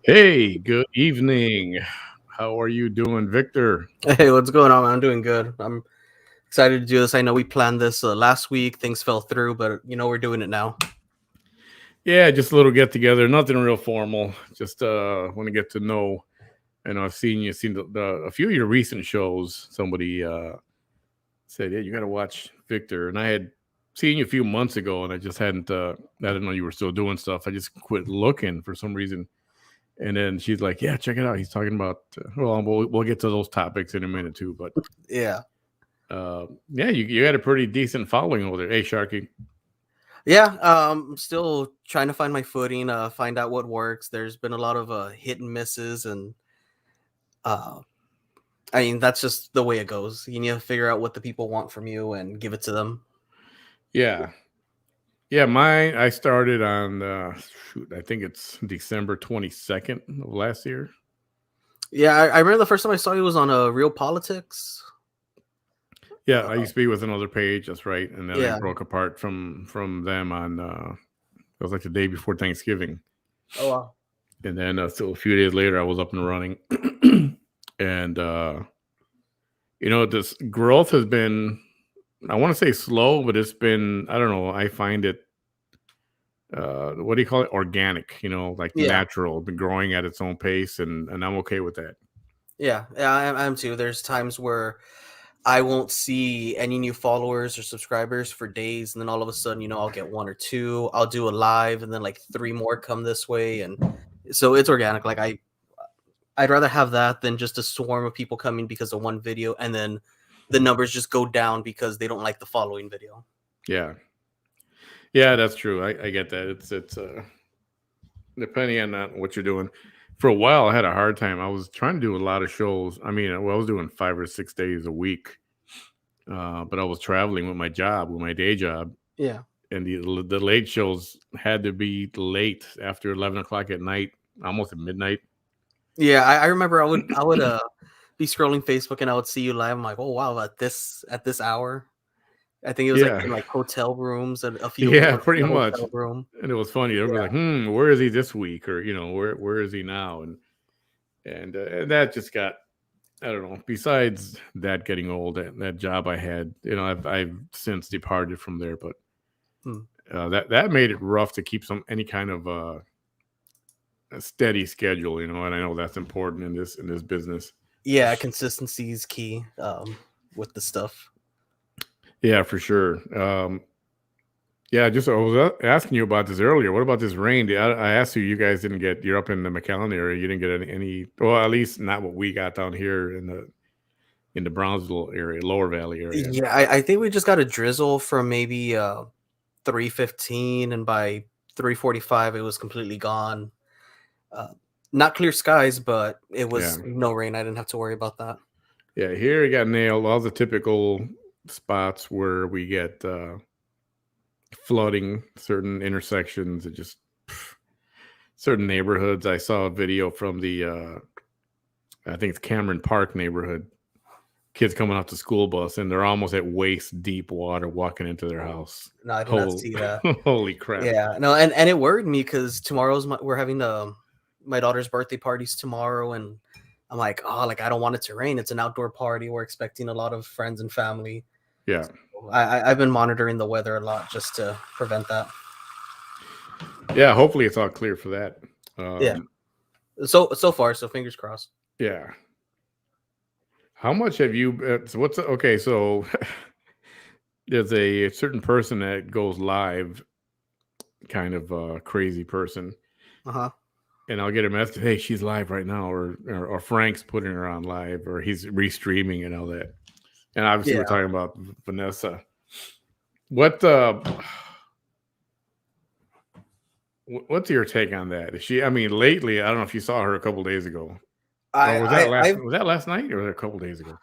Hey, good evening. How are you doing, Victor? Hey, what's going on, man? I'm doing good. I'm excited to do this. I know we planned this last week. Things fell through, but we're doing it now. Yeah, just a little get together. Nothing real formal. Just want to get to know. And I've seen a few of your recent shows. Somebody said, "Yeah, you got to watch Victor." And I had seen you a few months ago, and I just hadn't. I didn't know you were still doing stuff. I just quit looking for some reason. And then she's like, "Yeah, check it out. He's talking about." We'll get to those topics in a minute too. But Yeah. yeah, you had a pretty decent following over there. Hey, Sharky. Yeah. I'm still trying to find my footing, find out what works. There's been a lot of hit and misses, and uh, I mean that's just the way it goes. You need to figure out what the people want from you and give it to them. Yeah. Yeah, mine. I started on I think it's December 22nd of last year. Yeah, I remember the first time I saw you was on Real Politics. Yeah, I Uh, used to be with another page. That's right, and then I yeah. broke apart from them on. It was like the day before Thanksgiving, Oh wow. and then so a few days later, I was up and running, and this growth has been. I want to say slow, but it's been. I don't know. I find it. What do you call it? Organic. Like Yeah. natural, been growing at its own pace, and I'm okay with that. Yeah, I'm too. There's times where I won't see any new followers or subscribers for days, and then all of a sudden, I'll get one or two. I'll do a live, and then like three more come this way, and so it's organic. Like I'd rather have that than just a swarm of people coming because of one video, and then the numbers just go down because they don't like the following video. Yeah. Yeah, that's true. I get that. It's depending on what you're doing. For a while, I had a hard time. I was trying to do a lot of shows. I mean, I was doing 5 or 6 days a week, but I was traveling with my job, with my day job, Yeah, and the late shows had to be late after 11 o'clock at night, almost at midnight. yeah. I remember I would be scrolling Facebook and I would see you live. I'm like, oh wow, at this hour. I think it was like Yeah, in like hotel rooms, and a few of them yeah, were pretty in a much. hotel room. And it was funny. Everybody was Yeah. like, where is he this week? Or where is he now? And that just got I don't know. Besides that, getting old, that job I had, I've since departed from there. But Hmm. that made it rough to keep any kind of a steady schedule. And I know that's important in this business. Yeah, consistency is key with the stuff. Yeah, for sure. Yeah, just I was asking you about this earlier. What about this rain? I asked you. You guys didn't get. You're up in the McAllen area. You didn't get any. Well, at least not what we got down here in the Brownsville area, Lower Valley area. Yeah, I think we just got a drizzle from maybe 3:15, and by 3:45 it was completely gone. Uh, Not clear skies, but it Yeah. was no rain. I didn't have to worry about that. Yeah, here we got nailed. All the typical spots where we get flooding, certain intersections, and just certain neighborhoods. I saw a video from the, I think it's Cameron Park neighborhood. Kids coming off the school bus and they're almost at waist deep water walking into their house. No, I did not see that. Holy crap! Yeah, no, and it worried me because we're having my daughter's birthday parties tomorrow, and I'm like, oh, like I don't want it to rain. It's an outdoor party. We're expecting a lot of friends and family. Yeah, I've been monitoring the weather a lot just to prevent that. yeah. Hopefully, it's all clear for that. Yeah. Um, So far, so fingers crossed. yeah. How much have you? So what's okay? So there's a certain person that goes live, kind of a crazy person, Uh-huh. and I'll get a message, "Hey, she's live right now," or Frank's putting her on live, or he's restreaming and all that. And obviously, Yeah. we're talking about Vanessa. What what's your take on that? Is she? I mean, lately, I don't know if you saw her a couple days ago, or I was that I last? I Was that last night, or was that a couple days ago?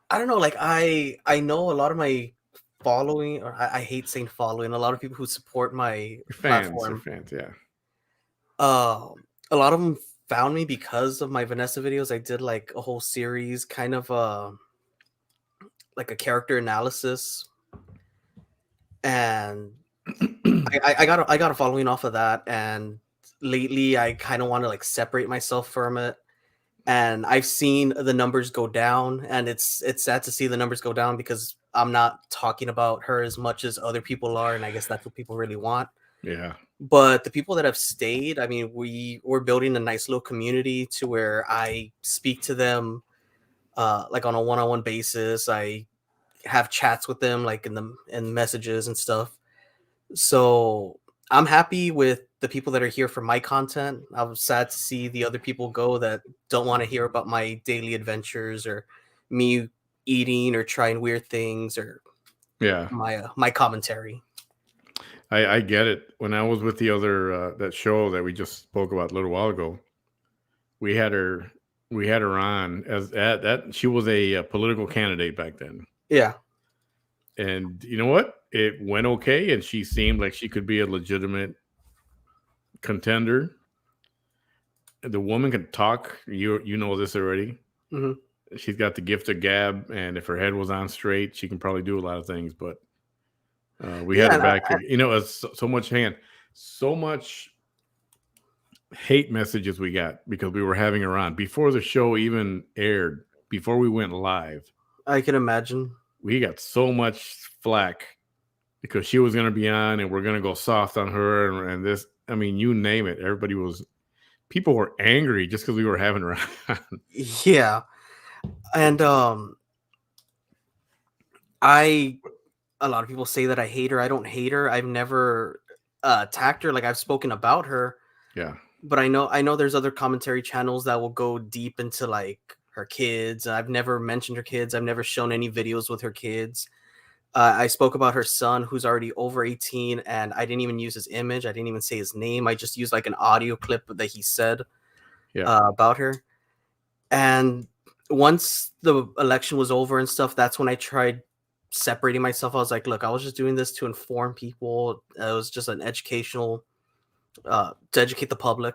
I don't know, like I know a lot of my following, or I hate saying following, a lot of people who support my Your platform. fans, yeah, Um a lot of them found me because of my Vanessa videos. I did like a whole series, kind of like a character analysis, and I got a following off of that, and lately I kind of want to like separate myself from it. And I've seen the numbers go down, and it's sad to see the numbers go down because I'm not talking about her as much as other people are, and I guess that's what people really want. Yeah. But the people that have stayed, I mean, we're building a nice little community to where I speak to them like on a one-on-one basis. I have chats with them like in messages and stuff. So I'm happy with the people that are here for my content. I'm sad to see the other people go that don't want to hear about my daily adventures or me eating or trying weird things or Yeah. my commentary. I get it. When I was with the other that show that we just spoke about a little while ago, we had her on as that she was a political candidate back then. Yeah. And you know what? It went okay, and she seemed like she could be a legitimate contender. The woman can talk. You know this already. Hmm. She's got the gift of gab, and if her head was on straight, she can probably do a lot of things. But we had Yeah. her back. It's so much so much hate messages we got because we were having her on before the show even aired. Before we went live, I can imagine. we got so much flack because she was going to be on, and we're going to go soft on her, and this. I mean, you name it. People were angry just because we were having her on. Yeah. And I a lot of people say that I hate her. I don't hate her. I've never attacked her. Like I've spoken about her, Yeah. but I know there's other commentary channels that will go deep into like her kids. I've never mentioned her kids. I've never shown any videos with her kids. I spoke about her son who's already over 18, and I didn't even use his image. I didn't even say his name. I just used like an audio clip that he said Yeah. about her. And once the election was over and stuff, that's when I tried separating myself. I was like, look, I was just doing this to inform people. It was just an educational, to educate the public.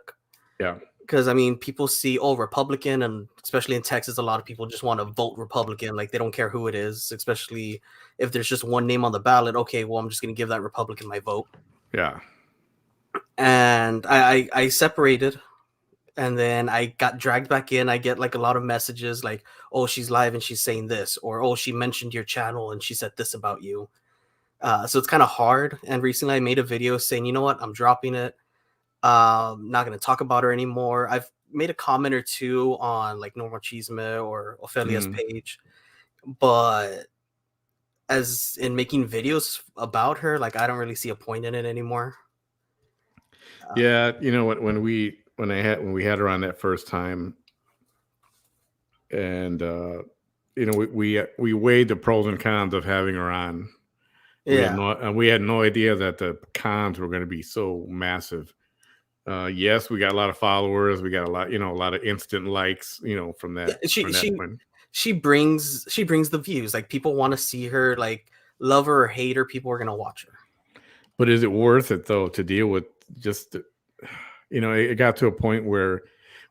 Yeah. Because I mean, people see, oh, Republican, and especially in Texas, a lot of people just want to vote Republican. Like they don't care who it is, especially if there's just one name on the ballot. Okay, well, I'm just going to give that Republican my vote. Yeah. And I separated, and then I got dragged back in. I get like a lot of messages like, oh, she's live and she's saying this, or oh, she mentioned your channel and she said this about you. So it's kind of hard. And recently I made a video saying, you know what, I'm dropping it. Not going to talk about her anymore. I've made a comment or two on like Normal Chisme or Ophelia's Mhm. page, but as in making videos about her, like I don't really see a point in it anymore. Yeah. When we had her on that first time, and we weighed the pros and cons of having her on. Yeah. We had no idea that the cons were going to be so massive. Yes, we got a lot of followers. We got a lot of instant likes. From Yeah, that she from that she point. she brings the views. Like people want to see her, like love her or hate her, people are gonna watch her. But is it worth it though to deal with just? It got to a point where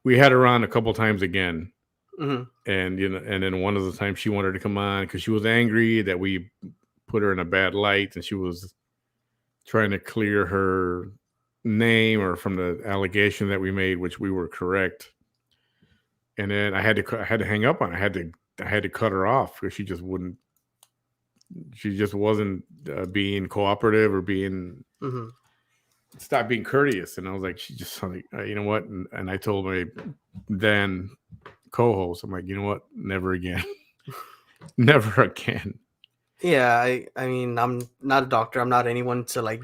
we had her on a couple times again, Hmm. and then one of the times she wanted to come on because she was angry that we put her in a bad light, and she was trying to clear her name or from the allegation that we made, which we were correct. And then I had to hang up on her. I had to cut her off because she just wasn't being cooperative or being Hmm. stop being courteous. And I was like, she just like, you know what? And I told my then co-host, I'm like, you know what? Never again. Never again. Yeah, I mean, I'm not a doctor. I'm not anyone to like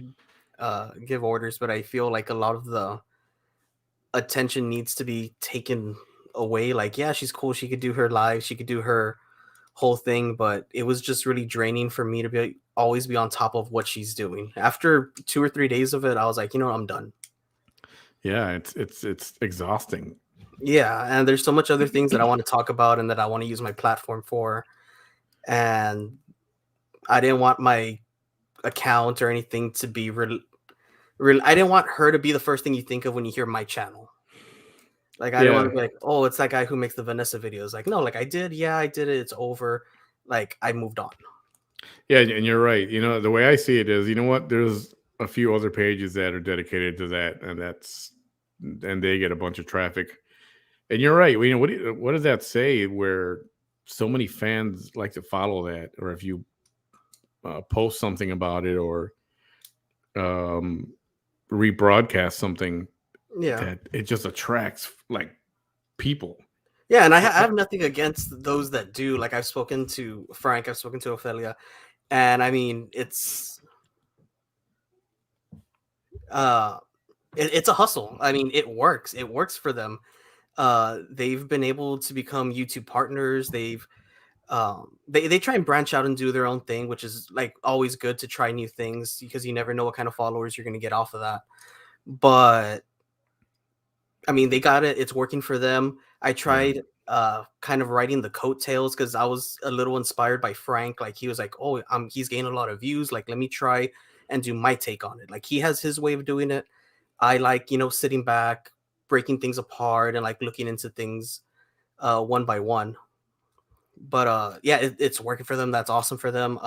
give orders, but I feel like a lot of the attention needs to be taken away. Like, yeah, she's cool. She could do her live. She could do her whole thing, but it was just really draining for me to be always be on top of what she's doing. After 2 or 3 days of it, I was like, you know, I'm done. Yeah, it's exhausting. Yeah, and there's so much other things that I want to talk about and that I want to use my platform for. And I didn't want my account or anything to be I didn't want her to be the first thing you think of when you hear my channel. Like I didn't want Yeah. to be like, oh, it's that guy who makes the Vanessa videos. Like, no, like yeah, I did it, it's over. Like I moved on. Yeah, and you're right. The way I see it is, you know what? There's a few other pages that are dedicated to that, and that's and they get a bunch of traffic. And you're right. You know, what does that say? Where so many fans like to follow that, or if you post something about it, or um, rebroadcast something, Yeah. that it just attracts like people. Yeah, and I have nothing against those that do. Like, I've spoken to Frank, I've spoken to Ophelia, and I mean, uh, it's a hustle. I mean, it works. It works for them. They've been able to become YouTube partners. They try and branch out and do their own thing, which is like always good to try new things because you never know what kind of followers you're going to get off of that. But I mean, they got it. It's working for them. I Yeah, tried kind of writing the coattails because I was a little inspired by Frank. Like, he was like, "Oh, he's gaining a lot of views. Like, let me try and do my take on it." Like, he has his way of doing it. I like, sitting back, breaking things apart, and like looking into things one by one. But yeah, it's working for them. That's awesome for them.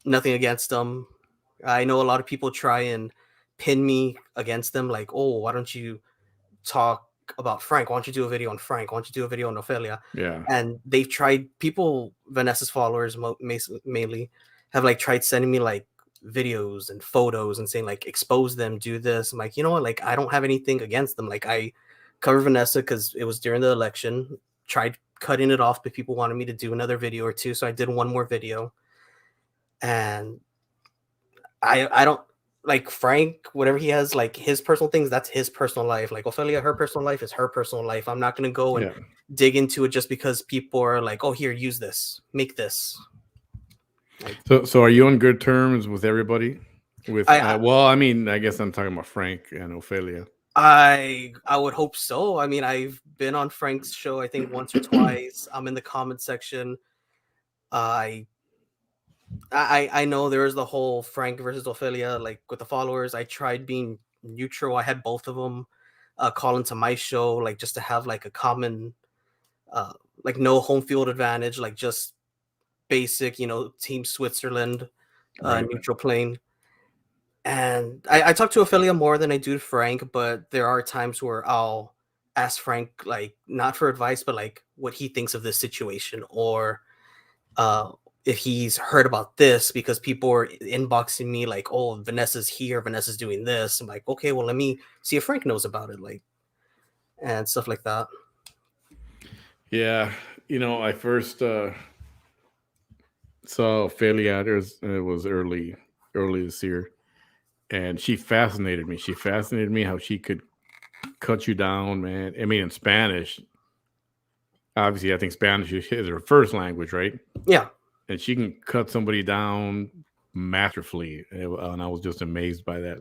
Nothing against them. I know a lot of people try and pin me against them, like, "Oh, why don't you talk about Frank? Why don't you do a video on Frank? Why don't you do a video on Ophelia?" yeah, And they've tried, Vanessa's followers mainly, have like tried sending me like videos and photos and saying like, expose them, do this. I'm like, you know what? Like, I don't have anything against them. Like, I covered Vanessa because it was during the election. Tried cutting it off, but people wanted me to do another video or two, so I did one more video. And I don't like Frank, whatever he has, like his personal things, that's his personal life. Like Ophelia, her personal life is her personal life. I'm not gonna go and yeah. dig into it just because people are like, "Oh, here, use this, make this." Like, So are you on good terms with everybody? With I well, I mean, I guess I'm talking about Frank and Ophelia. I would hope so. I mean, I've been on Frank's show, I think once or twice. I'm in the comment section. I I know there is the whole Frank versus Ophelia, like with the followers. I tried being neutral. I had both of them call into my show, like just to have like a common, uh, like no home field advantage, like just basic, Team Switzerland, Right. neutral plane. And I talk to Ophelia more than I do to Frank, but there are times where I'll ask Frank, like, not for advice, but like what he thinks of this situation, or uh, if he's heard about this, because people are inboxing me like, "Oh, Vanessa's here, Vanessa's doing this." I'm like, "Okay, well, let me see if Frank knows about it," like, and stuff like that. Yeah. I first saw Ophelia. It was early this year, and she fascinated me. She fascinated me how she could cut you down, man. I mean, in Spanish, obviously, I think Spanish is her first language, right? Yeah, And she can cut somebody down masterfully, and I was just amazed by that.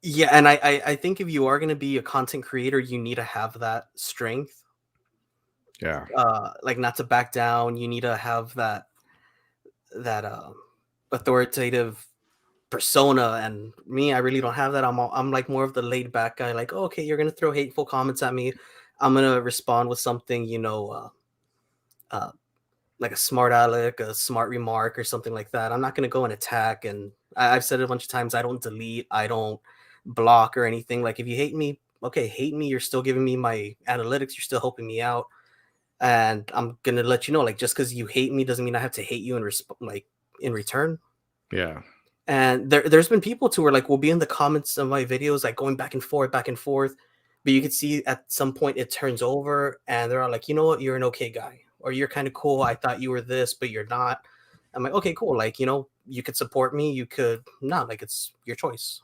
yeah, and I think if you are going to be a content creator, you need to have that strength, Yeah, like not to back down. You need to have that authoritative persona, and me, I really don't have that. I'm like more of the laid back guy, like, "Oh, okay, you're gonna throw hateful comments at me, I'm gonna respond with something, uh like a smart aleck, a smart remark, or something like that. I'm not gonna go and attack." And I've said it a bunch of times, I don't delete, I don't block or anything. Like, if you hate me, okay, hate me, you're still giving me my analytics, you're still helping me out, and I'm gonna let you know, like, just because you hate me doesn't mean I have to hate you like in return. yeah, And there's been people too where like will be in the comments of my videos, like going back and forth, but you can see at some point it turns over, and they're all like, "You know what, you're an okay guy, or you're kind of cool. I thought you were this, but you're not." I'm like, "Okay, cool. Like, you could support me, you could not. Like, it's your choice."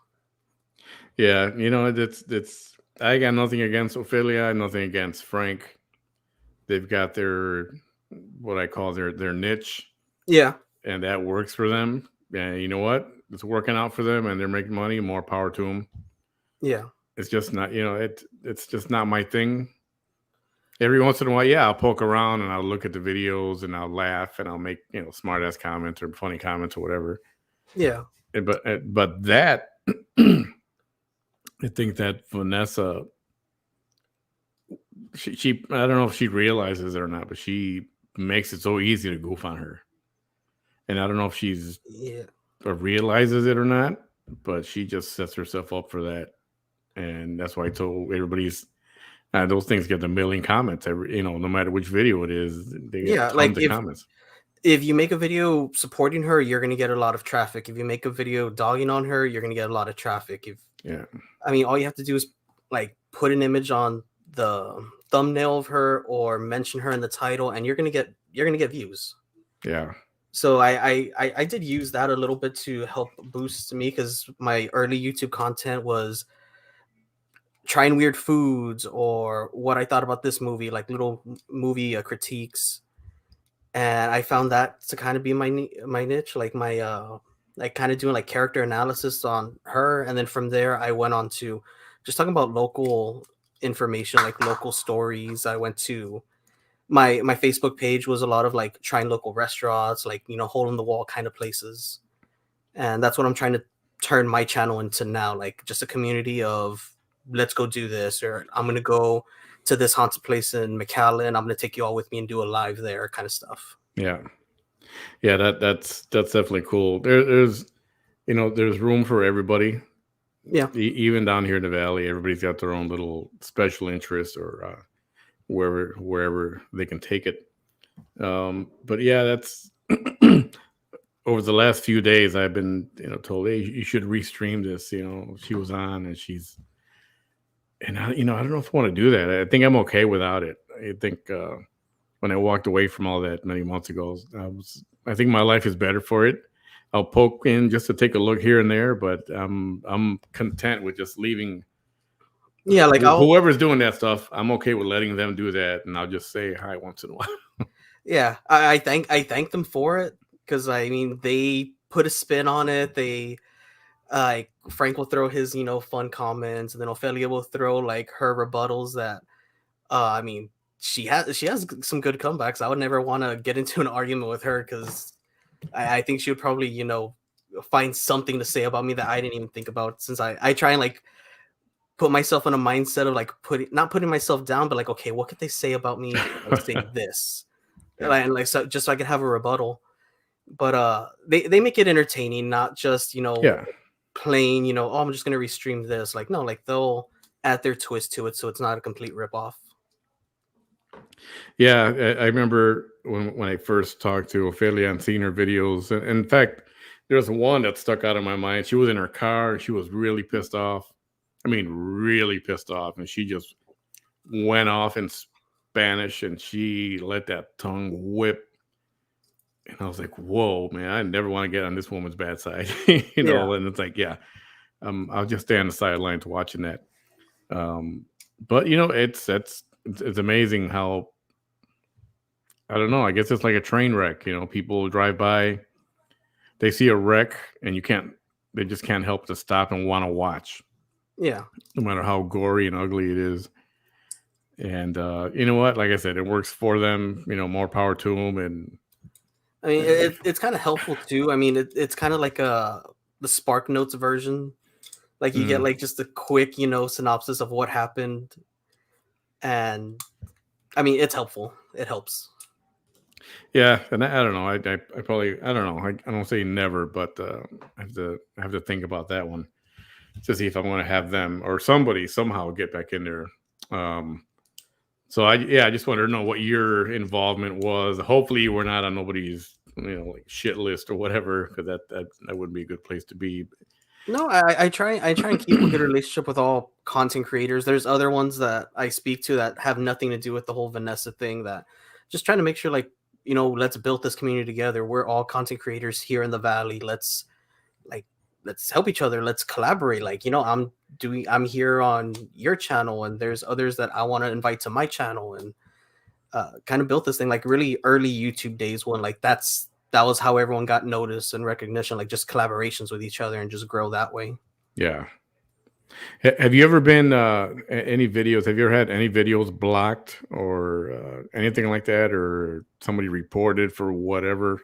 yeah. It's. I got nothing against Ophelia, nothing against Frank. They've got their what I call their niche, Yeah, and that works for them. And you know what? It's working out for them, and they're making money. More power to them. yeah, It's just not, it's just not my thing. Every once in a while, yeah, I'll poke around and I'll look at the videos and I'll laugh and I'll make smart ass comments or funny comments or whatever. yeah, But that I think that Vanessa, she I don't know if she realizes it or not, but she makes it so easy to goof on her, and I don't know if yeah. realizes it or not, but she just sets herself up for that. and that's why I told everybody's those things get a million comments every, no matter which video it is, they get Yeah, like tons of comments. if you make a video supporting her, you're gonna get a lot of traffic. If you make a video dogging on her, you're gonna get a lot of traffic. If Yeah, I mean, all you have to do is like put an image on the thumbnail of her or mention her in the title, and you're gonna get views. yeah, So I did use that a little bit to help boost me because my early YouTube content was trying weird foods or what I thought about this movie, like little movie critiques, and I found that to kind of be my niche, like my like kind of doing like character analysis on her, and then from there I went on to just talking about local information, like local stories. I went to my Facebook page was a lot of like trying local restaurants, like hole in the wall kind of places, and that's what I'm trying to turn my channel into now, like just a community of let's go do this, or I'm gonna go to this haunted place in McAllen. I'm gonna take you all with me and do a live there, kind of stuff. yeah, yeah. That's definitely cool. There's there's room for everybody. Yeah, Even down here in the valley, everybody's got their own little special interest, or wherever they can take it. But yeah, that's over the last few days I've been told, hey, you should restream this. She was on, and she's and I don't know if I want to do that. I think I'm okay without it. I think when I walked away from all that many months ago, I think my life is better for it. I'll poke in just to take a look here and there, but I'm content with just leaving yeah, like I'll whoever's doing that stuff. I'm okay with letting them do that, and I'll just say hi once in a while. yeah, I thank them for it because I mean they put a spin on it. They like Frank will throw his fun comments, and then Ophelia will throw like her rebuttals that I mean she has some good comebacks. I would never want to get into an argument with her because I think she would probably find something to say about me that I didn't even think about, since I try and like put myself in a mindset of like not putting myself down, but like, okay, what could they say about me if I say this? Yeah, And like so just so I can have a rebuttal. But they make it entertaining, not just yeah, plain, oh, I'm just gonna restream this. Like, no, like they'll add their twist to it so it's not a complete ripoff. yeah. I remember when I first talked to Ophelia and seen her videos. In fact, there's one that stuck out of my mind. She was in her car. She was really pissed off. I mean, really pissed off, and she just went off in Spanish, and she let that tongue whip. And I was like, "Whoa, man! I never want to get on this woman's bad side," Yeah. And it's like, yeah, I'll just stay on the sidelines watching that. Um, but it's amazing how, I don't know. I guess it's like a train wreck. People drive by, they see a wreck, and they just can't help to stop and want to watch, Yeah. no matter how gory and ugly it is. And you know what? Like I said, it works for them. More power to them. And I mean, it's kind of helpful too. I mean, it's kind of like the Spark Notes version. Like you get mm, like just a quick, synopsis of what happened, and I mean, it's helpful. It helps. yeah, and I don't know. I probably, I don't know. I don't say never, but I have to think about that one to see if I'm going to have them or somebody somehow get back in there. Um, So I just wanted to know what your involvement was. Hopefully, you were not on nobody's like shit list or whatever, because that wouldn't be a good place to be. No, I try and keep a good relationship with all content creators. There's other ones that I speak to that have nothing to do with the whole Vanessa thing. That just trying to make sure, like, let's build this community together. We're all content creators here in the valley. Like let's help each other. Let's collaborate. Like, I'm here on your channel, and there's others that I want to invite to my channel, and kind of built this thing like really early YouTube days when like that was how everyone got noticed and recognition, like just collaborations with each other and just grow that way. Yeah. Have you ever been any videos? Have you ever had any videos blocked or anything like that, or somebody reported for whatever,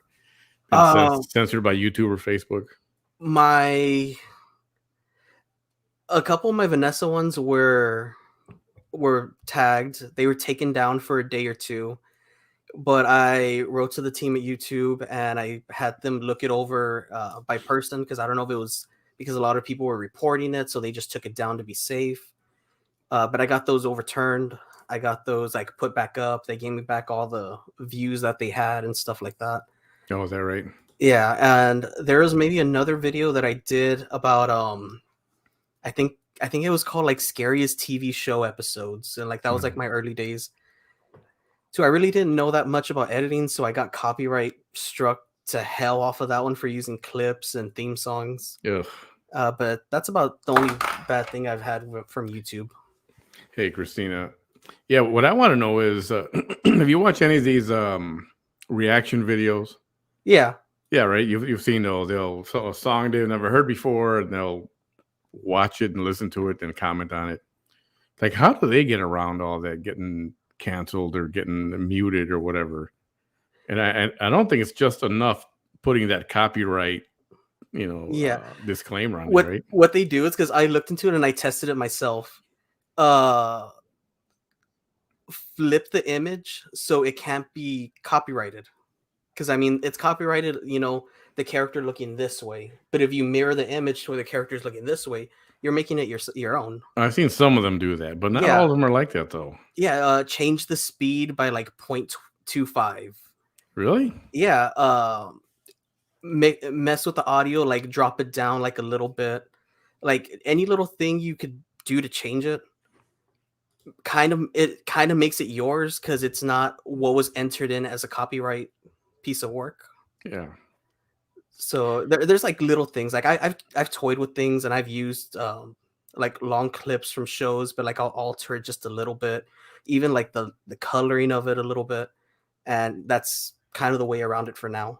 been Um, censored by YouTube or Facebook? my a couple of my Vanessa ones were tagged. They were taken down for a day or two, but I wrote to the team at YouTube and I had them look it over by person because I don't know if it was because a lot of people were reporting it, so they just took it down to be safe. But I got those overturned. I got those like put back up. They gave me back all the views that they had and stuff like that. Oh, is that right? Yeah, and there was maybe another video that I did about I think it was called like scariest TV show episodes, and like that was like my early days. So I really didn't know that much about editing, so I got copyright struck to hell off of that one for using clips and theme songs. Ugh. But that's about the only bad thing I've had from YouTube. Hey, Christina. Yeah, what I want to know is, have you watched any of these reaction videos? Yeah. Yeah, right. You've seen those. They'll show a song they've never heard before, and they'll watch it and listen to it and comment on it. Like, how do they get around all that getting canceled or getting muted or whatever? And I don't think it's just enough putting that copyright, disclaimer on it, right? What they do is, because I looked into it and I tested it myself. Flip the image so it can't be copyrighted. Because I mean, it's copyrighted, the character looking this way. But if you mirror the image to where the character is looking this way, you're making it your own. I've seen some of them do that, but not all of them are like that, though. Yeah, change the speed by like 0.25. Really? Yeah. Mess with the audio, like drop it down like a little bit. Like any little thing you could do to change it. It kind of makes it yours because it's not what was entered in as a copyright piece of work. Yeah. So there's like little things. Like I've toyed with things, and I've used like long clips from shows, but like I'll alter it just a little bit, even like the coloring of it a little bit, and that's kind of the way around it for now.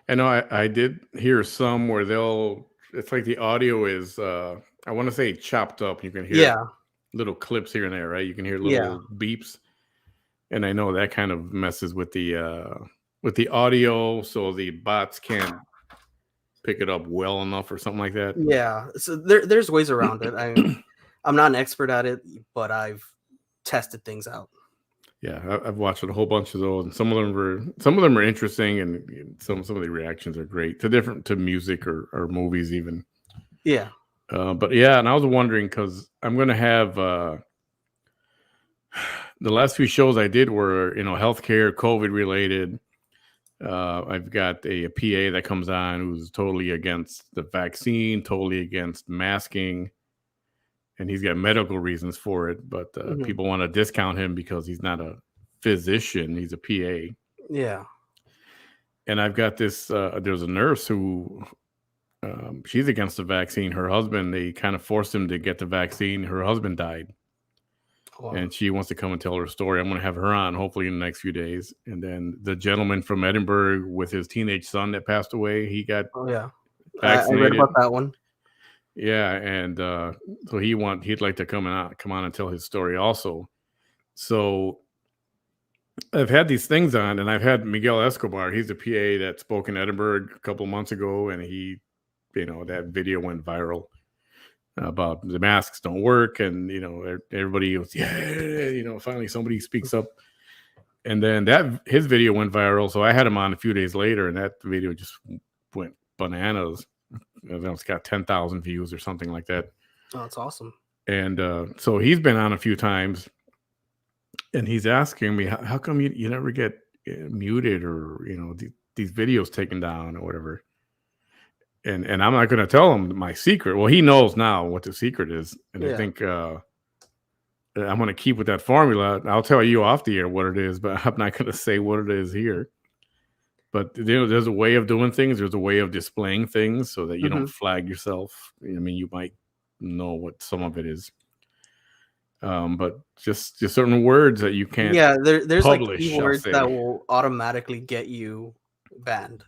I know I did hear some where it's like the audio is I want to say chopped up. You can hear little clips here and there, right? You can hear little beeps, and I know that kind of messes with the audio, so the bots can't pick it up well enough or something like that. Yeah, so there's ways around it. I'm not an expert at it, but I've tested things out. Yeah, I've watched a whole bunch of those, and some of them are interesting, and some of the reactions are great to music or movies even. Yeah. But yeah, and I was wondering because I'm going to have the last few shows I did were healthcare, COVID related. I've got a PA that comes on who's totally against the vaccine, totally against masking, and he's got medical reasons for it. But people want to discount him because he's not a physician; he's a PA. Yeah. And I've got this. There's a nurse who she's against the vaccine. Her husband, they kind of forced him to get the vaccine. Her husband died. Wow. And she wants to come and tell her story. I'm going to have her on hopefully in the next few days. And then the gentleman from Edinburgh with his teenage son that passed away, he got vaccinated. I read about that one. Yeah, and so he'd like to come on and tell his story also. So I've had these things on, and I've had Miguel Escobar. He's a PA that spoke in Edinburgh a couple of months ago, and he, that video went viral about the masks don't work, and everybody was finally somebody speaks up, and then his video went viral, so I had him on a few days later, and that video just went bananas. It's got 10,000 views or something like that. Oh, that's awesome. And so he's been on a few times, and he's asking me, how come you never get muted or these videos taken down or whatever. And I'm not going to tell him my secret. Well, he knows now what the secret is. And I think I'm going to keep with that formula. I'll tell you off the air what it is, but I'm not going to say what it is here. But there's a way of doing things. There's a way of displaying things so that you don't flag yourself. I mean, you might know what some of it is. But just certain words that you can't there's publish, like keywords that will automatically get you banned.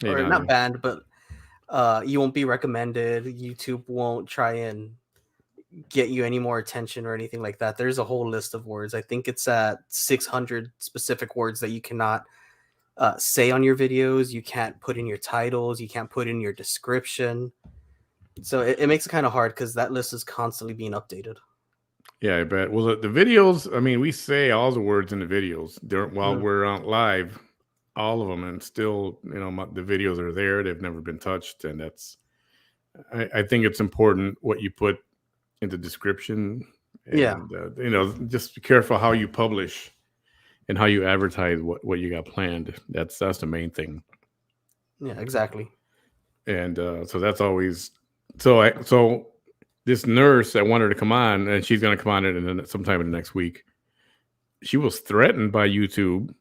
Or not banned, but you won't be recommended. YouTube won't try and get you any more attention or anything like that. There's a whole list of words. I think it's at 600 specific words that you cannot say on your videos. You can't put in your titles. You can't put in your description. So it makes it kind of hard because that list is constantly being updated. Yeah, I bet. Well, the videos, I mean, we say all the words in the videos while we're on live, all of them, and still, the videos are there. They've never been touched, and that's I think it's important what you put in the description, Yeah. and just be careful how you publish and how you advertise what you got planned. That's the main thing. Yeah, exactly. And so that's always so this nurse, I want her to come on, and she's going to come on sometime in the next week. She was threatened by YouTube,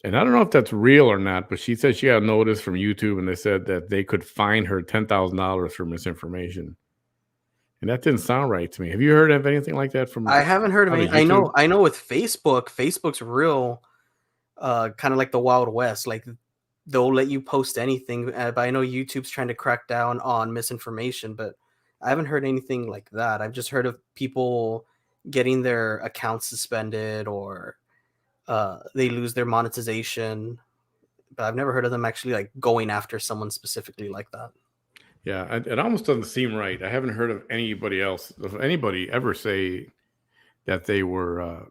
and I don't know if that's real or not, but she said she got a notice from YouTube, and they said that they could fine her $10,000 for misinformation. And that didn't sound right to me. Have you heard of anything like that from I haven't heard of out any. of YouTube? I know with Facebook's real kind of like the Wild West. Like they'll let you post anything, but I know YouTube's trying to crack down on misinformation, but I haven't heard anything like that. I've just heard of people getting their accounts suspended or they lose their monetization, but I've never heard of them actually like going after someone specifically like that. Yeah, it almost doesn't seem right. I haven't heard of anybody ever say that they were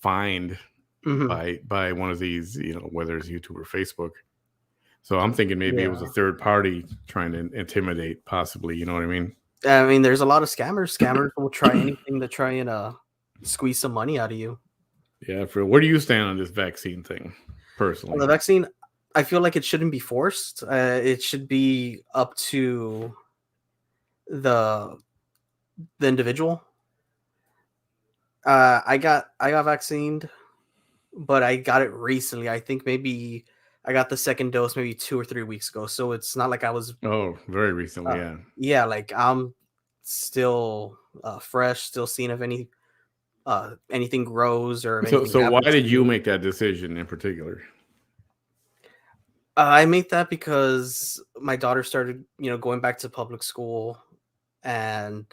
fined Hmm. by one of these, whether it's YouTube or Facebook. So I'm thinking maybe it was a Yeah. third party trying to intimidate, possibly. You know what I mean? I mean, there's a lot of scammers. Scammers will try anything to try and squeeze some money out of you. Yeah. Where do you stand on this vaccine thing, On the personally? vaccine, I feel like it shouldn't be forced. It should be up to the individual. I got vaccinated, but I got it recently. I think maybe I got the second dose maybe 2 or 3 weeks ago. So it's not like I was Oh, very recently. Yeah. yeah, like I'm still fresh, still seeing if anything grows or if anything So why happens did to you me. make that decision in particular? I made that because my daughter started, going back to public school, and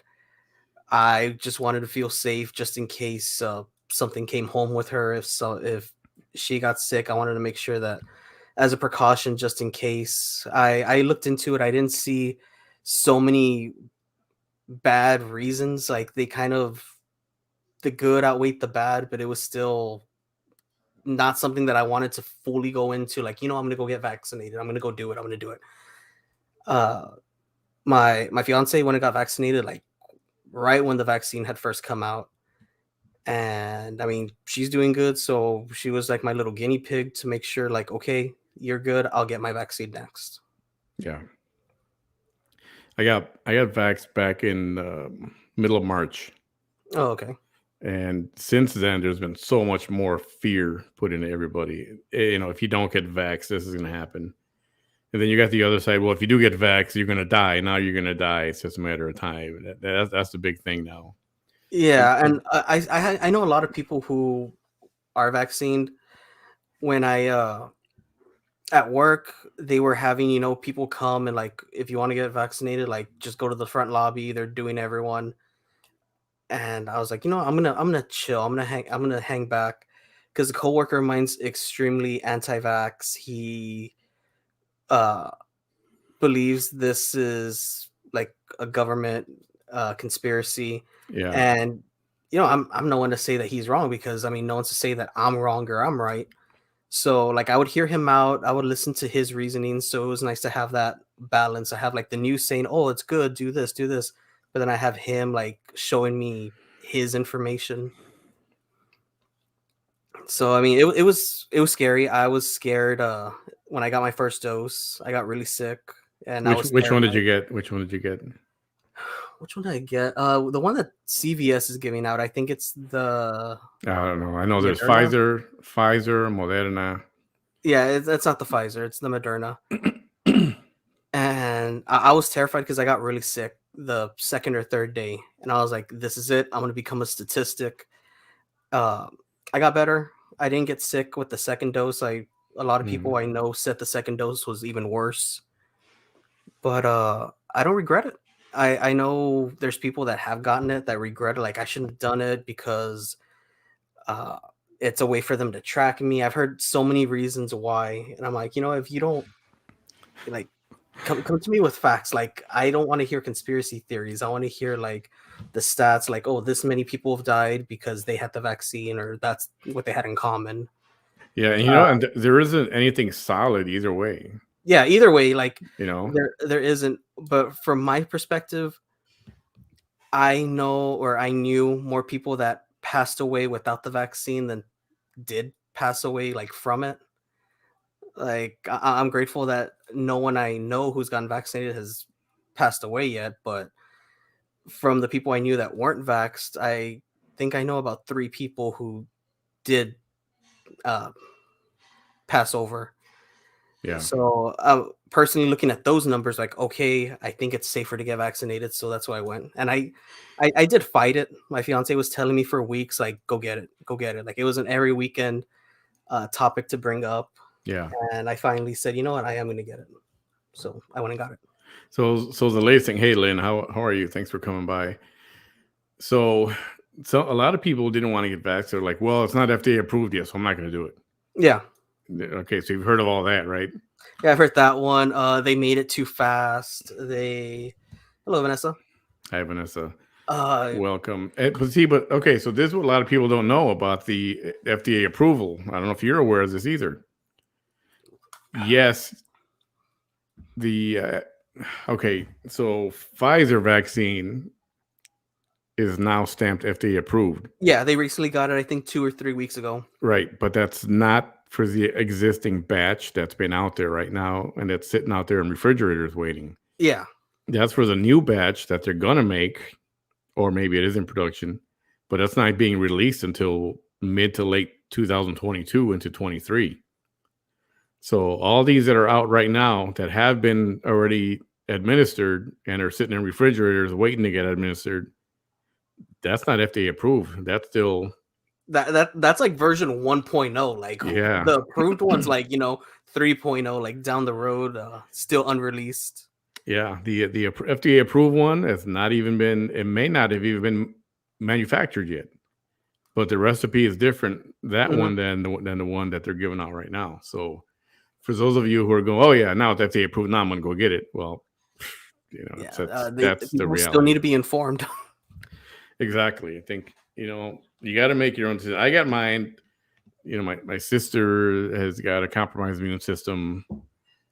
I just wanted to feel safe just in case something came home with her. If she got sick, I wanted to make sure that as a precaution, just in case. I looked into it. I didn't see so many bad reasons. Like they kind of the good outweighed the bad, but it was still not something that I wanted to fully go into. Like, I'm gonna go get vaccinated. I'm gonna go do it. I'm gonna do it. Uh, my fiance when it got vaccinated, like right when the vaccine had first come out, and I mean she's doing good. So she was like my little guinea pig to make sure, like, okay, you're good. I'll get my vaccine next. Yeah. I got vaxxed back in middle of March. Oh, okay. And since then, there's been so much more fear put into everybody. If you don't get vaxxed, this is going to happen. And then you got the other side. Well, if you do get vaxxed, you're going to die. Now you're going to die. It's just a matter of time. That's the big thing now. Yeah, And and I know a lot of people who are vaccinated. When I at work, they were having, people come and like, if you want to get vaccinated, like just go to the front lobby. They're doing everyone. And I was like, I'm gonna chill. I'm gonna hang back because a coworker of mine's extremely anti-vax. He uh believes this is like a government conspiracy, yeah, and I'm no one to say that he's wrong, because I mean no one's to say that I'm wrong or I'm right. So like I would hear him out, I would listen to his reasoning. So it was nice to have that balance. I have like the news saying, "Oh, it's good, do this," but then I have him like showing me his information. So I mean, it was scary. I was scared when I got my first dose. I got really sick, and I was which one did terrified. you get? Which one did you get? Which one did I get? The one that CVS is giving out. I think it's the I don't know. I know there's Moderna. Pfizer, Moderna. Yeah, it's not the Pfizer. It's the Moderna. And I was terrified because I got really sick the second or third day, and I was like, "This is it. I'm gonna become a statistic." Uh, I got better. I didn't get sick with the second dose. A lot of Mhm. people I know said the second dose was even worse, but I don't regret it. I know there's people that have gotten it that regret it. Like I shouldn't have done it because uh, it's a way for them to track me. I've heard so many reasons why, and I'm like, if you don't like come to me with facts. Like I don't want to hear conspiracy theories. I want to hear like the stats, like, oh, this many people have died because they had the vaccine, or that's what they had in common. Yeah, and Uh, there isn't anything solid either way. Yeah, either way, like You know? there isn't. But from my perspective, I know or I knew more people that passed away without the vaccine than did pass away like from it. Like I'm grateful that no one I know who's gotten vaccinated has passed away yet, but from the people I knew that weren't vaxxed, I think I know about 3 people who did uh, pass over. Yeah. So, personally looking at those numbers, like, okay, I think it's safer to get vaccinated, so that's why I went. And I did fight it. My fiance was telling me for weeks, like, go get it, go get it. Like it was an every weekend topic to bring up, Yeah. and I finally said, you know what, I am going to get it. So I went and got it. So the latest thing, hey Lynn, how are you? Thanks for coming by. So a lot of people didn't want to get vaccinated. They're like, well, it's not FDA approved yet, so I'm not going to do it. Yeah, Okay, so you've heard of all that, right? yeah, I've heard that one. They made it too fast. Hello, Vanessa. Hi, Vanessa. Uh, Welcome. But okay, so this is what a lot of people don't know about the FDA approval. I don't know if you're aware of this either. Yes, the okay, so Pfizer vaccine is now stamped FDA approved. yeah, they recently got it. I think 2 or 3 weeks ago. Right, but that's not for the existing batch that's been out there right now and it's sitting out there in refrigerators waiting. Yeah, That's for the new batch that they're gonna make, or maybe it is in production, but that's not being released until mid to late 2022 into 23. So all these that are out right now that have been already administered and are sitting in refrigerators waiting to get administered, that's not FDA approved. That's still that's like version 1.0. Like yeah. the approved one's like 3.0, like down the road, still unreleased. Yeah, the FDA approved one has not even been. It may not have even been manufactured yet, but the recipe is different. That Mhm. one than the one that they're giving out right now. So for those of you who are going, oh yeah, now it's FDA approved, now I'm going to go get it. Well, Yeah, that's the people still need reality. to be informed. Exactly. I think you got to make your own decision. I got mine. My sister has got a compromised immune system.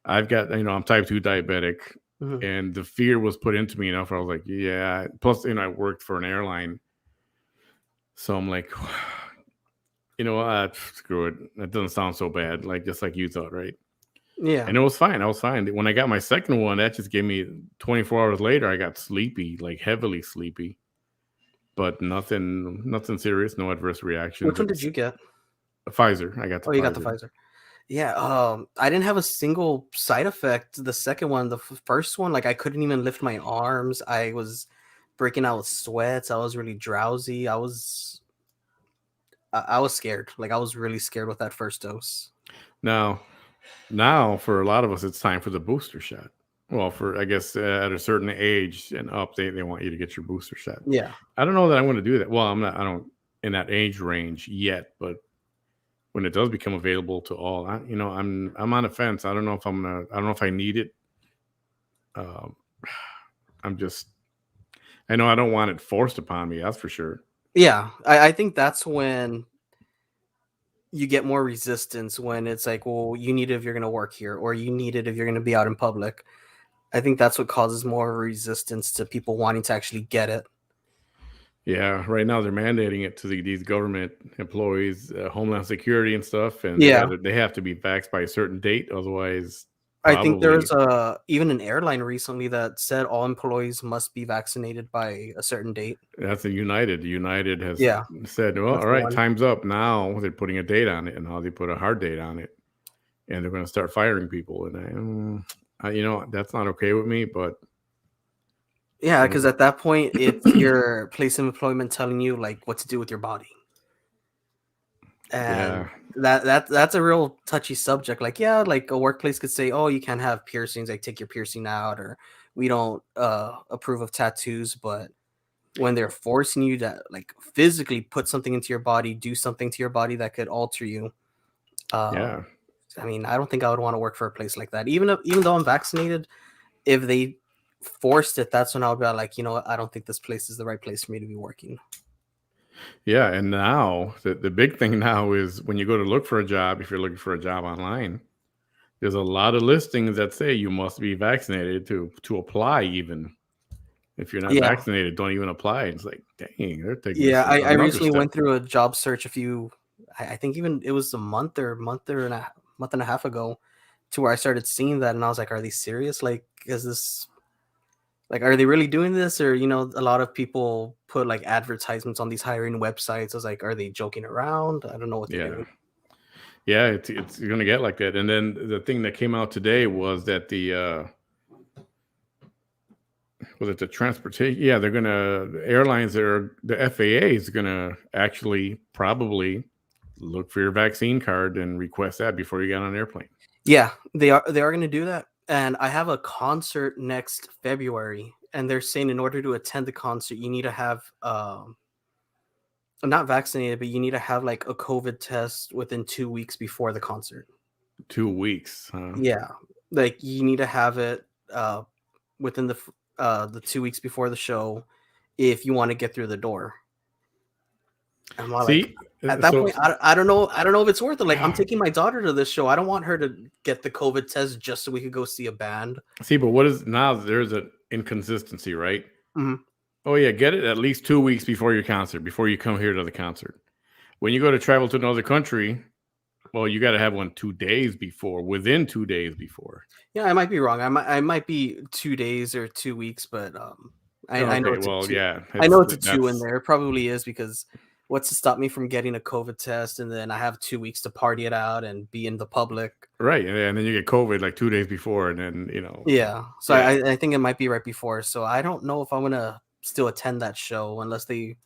I've got, I'm type 2 diabetic, Mhm. and the fear was put into me enough where I was like, yeah. Plus, I worked for an airline. So I'm like, screw it. That doesn't sound so bad. Like, just like you thought, right? Yeah, And it was fine. I was fine. When I got my second one, that just gave me 24 hours later, I got sleepy, like heavily sleepy, but nothing serious, no adverse reactions. which one did It's you get? Pfizer. I got the Oh, you got the Pfizer. Pfizer. Yeah, I didn't have a single side effect. The second one, the first one, like I couldn't even lift my arms. I was breaking out with sweats. I was really drowsy. I was scared. Like I was really scared with that first dose. Now, for a lot of us, it's time for the booster shot. Well, for I guess at a certain age and up, they want you to get your booster shot. Yeah. I don't know that I'm going to do that. Well, I'm not. I don't in that age range yet, but when it does become available to all, I'm on a fence. I don't know if I'm gonna. I don't know if I need it. Um, I'm just. I know I don't want it forced upon me. That's for sure. Yeah, I think that's when you get more resistance when it's like, well, you need it if you're going to work here, or you need it if you're going to be out in public. I think that's what causes more resistance to people wanting to actually get it. Yeah, right now they're mandating it to these government employees, Homeland Security and stuff, and Yeah, they have to be vaxxed by a certain date, otherwise, I think there probably was even an airline recently that said all employees must be vaccinated by a certain date. that's a United. United has Yeah, said, well, that's all the right, one. time's up. Now they're putting a date on it, and now they put a hard date on it, and they're going to start firing people. And that's not okay with me, but Yeah, because um, at that point, it's your place of employment telling you like what to do with your body. And yeah, that's a real touchy subject. Like, yeah, like a workplace could say, oh, you can't have piercings, like take your piercing out, or we don't approve of tattoos. But when they're forcing you to like physically put something into your body, do something to your body that could alter you, uh yeah. I mean, I don't think I would want to work for a place like that. Even though I'm vaccinated, if they forced it, that's when I would be like, you know what, I don't think this place is the right place for me to be working. Yeah, and now the big thing now is when you go to look for a job, if you're looking for a job online, there's a lot of listings that say you must be vaccinated to apply. Even if you're not Yeah, vaccinated, don't even apply. It's like, dang, they're taking yeah. this I another recently step. went through a job search I think even it was a month and a half ago, to where I started seeing that, and I was like, are they serious? Like, is this like, are they really doing this? Or, a lot of people put like advertisements on these hiring websites. I was like, are they joking around? I don't know what they're Yeah, doing. yeah, it's going to get like that. And then the thing that came out today was that was it the transportation? Yeah, they're gonna the airlines are the FAA is gonna actually probably look for your vaccine card and request that before you get on an airplane. Yeah, they are going to do that. And I have a concert next February, and they're saying in order to attend the concert, you need to have not vaccinated, but you need to have like a COVID test within 2 weeks before the concert. 2 weeks, huh? Yeah, like you need to have it within the 2 weeks before the show if you want to get through the door. I'm all like, See, at that so point, I don't know if it's worth it. Like, I'm taking my daughter to this show. I don't want her to get the COVID test just so we could go see a band. see, but what is now? There's an inconsistency, right? Mhm. Oh yeah, get it at least 2 weeks before your concert, before you come here to the concert. When you go to travel to another country, well, you got to have one 2 days before, within 2 days before. Yeah, I might be wrong. I might be 2 days or 2 weeks, but I know Okay, it's a well, two. yeah, I it's know it's a two in that's there. It probably is, because what's to stop me from getting a COVID test, and then I have 2 weeks to party it out and be in the public. right, and then you get COVID like 2 days before, and then Yeah, so yeah, I think it might be right before. So I don't know if I'm gonna still attend that show unless they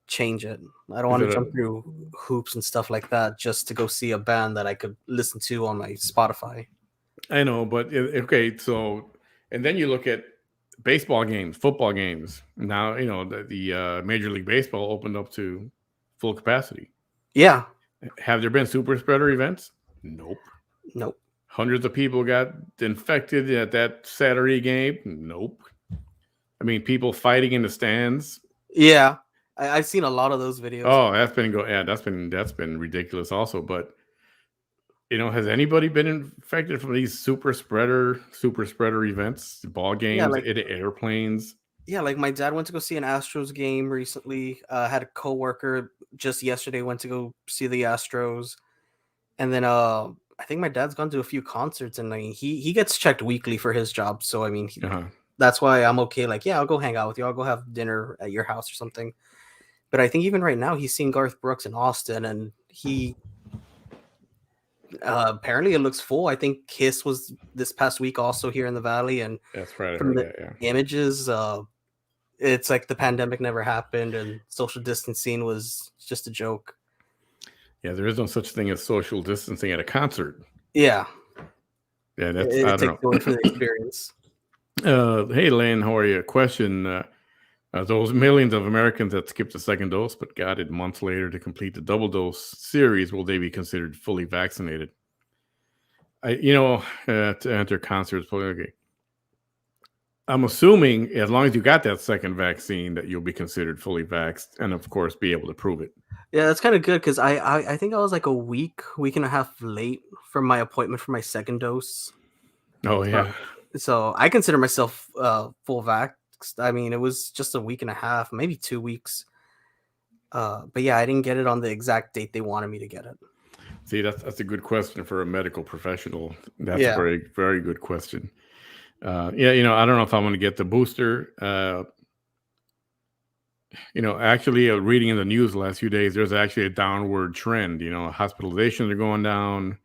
change it. I don't is want to it a? jump through hoops and stuff like that just to go see a band that I could listen to on my Spotify. I know, but okay, so and then you look at baseball games, football games. Now the Major League Baseball opened up to full capacity. Yeah, Have there been super spreader events? Nope. nope. Hundreds of people got infected at that Saturday game? Nope. I mean, people fighting in the stands. Yeah, I've seen a lot of those videos. Oh, yeah, that's been ridiculous also. But has anybody been infected from these super spreader events, ball Yeah, games, like in airplanes? my dad went to go see an Astros game recently. Had a coworker just yesterday went to go see the Astros, and then I think my dad's gone to a few concerts, and I mean, he gets checked weekly for his job. So I mean, Uh-huh. that's why I'm okay. Like, yeah, I'll go hang out with you. I'll go have dinner at your house or something. But I think even right now he's seen Garth Brooks in Austin, and he apparently it looks full. I think Kiss was this past week also here in the Valley, and That's right. I from heard the that. Yeah. images, it's like the pandemic never happened and social distancing was just a joke. Yeah. There is no such thing as social distancing at a concert. Yeah, Yeah. I it takes don't away from the experience. know. Hey, Lane, how are you? Question. Those millions of Americans that skipped the second dose but got it months later to complete the double dose series, will they be considered fully vaccinated? To enter concerts, okay. I'm assuming as long as you got that second vaccine, that you'll be considered fully vaxxed, and of course, be able to prove it. Yeah, that's kind of good because I think I was like a week and a half late for my appointment for my second dose. Oh yeah, So I consider myself full vaxxed. I mean, it was just a week and a half, maybe 2 weeks. But yeah, I didn't get it on the exact date they wanted me to get it. see, that's a good question for a medical professional. That's a Yeah. very very good question. Yeah, I don't know if I'm going to get the booster. Actually, reading in the news the last few days, there's actually a downward trend. Hospitalizations are going down,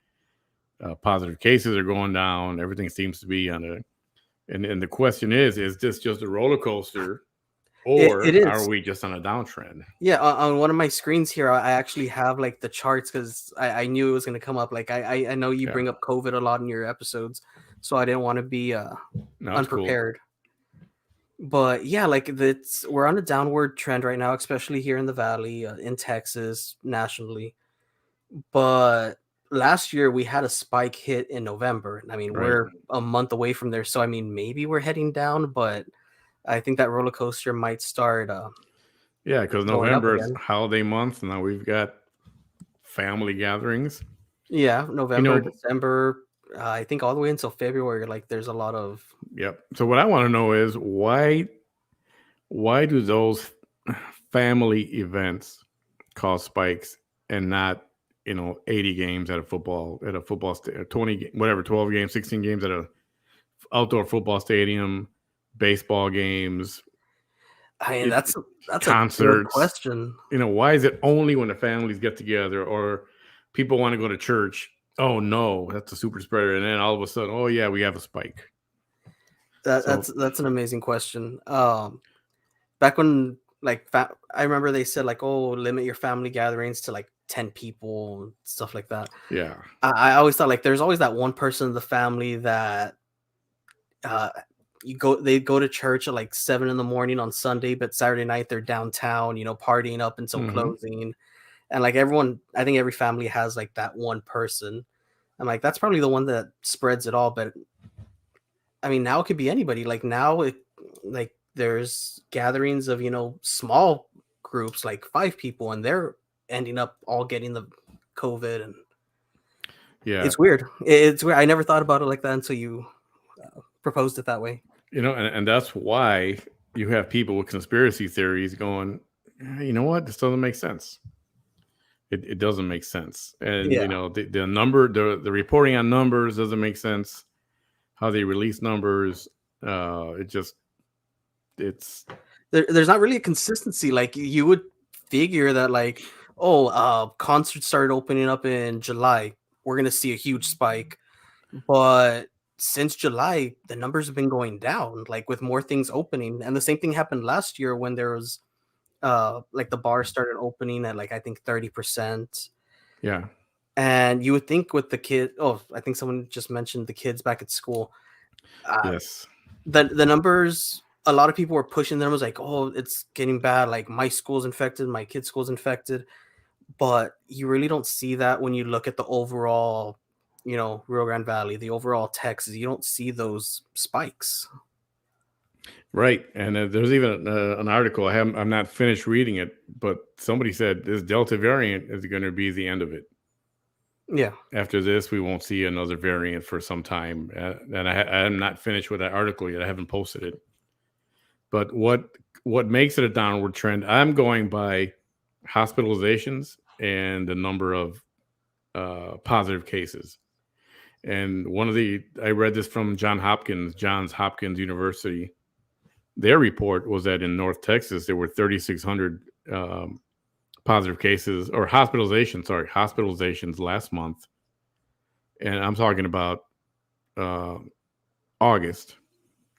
positive cases are going down. Everything seems to be on a. And the question is this just a roller coaster, It or are is. we just on a downtrend? Yeah, on one of my screens here, I actually have like the charts because I knew it was going to come up. Like I know you Yeah, bring up COVID a lot in your episodes, so I didn't want to be no, that's cool. unprepared. But yeah, like we're on a downward trend right now, especially here in the Valley, in Texas, nationally. But last year we had a spike hit in November. I mean, Right. we're a month away from there, so I mean, maybe we're heading down, but I think that roller coaster might start Yeah, because going up November is again. holiday month, and now we've got family gatherings. Yeah, You November, know, December. I think all the way until February, like there's a lot of. Yep. So what I want to know is why do those family events cause spikes and not 80 games at a football 20 whatever 12 games 16 games at a outdoor football stadium, baseball games, I mean, it, that's a good concerts. question. Why is it only when the families get together or people want to go to church? Oh no, that's a super spreader, and then all of a sudden, oh yeah, we have a spike. So That's an amazing question. Back when like I remember they said like, oh, limit your family gatherings to like 10 people and stuff like that. yeah. I always thought like there's always that one person in the family that uh they go to church at like 7 in the morning on Sunday, but Saturday night they're downtown, partying up until Mm-hmm. closing. And like everyone, I think every family has like that one person. I'm like, that's probably the one that spreads it all. But I mean, now it could be anybody. Like now, like there's gatherings of small groups, like 5 people, and they're ending up all getting the COVID, and Yeah. it's weird. It's weird. I never thought about it like that until you proposed it that way. And that's why you have people with conspiracy theories going, you know what, this doesn't make sense. It doesn't make sense. And Yeah, the number, the reporting on numbers doesn't make sense. How they release numbers, it's there's not really a consistency. Like you would figure that, like, oh, concerts started opening up in July. We're gonna see a huge spike, but since July, the numbers have been going down, like with more things opening. And the same thing happened last year when there was like the bars started opening at like I think 30%. yeah. And you would think with the kid, oh, I think someone just mentioned the kids back at school. Uh, Yes. the numbers, a lot of people were pushing them. It was like, oh, it's getting bad. Like my school's infected, my kid's school's infected. But you really don't see that when you look at the overall, Rio Grande Valley, the overall Texas. You don't see those spikes. Right. And there's even an article. I'm not finished reading it, but somebody said this Delta variant is going to be the end of it. Yeah. After this, we won't see another variant for some time. And I'm not finished with that article yet. I haven't posted it. But what makes it a downward trend? I'm going by hospitalizations and the number of positive cases. And I read this from Johns Hopkins University. Their report was that in North Texas, there were 3,600 positive cases or hospitalizations last month. And I'm talking about August.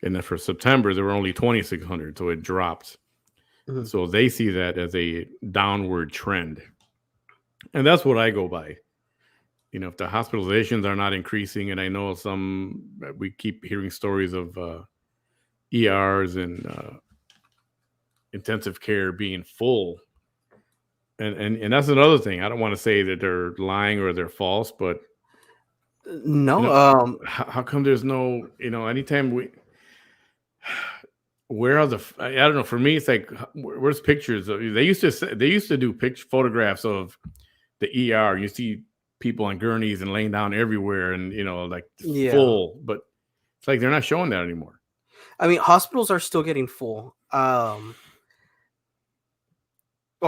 And then for September, there were only 2,600. So it dropped. Mhm. So they see that as a downward trend. And that's what I go by. If the hospitalizations are not increasing, and I know we keep hearing stories of ERs and intensive care being full. And that's another thing. I don't want to say that they're lying or they're false, but No, how come there's no, anytime where are I don't know. For me, it's like, where's pictures? They used to do photographs of the ER. You see people on gurneys and laying down everywhere, and like yeah. full. But it's like they're not showing that anymore. I mean, hospitals are still getting full. Well,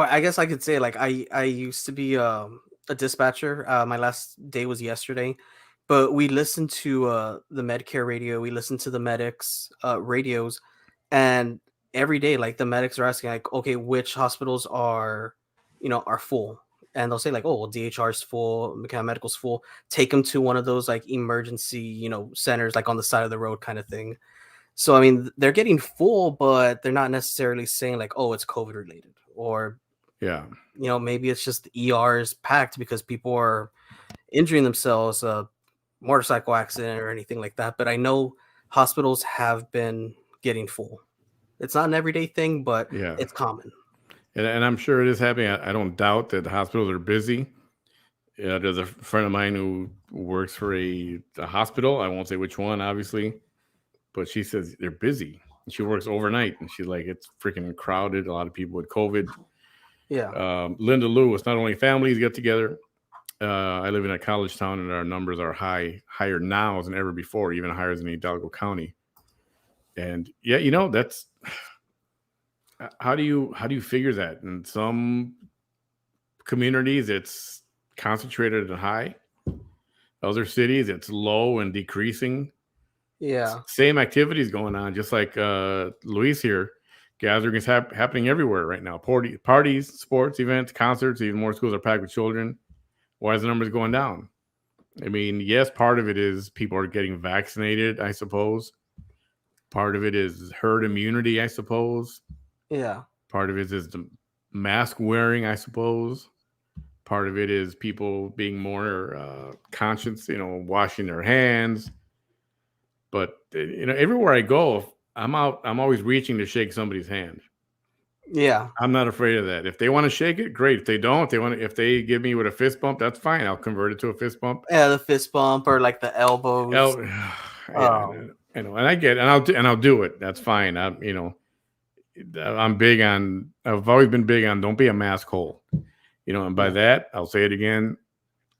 I guess I could say like I used to be a dispatcher. My last day was yesterday, but we listened to the Medicare radio. We listened to the medics radios, and every day like the medics are asking like, okay, which hospitals are full, and they'll say like, oh, well, DHR's full, McCann Medical's full. Take them to one of those like emergency centers like on the side of the road kind of thing. So I mean, they're getting full, but they're not necessarily saying like, oh, it's COVID related, or Yeah. maybe it's just the ER is packed because people are injuring themselves, a motorcycle accident or anything like that. But I know hospitals have been getting full. It's not an everyday thing, but Yeah. it's common. And I'm sure it is happening. I don't doubt that the hospitals are busy. There's a friend of mine who works for a hospital. I won't say which one, obviously, but she says they're busy. She works overnight, and she's like, it's freaking crowded. A lot of people with COVID. Yeah. Linda Lou, it's not only families get together, I live in a college town, and our numbers are higher now than ever before, even higher than Hidalgo County. And yeah, that's how do you figure that? In some communities, it's concentrated and high. Other cities, it's low and decreasing. Yeah. Same activities going on, just like Luis here. Gathering is happening everywhere right now. Parties, sports, events, concerts. Even more schools are packed with children. Why is the numbers going down? I mean, yes, part of it is people are getting vaccinated, I suppose. Part of it is herd immunity, I suppose. Yeah. Part of it is the mask wearing, I suppose. Part of it is people being more conscious, washing their hands. But everywhere I go, I'm always reaching to shake somebody's hand. Yeah. I'm not afraid of that. If they want to shake it, great. If they don't, if they give me with a fist bump, that's fine. I'll convert it to a fist bump. Yeah, the fist bump or like the elbows. Yeah, Um, I know, and I get it, and I'll do it. That's fine. I'm big on. I've always been big on. Don't be a mask hole. And by that, I'll say it again.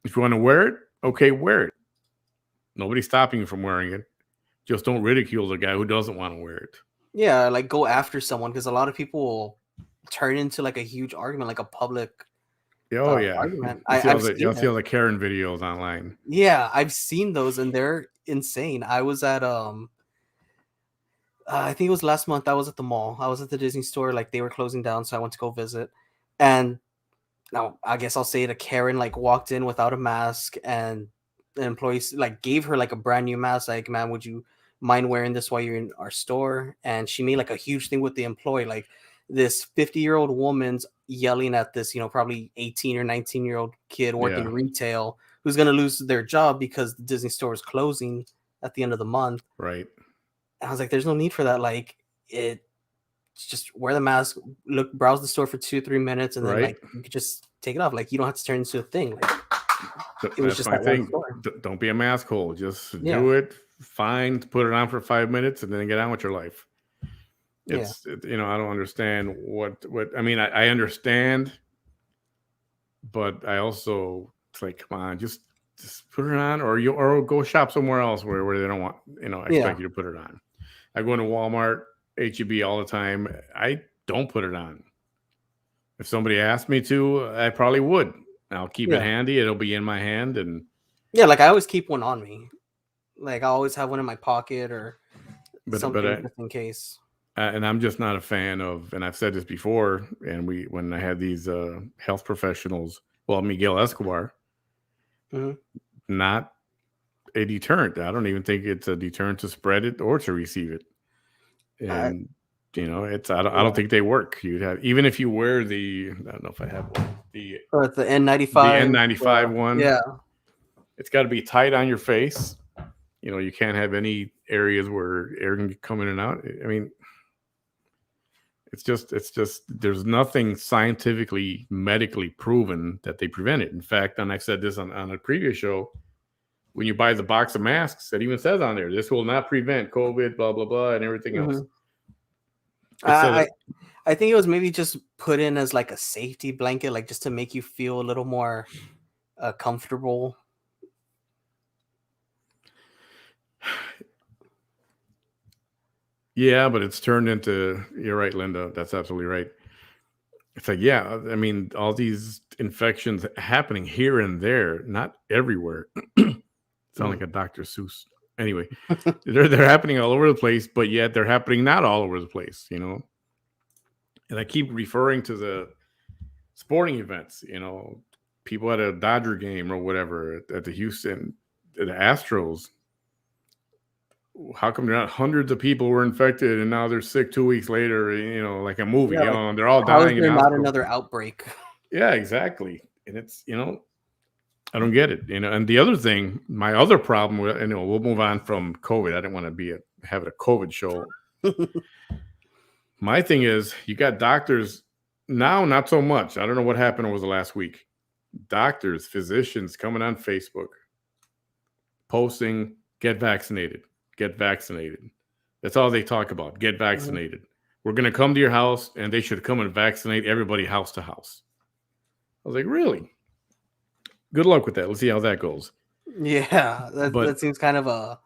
If you want to wear it, okay, wear it. Nobody's stopping you from wearing it. Just don't ridicule the guy who doesn't want to wear it. Yeah, like go after someone, because a lot of people will turn into like a huge argument, like a public Oh yeah, argument. you'll see all the Karen videos online. Yeah, I've seen those and they're insane. I was at I think it was last month. I was at the mall. I was at the Disney store. Like they were closing down, so I went to go visit. And now I guess I'll say it. A Karen like walked in without a mask, and the employees like gave her like a brand new mask. Like, man, would you mind wearing this while you're in our store? And she made like a huge thing with the employee. Like this 50-year-old woman's yelling at this, probably 18 or 19-year-old kid working retail who's gonna lose their job because the Disney store is closing at the end of the month. Right. I was like, there's no need for that. Like, just wear the mask, browse the store for 2-3 minutes, and then like you could just take it off. Like, you don't have to turn into a thing. Like, it was just my that thing. one store. Don't be a mask hole. Just do it. Fine, put it on for 5 minutes, and then get on with your life. I don't understand what I mean. I understand, but I also, it's like, come on, just put it on, or go shop somewhere else where they don't want expect you to put it on. I go into Walmart, HEB all the time. I don't put it on. If somebody asked me to, I probably would. I'll keep it handy. It'll be in my hand, and like I always keep one on me. Like I always have one in my pocket or something just in case. And I'm just not a fan of, and I've said this before, and when I had these health professionals, Miguel Escobar, not a deterrent. I don't even think it's a deterrent to spread it or to receive it. And it's I don't think they work. You'd have, even if you wear the, I don't know if I have one, the N95, the N95 one. Yeah, it's got to be tight on your face. You can't have any areas where air can come in and out. I mean, it's just there's nothing scientifically, medically proven that they prevent it. In fact, and I said this on a previous show, when you buy the box of masks, it even says on there, this will not prevent COVID, blah, blah, blah, and everything else. I think it was maybe just put in as like a safety blanket, like just to make you feel a little more comfortable. Yeah, but it's turned into, you're right, Linda. That's absolutely right. It's like, I mean, all these infections happening here and there, not everywhere. Sound like a Dr. Seuss. Anyway, they're happening all over the place, but yet they're happening not all over the place, And I keep referring to the sporting events, people at a Dodger game or whatever at the Houston, the Astros. How come they're not hundreds of people were infected and now they're sick 2 weeks later, like a movie, and they're all dying. How is there not another outbreak? Yeah, exactly. And it's, I don't get it. And the other thing, my other problem with, we'll move on from COVID. I didn't want to having a COVID show. My thing is, you got doctors now, not so much. I don't know what happened over the last week. Doctors, physicians coming on Facebook, posting, get vaccinated. Get vaccinated. That's all they talk about. Get vaccinated. We're going to come to your house, and they should come and vaccinate everybody house to house. I was like, really? Good luck with that. Let's see how that goes. Yeah, But that seems kind of a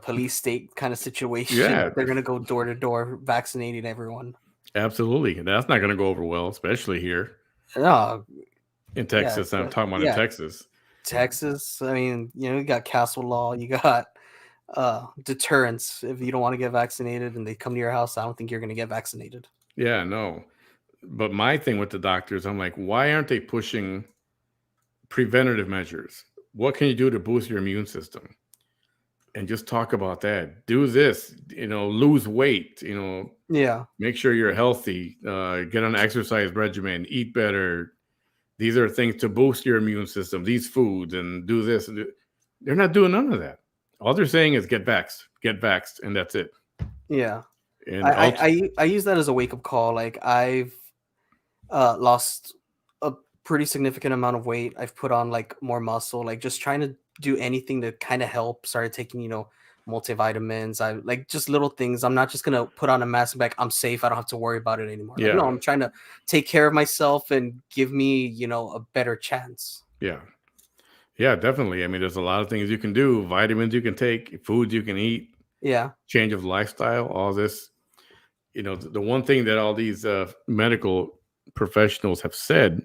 police state kind of situation yeah, that they're gonna go door to door vaccinating everyone. absolutely. That's not going to go over well, especially here No, in yeah, Texas. I'm talking about in yeah, Texas. Texas. I mean, you got castle law, you got deterrence. If you don't want to get vaccinated and they come to your house, I don't think you're gonna get vaccinated. Yeah, no. But my thing with the doctors, I'm like, why aren't they pushing preventative measures? What can you do to boost your immune system? And just talk about that. Do this, lose weight, Yeah, make sure you're healthy, get on an exercise regimen, eat better. These are things to boost your immune system, these foods, and do this. They're not doing none of that. All they're saying is get vaxxed, and that's it. yeah. And I use that as a wake up call. Like I've lost a pretty significant amount of weight. I've put on like more muscle, like just trying to do anything to kind of help. Started taking, multivitamins. I like just little things. I'm not just gonna put on a mask and be like, I'm safe. I don't have to worry about it anymore. Like, yeah, no, I'm trying to take care of myself and give me, a better chance. yeah, yeah, definitely. I mean, there's a lot of things you can do, vitamins you can take, foods you can eat, Yeah. change of lifestyle, all this. The one thing that all these medical professionals have said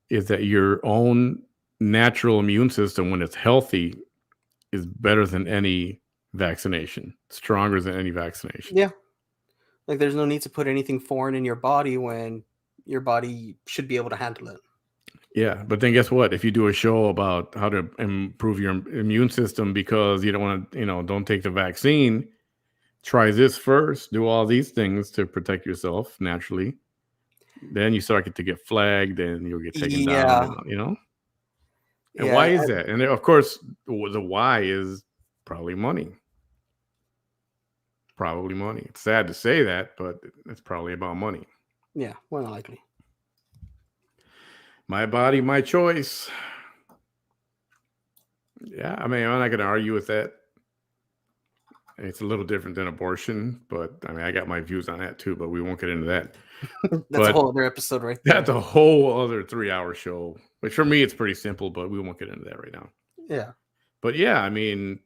is that your own natural immune system, when it's healthy, is better than any vaccination, stronger than any vaccination. Yeah. Like there's no need to put anything foreign in your body when your body should be able to handle it. Yeah, but then guess what? If you do a show about how to improve your immune system because you don't want to, don't take the vaccine, try this first, do all these things to protect yourself naturally. Then you start to get flagged and you'll get taken down, Yeah. and and why Yeah. is that? And of course, the why is probably money. Probably money. It's sad to say that, but it's probably about money. Yeah. More than likely. My body, my choice. Yeah, I mean, I'm not going to argue with that. It's a little different than abortion, but I mean, I got my views on that too, but we won't get into that. That's a whole other episode right there. That's a whole other 3-hour show, which for me, it's pretty simple, but we won't get into that right now. Yeah. But yeah, I mean,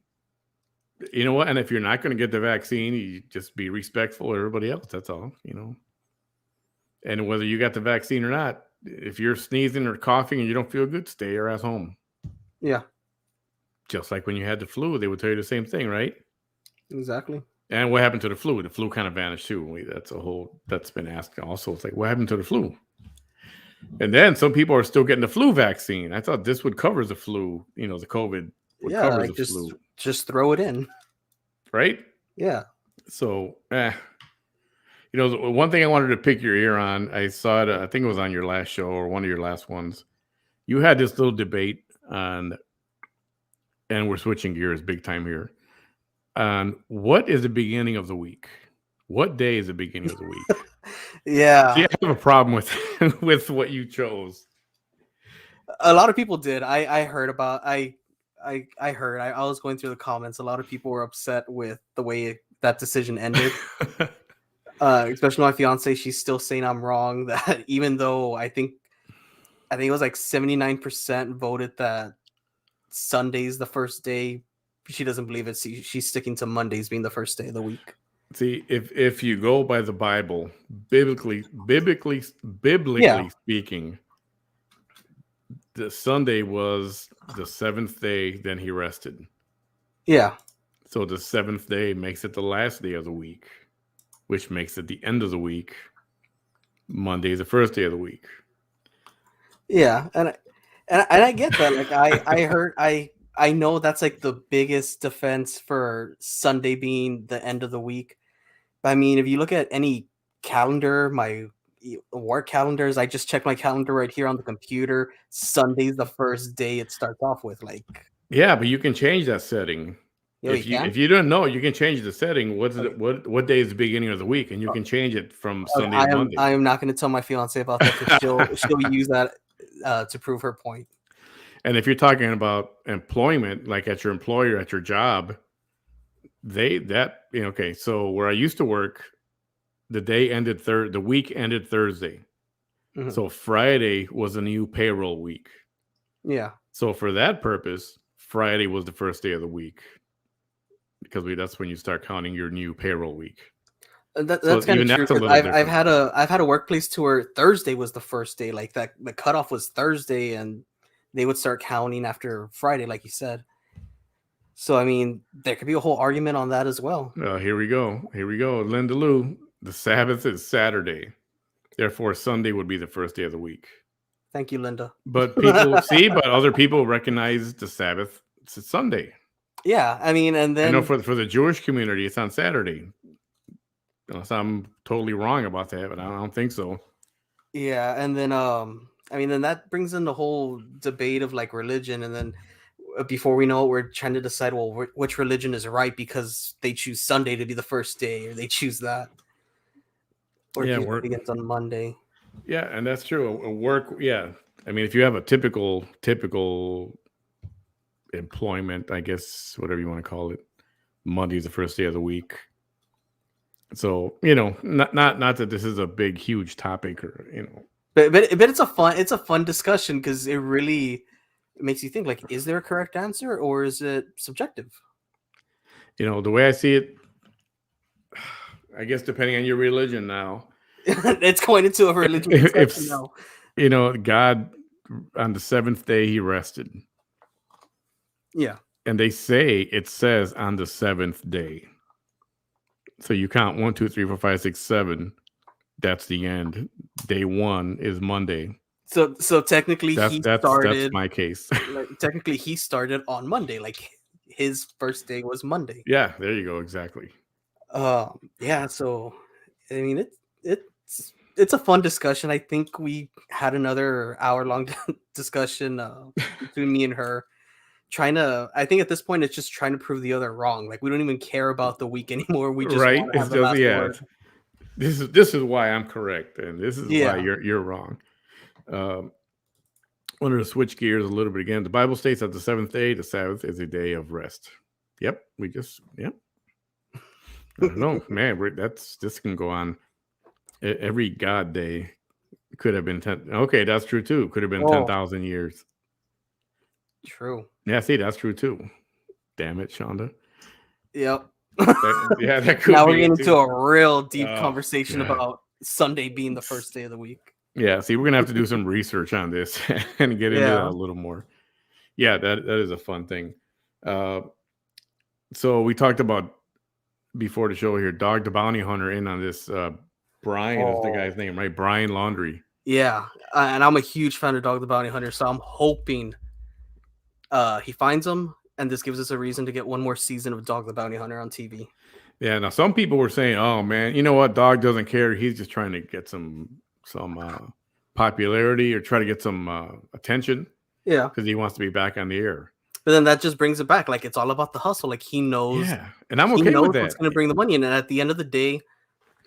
you know what? And if you're not going to get the vaccine, you just be respectful of everybody else. That's all, And whether you got the vaccine or not, if you're sneezing or coughing and you don't feel good, stay your ass home. Yeah. Just like when you had the flu, they would tell you the same thing, right? Exactly. And what happened to the flu? The flu kind of vanished too. That's been asked also. It's like, what happened to the flu? And then some people are still getting the flu vaccine. I thought this would cover the flu, the COVID would cover like the flu. Just throw it in. Right? Yeah. So, one thing I wanted to pick your ear on, I saw it, I think it was on your last show or one of your last ones. You had this little debate on, and we're switching gears big time here, on what is the beginning of the week? What day is the beginning of the week? Yeah. See, I have a problem with what you chose. A lot of people did. I heard about I heard. I was going through the comments. A lot of people were upset with the way that decision ended. Especially my fiance. She's still saying I'm wrong. That even though I think it was like 79% voted that Sunday's the first day, she doesn't believe it. She's sticking to Mondays being the first day of the week. See, if you go by the Bible, biblically speaking, the Sunday was the seventh day, then he rested. Yeah. So the seventh day makes it the last day of the week, which makes it the end of the week. Monday is the first day of the week. Yeah, and I get that. Like I heard I know that's like the biggest defense for Sunday being the end of the week. But I mean, if you look at any calendar, my work calendars, I just checked my calendar right here on the computer. Sunday's the first day it starts off with. Like, yeah, but you can change that setting. If you don't know, you can change the setting. What day is the beginning of the week, and you can change it from Sunday to Monday. I am not going to tell my fiance about that because she'll use that to prove her point. And if you're talking about employment, like at your employer, at your job, okay. So where I used to work, the week ended Thursday. Mm-hmm. So Friday was a new payroll week. Yeah. So for that purpose, Friday was the first day of the week because that's when you start counting your new payroll week. That's So kind of even true that's a because little I've different. had a workplace to where Thursday was the first day, like that the cutoff was Thursday, and they would start counting after Friday, like you said. So I mean, there could be a whole argument on that as well. Here we go. Here we go. Linda Lou, the Sabbath is Saturday. Therefore, Sunday would be the first day of the week. Thank you, Linda. But people see, but other people recognize the Sabbath. It's Sunday. Yeah, I mean, and I know then for the Jewish community, it's on Saturday. Unless I'm totally wrong about that, but I don't think so. yeah, and then I mean, then that brings in the whole debate of like religion, and then before we know it, we're trying to decide, well, which religion is right because they choose Sunday to be the first day, or they choose that, or Yeah, Tuesday work. begins on Monday. Yeah, and that's true. A work. Yeah, I mean, if you have a typical employment, I guess whatever you want to call it, Monday's the first day of the week. So not that this is a big huge topic or But it's a fun discussion because it really makes you think, like, is there a correct answer or is it subjective? the way I see it, I guess depending on your religion now. It's going into a religion discussion If now. God on the seventh day he rested, Yeah. and it says on the seventh day. So you count 1, 2, 3, 4, 5, 6, 7. That's the end. Day 1 is Monday. So technically That's my case. technically he started on Monday. Like his first day was Monday. Yeah, there you go. Exactly. Yeah, so I mean it's a fun discussion. I think we had another hour-long discussion between me and her. I think at this point it's just trying to prove the other wrong. Like we don't even care about the week anymore. We just Right? want to It's have the just last word. This is why I'm correct, and this is why Yeah. you're wrong. Wanted to switch gears a little bit again. The Bible states that the seventh day, the Sabbath, is a day of rest. Yep. Yep. I don't know, man. This can go on. Every God day could have been 10. Okay, that's true too. Could have been 10,000 years. True. Yeah, see, that's true too. Damn it, Shonda. Yep. That could Now be we're getting it into too. a real deep Oh, conversation God. about Sunday being the first day of the week. Yeah, see, we're gonna have to do some research on this and get into that a little more. Yeah, that is a fun thing. So we talked about before the show here, Dog the Bounty Hunter in on this. Brian is the guy's name, right? Brian Laundrie. Yeah, and I'm a huge fan of Dog the Bounty Hunter, so I'm hoping he finds him, and this gives us a reason to get one more season of Dog the Bounty Hunter on TV. Yeah, now some people were saying, "Oh man, you know what? Dog doesn't care. He's just trying to get some popularity or try to get some attention." Yeah, because he wants to be back on the air. But then that just brings it back. Like it's all about the hustle. Like he knows. Yeah, and I'm okay with that. What's going to bring the money in, and at the end of the day,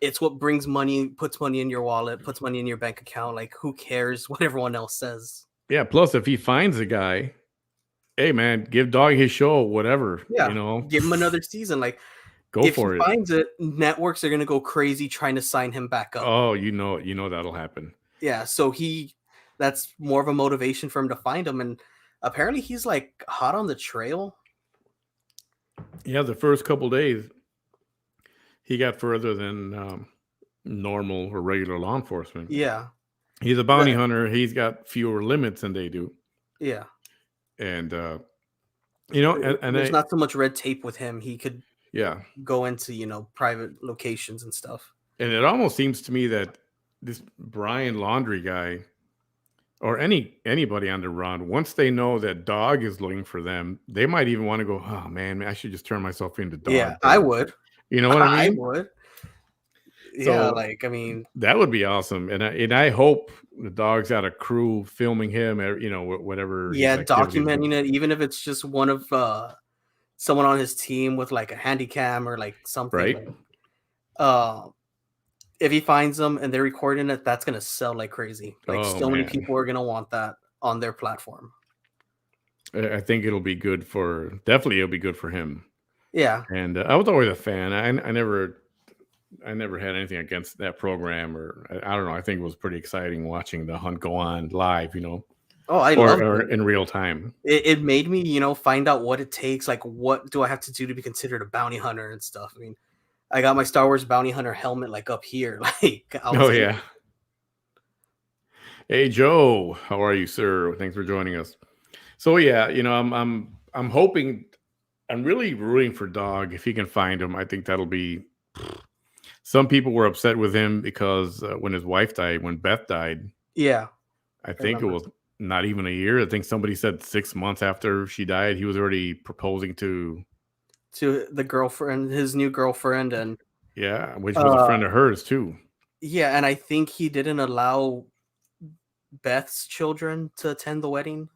it's what brings money, puts money in your wallet, puts money in your bank account. Like who cares what everyone else says? Yeah. Plus, if he finds a guy, hey man, give Dog his show, whatever. Yeah, give him another season. Like go for it. If he finds it, networks are going to go crazy trying to sign him back up. Oh, you know that'll happen. Yeah, so that's more of a motivation for him to find him, and apparently he's like hot on the trail. Yeah, the first couple days, he got further than normal or regular law enforcement. Yeah, he's a bounty hunter. He's got fewer limits than they do. Yeah, and there's not so much red tape with him. He could go into private locations and stuff. And it almost seems to me that this Brian Laundrie guy, or anybody on the run, once they know that Dog is looking for them, they might even want to go, oh man, I should just turn myself into Dog. Yeah, I would. You know what I mean? I would. So, yeah, like I mean, that would be awesome, and I hope the Dog's got a crew filming him, whatever. Yeah, documenting it, even if it's just one of someone on his team with like a handy cam or like something. Right. Like, if he finds them and they're recording it, that's gonna sell like crazy. Like many people are gonna want that on their platform. I think it'll be good definitely it'll be good for him. Yeah. And I was always a fan. I never had anything against that program, or I don't know. I think it was pretty exciting watching the hunt go on live, Oh, I or loved it. in real time. It made me, find out what it takes. Like, what do I have to do to be considered a bounty hunter and stuff? I mean, I got my Star Wars bounty hunter helmet like up here. Like, I Oh was yeah. Hey Joe, how are you, sir? Thanks for joining us. So yeah, I'm hoping, I'm really rooting for Dog if he can find him. I think that'll be. Some people were upset with him because when his wife died, when Beth died, yeah, I I think it remember. was not even a year. I think somebody said 6 months after she died, he was already proposing to. To the girlfriend, his new girlfriend, and Yeah, which was a uh, friend of hers too. yeah, and I think he didn't allow Beth's children to attend the wedding.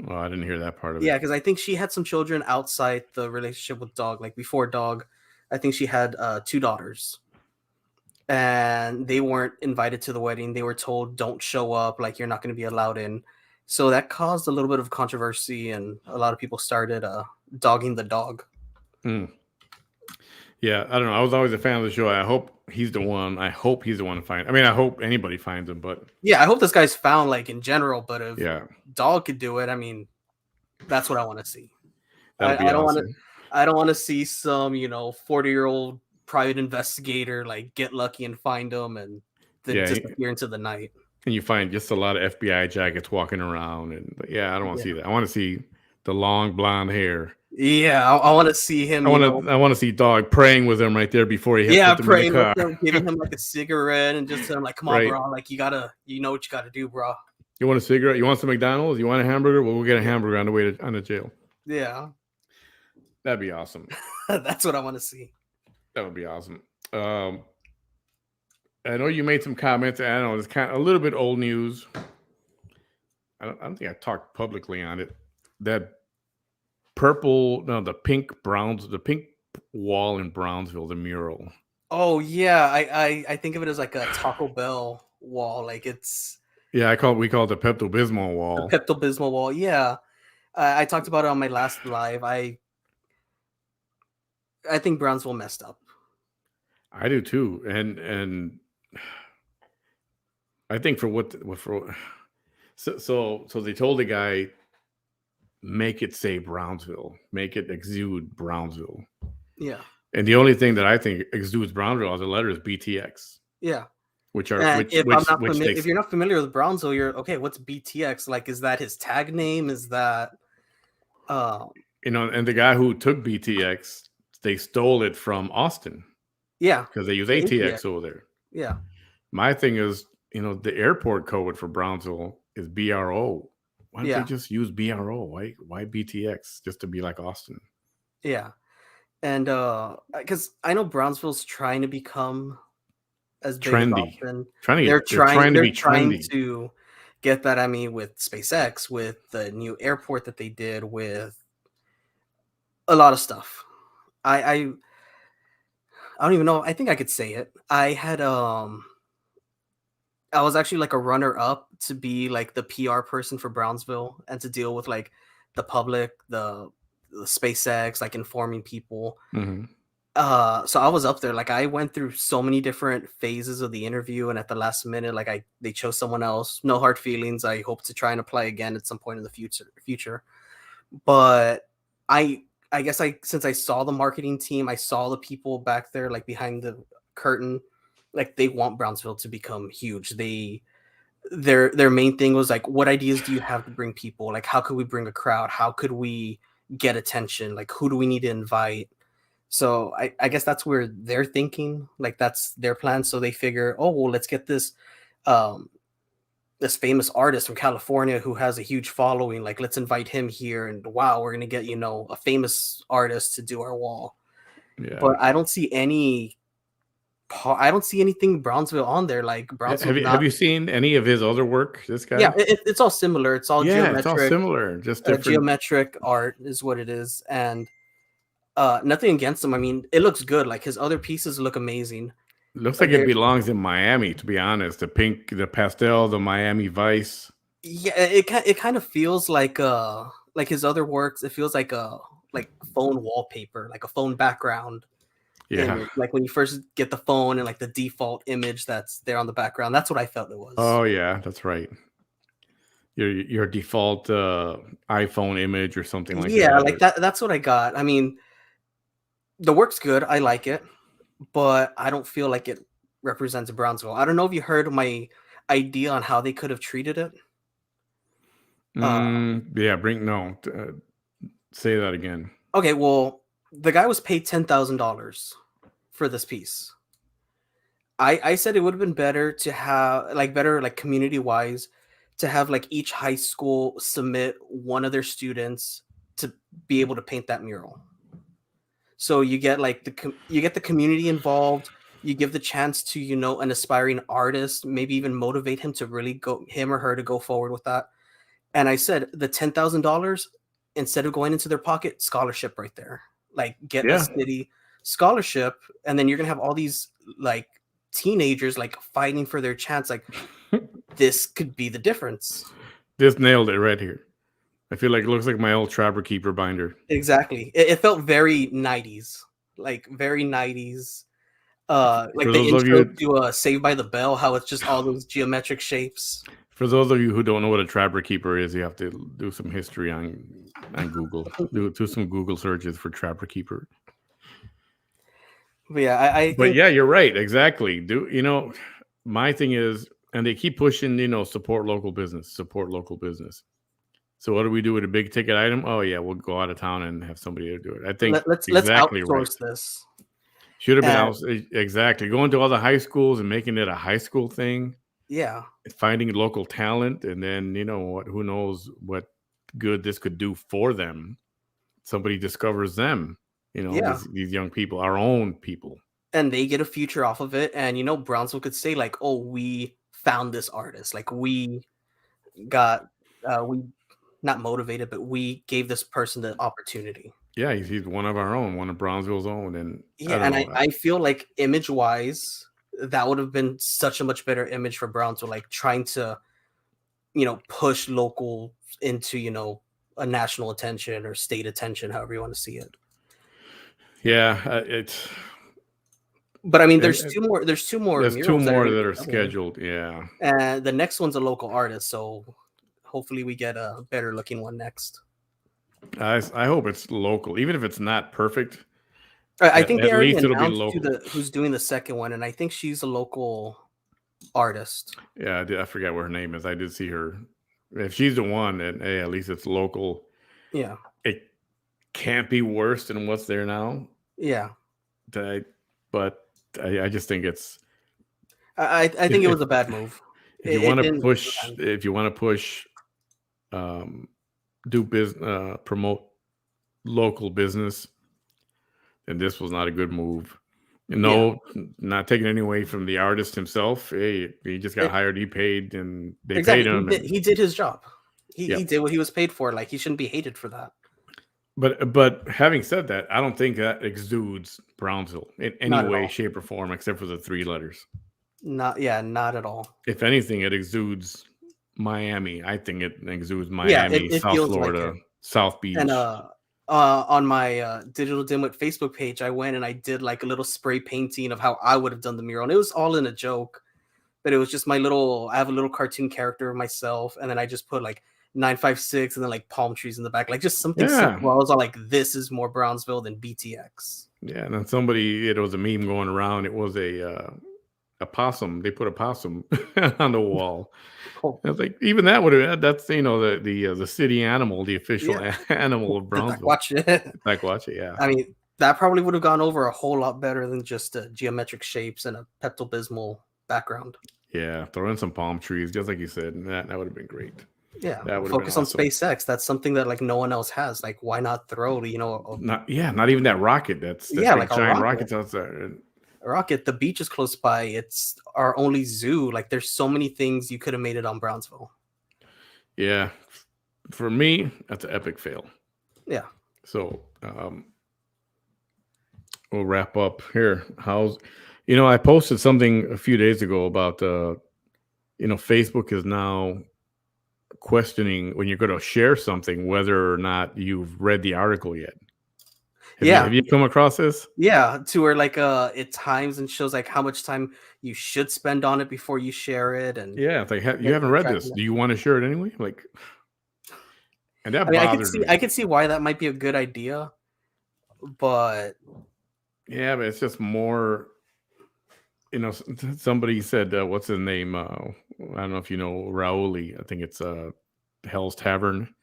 Well, I didn't hear that part of Yeah, it. because I think she had some children outside the relationship with Dog, like before Dog. I think she had 2 daughters, and they weren't invited to the wedding. They were told, "Don't show up, like you're not going to be allowed in." So that caused a little bit of controversy, and a lot of people started dogging the dog. Hmm. Yeah, I don't know. I was always a fan of the show. I hope he's the one. I hope he's the one to find. I mean, I hope anybody finds him, but Yeah, I hope this guy's found, like in general. But if yeah, Dog could do it, I mean, that's what I want to see. that'll I be don't want to. awesome. I don't want to see some 40-year-old private investigator like get lucky and find him and then Yeah, disappear into the night. and you find just a lot of FBI jackets walking around, and but yeah, I don't want to Yeah, see that. I want to see the long blonde hair. yeah. I want to see him. I want to see Dog praying with him right there before he Yeah, put them in the praying with car. him, giving him like a cigarette, and just telling him like, "Come on, Right? bro. Like you know what you gotta do, bro." You want a cigarette? You want some McDonald's? You want a hamburger? Well, we'll get a Yeah, hamburger on the way to on the jail. yeah. That'd be awesome. That's what I want to see. That would be awesome. I know you made some comments. I don't know, it's kind of a little bit old news. I don't think I talked publicly on it. That the pink wall in Brownsville, the mural. Oh yeah, I think of it as like a Taco Bell wall, like it's Yeah, we call it the Pepto Bismol the wall. Pepto Bismol wall. Yeah, I talked about it on my last live. I think Brownsville messed up. I do too, and I think for so they told the guy, make it say Brownsville, make it exude Brownsville, Yeah, and the only thing that I think exudes Brownsville as a letter is BTX, yeah. which are And if I'm not which familiar, they if you're not familiar with Brownsville, you're okay. What's BTX? Like, is that his tag name? Is that um and the guy who took BTX, they stole it from Austin yeah, because they use the ATX. ATX over there. Yeah, My thing is, the airport code for Brownsville is BRO. Why don't they yeah, just use BRO? Why BTX just to be like Austin? yeah. And because I know Brownsville's trying to become as big as Trendy, Austin. they're trying to They're be trying trendy. to get that. I mean, with SpaceX, with the new airport that they did, with a lot of stuff. I I don't even know. I think I could say it. I was actually like a runner up to be like the PR person for Brownsville and to deal with like the public, the SpaceX, like informing people. Hmm. So I was up there. Like I went through so many different phases of the interview, and at the last minute, like they chose someone else. No hard feelings. I hope to try and apply again at some point in the future. But I I guess since I saw the marketing team, I saw the people back there like behind the curtain, like they want Brownsville to become huge. Their main thing was like, what ideas do you have to bring people? Like how could we bring a crowd? How could we get attention? Like who do we need to invite? So I guess that's where they're thinking, like that's their plan. So they figure, oh well, let's get um this famous artist from California who has a huge following. Like, let's invite him here, and wow, we're gonna get a famous artist to do our wall. Yeah. But I don't see anything Brownsville on there. Like Brownsville's Have not. you seen any of his other work? This Yeah, guy? it's all similar. It's all Yeah, it's all similar, just different. geometric art is what it is, and nothing against him. I mean, it looks good. Like his other pieces look amazing. Looks like it They're belongs in Miami, to be honest. The pink, the pastel, the Miami Vice. Yeah, it kind of feels like his other works. It feels like a like phone wallpaper, like a phone background Yeah. image. Like when you first get the phone and like the default image that's there on the background. That's what I felt it was. Oh yeah, that's right. your default iPhone image or something like Yeah, that. like that's what I got. I mean, the work's good. I like it, but I don't feel like it represents Brownsville. I don't know if you heard my idea on how they could have treated it. Uh, Yeah, bring no. Say that again. okay, well, the guy was paid $10,000 for this piece. I said it would have been better to have better like community wise to have like each high school submit one of their students to be able to paint that mural. So you get like you get the community involved. You give the chance to an aspiring artist, maybe even motivate him to really go him or her to go forward with that. And I said the $10,000 instead of going into their pocket, scholarship right there. Like get a Yeah, city scholarship, and then you're gonna have all these like teenagers like fighting for their chance. Like this could be the difference. just nailed it right here. I feel like it looks like my old Trapper Keeper binder. Exactly. It felt very 90s, like very 90s. Like For the those of intro you, to Saved by the Bell, how it's just all those geometric shapes. for those of you who don't know what a Trapper Keeper is, you have to do some history on Google. Do some Google searches for Trapper Keeper. But yeah, I But think yeah, you're right. Exactly. My thing is, and they keep pushing, support local business, support local business. So what do we do with a big ticket item? Oh yeah, we'll go out of town and have somebody to do it. I think let's exactly right. outsource this. Should have been And out exactly going to all the high schools and making it a high school thing, yeah, finding local talent, and then who knows what good this could do for them. Somebody discovers them, yeah. these young people, our own people. And they get a future off of it. And Brownsville could say like, "Oh, we found this artist. Like we got we not motivated, but we gave this person the opportunity." Yeah, he's one of our own, one of Brownsville's own, and Yeah, I don't and know. I feel like image wise, that would have been such a much better image for Brownsville, like trying to, push local into, a national attention or state attention, however you want to see it. Yeah, it's. But I mean, And, there's two more there's two murals that are more going to that be are coming, scheduled. Yeah, and the next one's a local artist, so hopefully we get a better looking one next. I hope it's local, even if it's not perfect. I think they At already least it'll be announced local. who's doing the second one, and I think she's a local artist. Yeah, I forgot what her name is. I did see her. If she's the one, then hey, at least it's local. Yeah, It can't be worse than what's there now. yeah. But I just think it's. I think it was a bad move. If you It want to didn't push, land. do business, promote local business, then this was not a good move. No, not taking any away from the artist himself. Hey, he just got hired. He paid, and they paid Exactly. him. He did his job. Yeah. He did what he was paid for. Like he shouldn't be hated for that. But having said that, I don't think that exudes Brownsville in any Not at way, all. shape, or form, except for the 3 letters. Not at all. If anything, it exudes Miami. I think it exudes Yeah, Miami, it South feels like Florida, it. South Beach. And on my Digital Dimwit Facebook page, I went and I did like a little spray painting of how I would have done the mural. And it was all in a joke, but it was just I have a little cartoon character of myself, and then I just put like 956 and then like palm trees in the back, like just something simple. I was all like, this is more Brownsville than BTX. Yeah, and then it was a meme going around. It was a possum. They put a possum on the wall. Cool. I was like, even that would have. That's the city animal, the official animal of Brownsville. Watch it. Like watch it. Yeah. I mean, that probably would have gone over a whole lot better than just geometric shapes and a Pepto-Bismol background. Yeah, throw in some palm trees, just like you said. That would have been great. Yeah, that would focus been on awesome. SpaceX. That's something that like no one else has. Like, why not throw not even that rocket. That's like giant rockets out there. A rocket. The beach is close by. It's our only zoo. Like, there's so many things you could have made it on Brownsville. Yeah, for me, that's an epic fail. Yeah. So we'll wrap up here. I posted something a few days ago about Facebook is now questioning when you're going to share something whether or not you've read the article yet. Have you come across this? Yeah, to where like it times and shows like how much time you should spend on it before you share it, and Yeah, it's like you it haven't keep read this. tracking it. Do you want to share it anyway? Like, and I that mean, bothered I me. could see why that might be a good idea, but Yeah, but it's just more. Somebody said, what's his name? I don't know if you know Rauli. I think it's Hell's Tavern.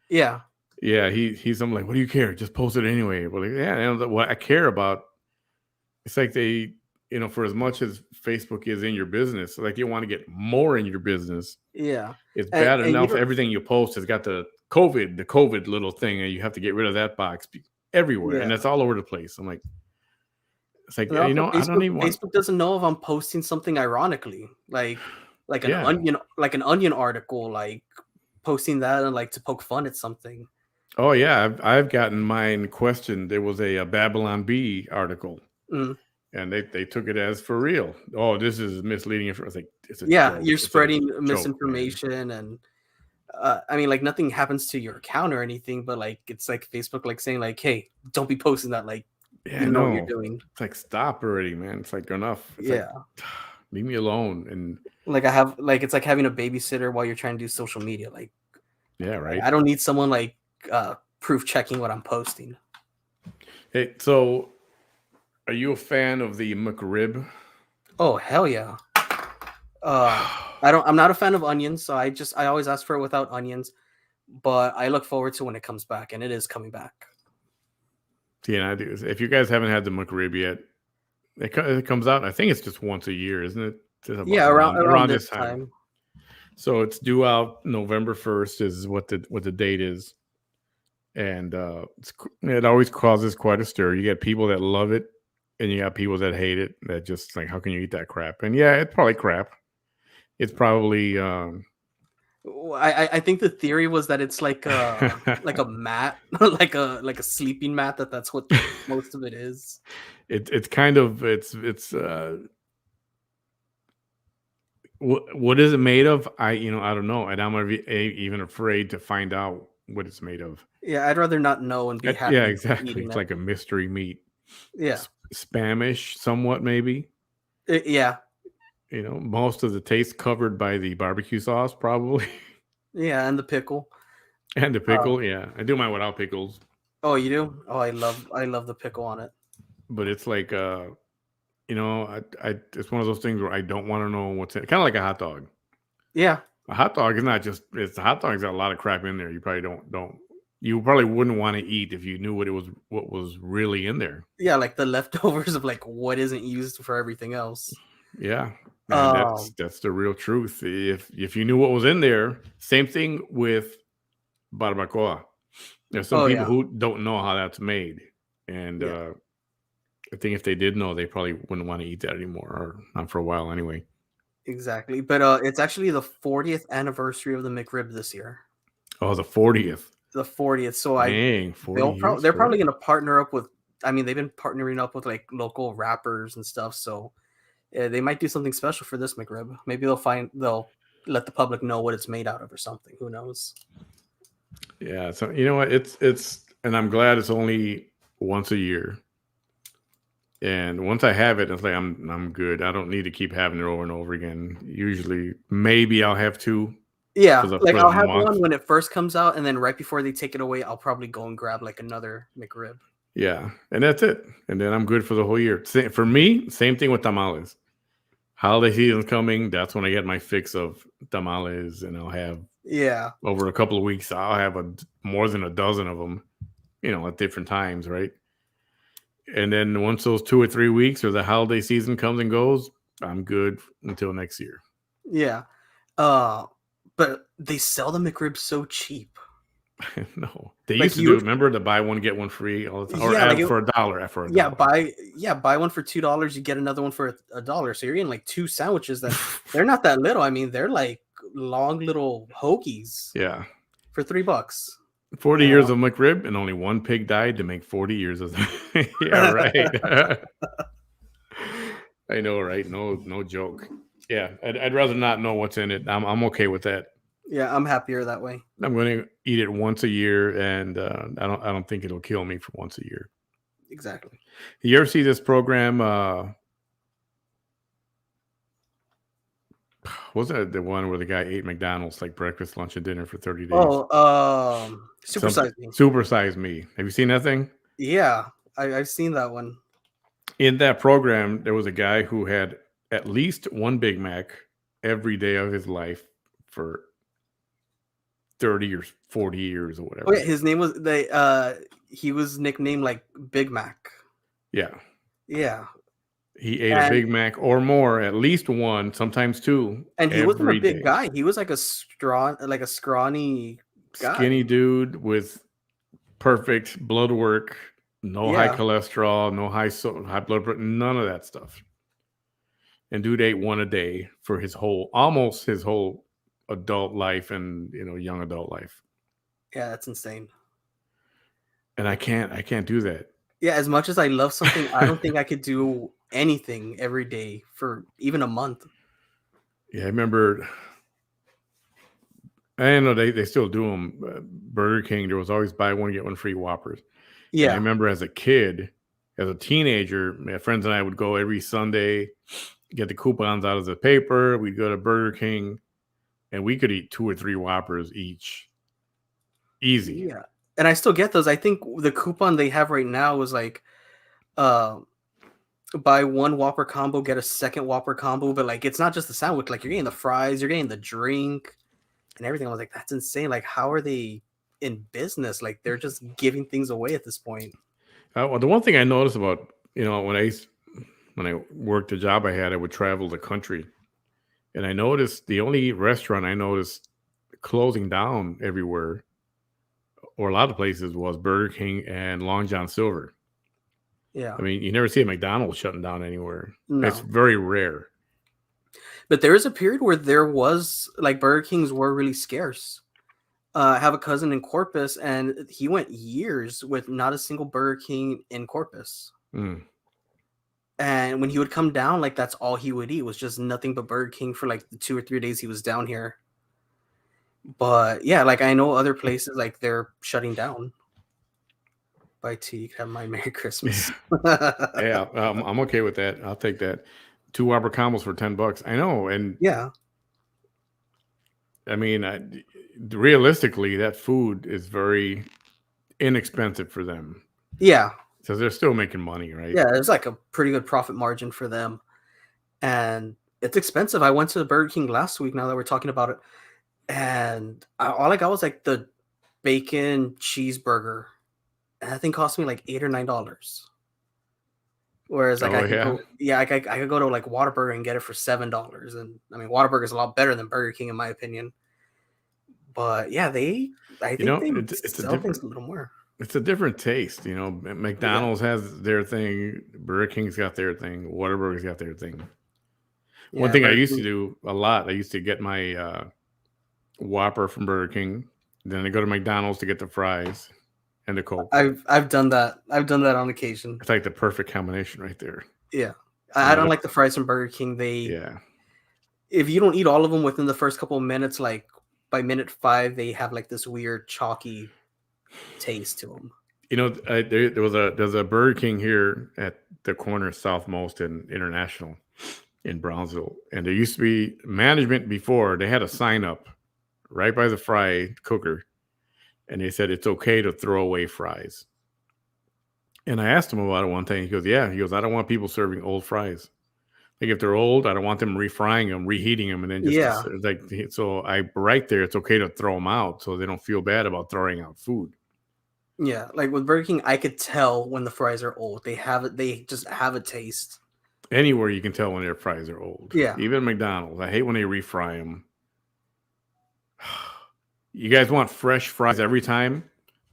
yeah, Yeah, he's something like, what do you care? Just post it anyway. Well, like, yeah, what I care about. It's like for as much as Facebook is in your business, like you want to get more in your business. yeah, It's bad and you enough don't, everything you post has got the COVID little thing, and you have to get rid of that box everywhere, and yeah. that's all over the place. I'm like, it's like And also, I don't even want. Facebook doesn't know if I'm posting something ironically, like an Yeah. onion article, like posting that and like to poke fun at something. Oh yeah, I've gotten mine questioned. There was a Babylon Bee article, Mm. and they took it as for real. Oh, this is misleading. I was like, it's a Yeah, joke. you're It's a spreading joke, man. misinformation, and I mean, like nothing happens to your account or anything, but like it's like Facebook like saying like, hey, don't be posting that, like Yeah, you know what you're no, doing. it's like stop already, man. It's like enough. It's like Yeah, leave me alone. And like I have like it's like having a babysitter while you're trying to do social media. yeah, right. I don't need someone like proof checking what I'm posting. Hey, so are you a fan of the McRib? Oh hell yeah. I'm not a fan of onions, so I always ask for it without onions, but I look forward to when it comes back, and it is coming back. See, and I do. If you guys haven't had the McRib yet, it comes out. I think it's just once a year, isn't it? Just about Yeah, around around this this time. time. So it's due out November 1st is what the date is, and it always causes quite a stir. You get people that love it, and you got people that hate it. That just like, how can you eat that crap? And yeah, it's probably crap. It's probably I think the theory was that it's like a mat, like a sleeping mat. That's what most of it is. it's kind of what is it made of? I don't know, and I'm even afraid to find out what it's made of. Yeah, I'd rather not know and be Yeah, happy exactly. eating It's it. like a mystery meat, Yeah, Spanish, somewhat maybe. yeah, Most of the taste covered by the barbecue sauce, probably, yeah, and the pickle. and the Uh, pickle. Yeah, I do mine without pickles, oh, you do? Oh, I love the pickle on it. but it's like it's one of those things where I don't want to know what's in. Kind of like a hot dog. Yeah, A hot dog is not just it's a hot dog's got a lot of crap in there. You probably don't you probably wouldn't want to eat if you knew what was really in there. yeah, like the leftovers of like what isn't used for everything else. Yeah. And Um. that's the real truth. If you knew what was in there, same thing with barbacoa. There's some Oh people yeah, who don't know how that's made. And yeah, I think if they did know, they probably wouldn't want to eat that anymore, or not for a while anyway. exactly. But it's actually the 40th anniversary of the McRib this year. Oh, the 40th. The 40th. So Dang, 40 years they're for probably it. gonna partner up with. I mean, they've been partnering up with like local rappers and stuff. So they might do something special for this McRib. Maybe they'll let the public know what it's made out of or something. Who knows? Yeah, so you know what? It's and I'm glad it's only once a year. And once I have it, it's like I'm good. I don't need to keep having it over and over again. Usually, maybe I'll have two for Yeah, the like for the I'll have month. one when it first comes out, and then right before they take it away, I'll probably go and grab like another McRib. Yeah, and that's it. And then I'm good for the whole year. For me, same thing with tamales. Holiday season's coming. That's when I get my fix of tamales, and I'll have Yeah, over a couple of weeks. I'll have more than a dozen of them. At different times, right? And then once those 2 or 3 weeks or the holiday season comes and goes, I'm good until next year. yeah. Uh, but they sell the McRib so cheap. No, they Like used to do you, it. Remember to buy one get one free all the time, or yeah, like add for $1 for a yeah, dollar. buy one for $2, you get another one for a dollar. So you're getting like two sandwiches that they're not that little. I mean, they're like long little hoagies Yeah, for $3. 40 You years know? of McRib, and only one pig died to make 40 years of them. Yeah, right. I know, right? No joke. Yeah, I'd rather not know what's in it. I'm okay with that. Yeah, I'm happier that way. I'm going to eat it once a year, and I don't think it'll kill me for once a year. Exactly. You ever see this program? Was that the one where the guy ate McDonald's like breakfast, lunch, and dinner for 30 days? Oh, Something Supersize Me. Supersize Me. Have you seen that thing? Yeah, I've seen that one. In that program, there was a guy who had at least one Big Mac every day of his life for 30 or 40 years or Oh yeah, whatever. his name was he was nicknamed like Big Mac. Yeah. Yeah, He ate a and Big Mac or more, at least one, sometimes two, he wasn't a every big day. guy. He was like like a scrawny guy. Skinny dude with perfect blood work, no high Yeah, cholesterol, no high blood pressure, none of that stuff. And dude ate one a day for almost his whole adult life and young adult life. yeah, that's insane. And I can't do that. Yeah, as much as I love something, I don't think I could do anything every day for even a month. Yeah, I remember. I know they still do them. Burger King, there was always buy one get one free Whoppers. And I Yeah, remember as a kid, as a teenager, my friends and I would go every Sunday, get the coupons out of the paper. We'd go to Burger King, and we could eat 2 or 3 Whoppers each, easy. yeah, and I still get those. I think the coupon they have right now is like, uh, buy one Whopper combo, get a second Whopper combo, but like it's not just the sandwich. Like you're getting the fries, you're getting the drink, and everything. I was like, that's insane. Like, how are they in business? Like they're just giving things away at this point. Well, the one thing I noticed about when I worked the job I had, I would travel the country, and I noticed the only restaurant I noticed closing down everywhere, or a lot of places, was Burger King and Long John Silver. Yeah, I mean, you never see a McDonald's shutting down anywhere. It's no. very rare. But there was a period where there was like Burger Kings were really scarce. I have a cousin in Corpus, and he went years with not a single Burger King in Corpus. Mm. And when he would come down, like that's all he would eat was just nothing but Burger King for like the 2 or 3 days he was down here. But yeah, like I know other places like they're shutting down. By T, you can have my Merry Christmas. Yeah, I'm okay with that. I'll take that. 2 Whopper combos for $10. I know, and Yeah, I mean, realistically, that food is very inexpensive for them, yeah, so they're still making money, right? yeah. There's like a pretty good profit margin for them, and it's expensive. I went to the Burger King last week. Now that we're talking about it, and all I got was like the bacon cheeseburger, and that thing cost me like $8 or $9. Whereas like I Oh could yeah, go, yeah, I could go to like Whataburger and get it for $7, and I mean Whataburger is a lot better than Burger King in my opinion. But yeah, I think they it's a sell things different a little more. it's a different taste. Yeah, McDonald's has their thing, Burger King's got their thing, Whataburger's got their thing. One yeah, thing I Burger used to King. do a lot, I used to get my Whopper from Burger King, then I go to McDonald's to get the fries and the Coke. I've done that. I've done that on occasion. It's like the perfect combination right there. Yeah, You I know, don't like the fries from Burger King. yeah. If you don't eat all of them within the first couple of minutes, like by minute 5, they have like this weird chalky taste to them. There's a Burger King here at the corner of Southmost and International in Brownsville, and there used to be management before. They had a sign up right by the fry cooker, and they said it's okay to throw away fries. And I asked him about it one time. He goes, "Yeah." He goes, "I don't want people serving old fries. Like if they're old, I don't want them refrying them, reheating them, and then Yeah, like so. I right there, it's okay to throw them out so they don't feel bad about throwing out food." yeah. Like with Burger King, I could tell when the fries are old. They have it. They just have a taste. Anywhere you can tell when their fries are old. Yeah, Even McDonald's. I hate when they refry them. You guys want fresh fries every time?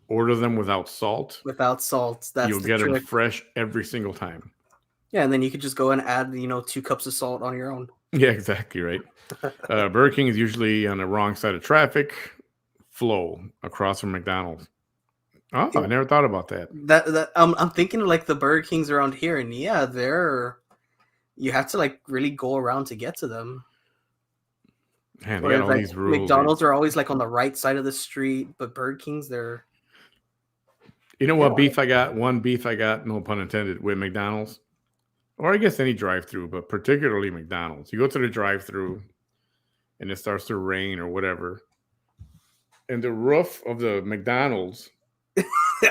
Order them without salt. without salt. That's You'll the get them trick. fresh every single time. Yeah, and then you could just go and add 2 cups of salt on your own. Yeah, exactly right. Burger King is usually on the wrong side of traffic flow across from McDonald's. Oh, I Yeah. never thought about that. That I'm thinking of like the Burger Kings around here, and yeah, you have to like really go around to get to them. Man, they got Whereas all like these rules. McDonald's are always like on the right side of the street, but Burger Kings they're You know what beef I got? One beef I got, no pun intended, with McDonald's, or I guess any drive-through, but particularly McDonald's. You go to the drive-through, and it starts to rain or whatever, and the roof of the McDonald's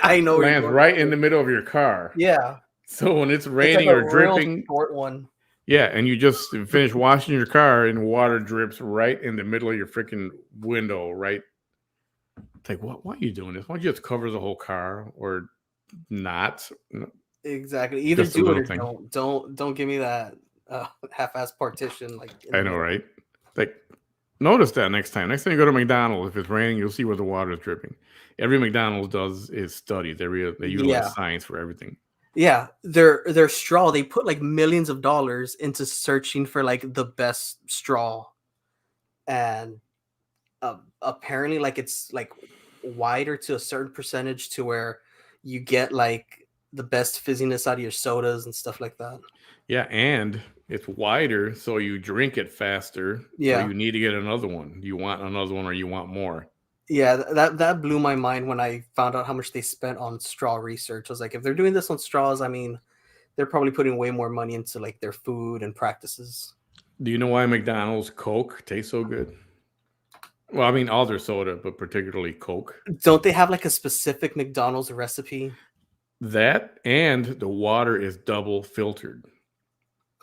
I know where you're lands going. right in the middle of your car. Yeah, So when it's it's like raining a or real dripping, short one. yeah, and you just finish washing your car, and water drips right in the middle of your freaking window, right? It's like, what? Why are you doing this? Why don't you just cover the whole car or not? Exactly. Either Just a do it little or thing. don't give me that half-ass partition like in I the know, middle. right? Like, notice that next time. Next time you go to McDonald's, if it's raining, you'll see where the water is dripping. Every McDonald's does is studies. They utilize Yeah. science for everything. Yeah, their straw, they put like millions of dollars into searching for like the best straw, and apparently like it's like wider to a certain percentage to where you get like the best fizziness out of your sodas and stuff like that. Yeah, and it's wider, so you drink it faster. So Yeah. you need to get another one. You want another one, or you want more. Yeah, that blew my mind when I found out how much they spent on straw research. I was like, if they're doing this on straws, I mean, they're probably putting way more money into like their food and practices. Do you know why McDonald's Coke tastes so good? Well, I mean, all their soda, but particularly Coke. Don't they have like a specific McDonald's recipe? That and the water is double filtered.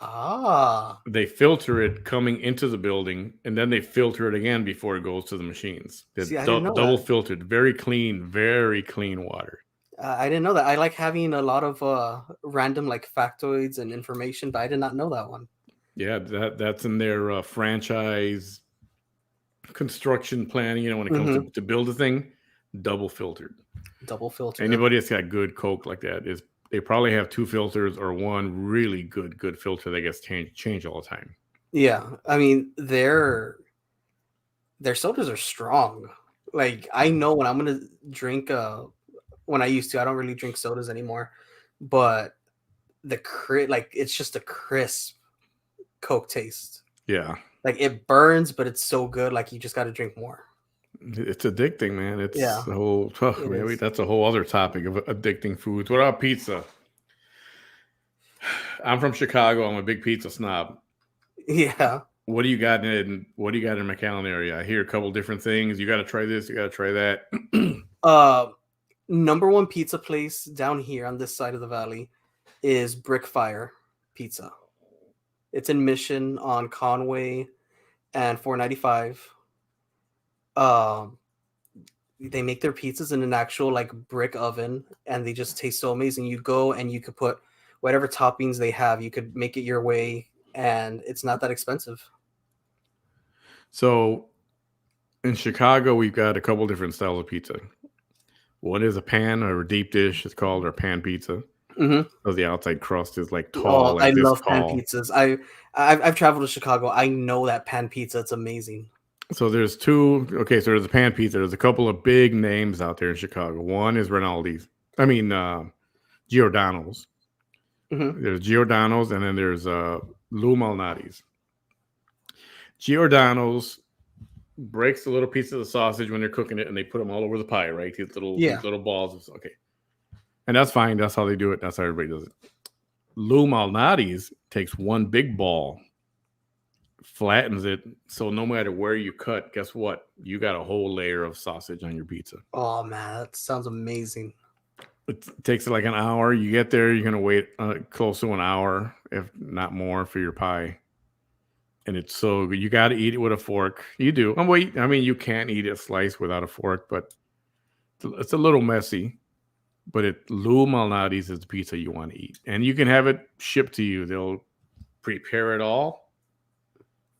Ah, They filter it coming into the building, and then they filter it again before it goes to the machines. It's see, I didn't know double that. filtered, very clean water. I didn't know that. I like having a lot of random like factoids and information, but I did not know that one. Yeah, that's in their franchise construction planning. You know, when it comes Mm-hmm. to build a thing, double filtered. Double filter. Anybody that's got good Coke like that is they probably have two filters or one really good filter that gets changed all the time. Yeah, I mean their sodas are strong. Like I know when I'm gonna drink when I used to, I don't really drink sodas anymore, but like it's just a crisp Coke taste. Yeah, Like it burns, but it's so good. Like you just got to drink more. it's addicting, man. It's Yeah, the whole. Oh, it man, is. that's a whole other topic of addicting foods. What about pizza? I'm from Chicago. I'm a big pizza snob. Yeah. What do you got in McAllen area? I hear a couple different things. You got to try this. You got to try that. Number one pizza place down here on this side of the valley is Brickfire Pizza. It's in Mission on Conway and 495. Um, they make their pizzas in an actual like brick oven, and they just taste so amazing. You go and you could put whatever toppings they have. You could make it your way, and it's not that expensive. So in Chicago, we've got a couple different styles of pizza. One is a pan or a deep dish. It's called our pan pizza. Mm-hmm. So the outside crust is like Oh, tall, I like this love pan tall. pizzas. I've traveled to Chicago. I know that pan pizza. It's amazing. So there's two. Okay, so there's a pan pizza. There's a couple of big names out there in Chicago. One is Rinaldi's. I mean, Giordano's. Mm-hmm. There's Giordano's, and then there's Lou Malnati's. Giordano's breaks the little piece of the sausage when they're cooking it, and they put them all over the pie, right? These little balls. Okay, and that's fine. That's how they do it. That's how everybody does it. Lou Malnati's takes one big ball, flattens it, so no matter where you cut, guess what? You got a whole layer of sausage on your pizza. Oh man, that sounds amazing. It takes like an hour. You get there, you're gonna wait close to an hour, if not more, for your pie. And it's so good. You got to eat it with a fork. You do. I mean, you can't eat it sliced without a fork, but it's a little messy. But Lou Malnati's is the pizza you want to eat, and you can have it shipped to you. They'll prepare it all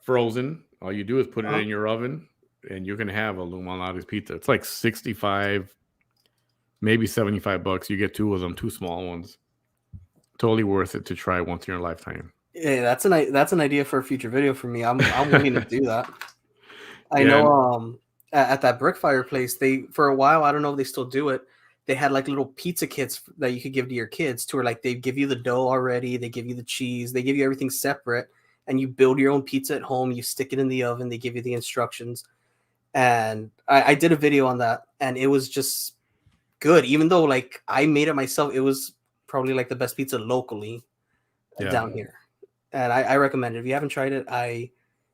frozen. All you do is put it in your oven, and you can have a Lou Malnati's pizza. It's like 65, maybe $75. You get two of them, two small ones. Totally worth it to try once in your lifetime. Yeah, that's an idea for a future video for me. I'm willing to do that. I Yeah, know at that Brickfire place, they for a while, I don't know if they still do it. They had like little pizza kits that you could give to your kids to where like they give you the dough already, they give you the cheese, they give you everything separate, and you build your own pizza at home, you stick it in the oven, they give you the instructions. And I did a video on that, and it was just good. Even though like I made it myself, it was probably like the best pizza locally down here. And I recommend it. If you haven't tried it, I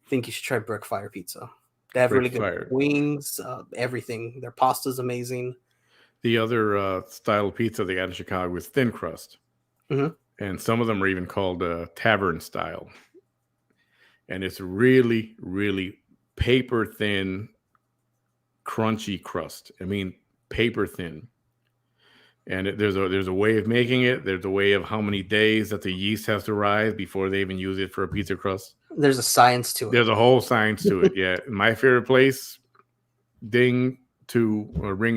think you should try Brick Fire Pizza. They have Brick really good Fire. wings, everything. Their pasta's amazing. The other style of pizza they got in Chicago is thin crust. Mhm. And some of them are even called tavern style. And it's really, really paper thin, crunchy crust. I mean, paper thin. And there's a way of making it. There's a way of how many days that the yeast has to rise before they even use it for a pizza crust. There's a science to it. There's a whole science to it. Yeah, my favorite place, ring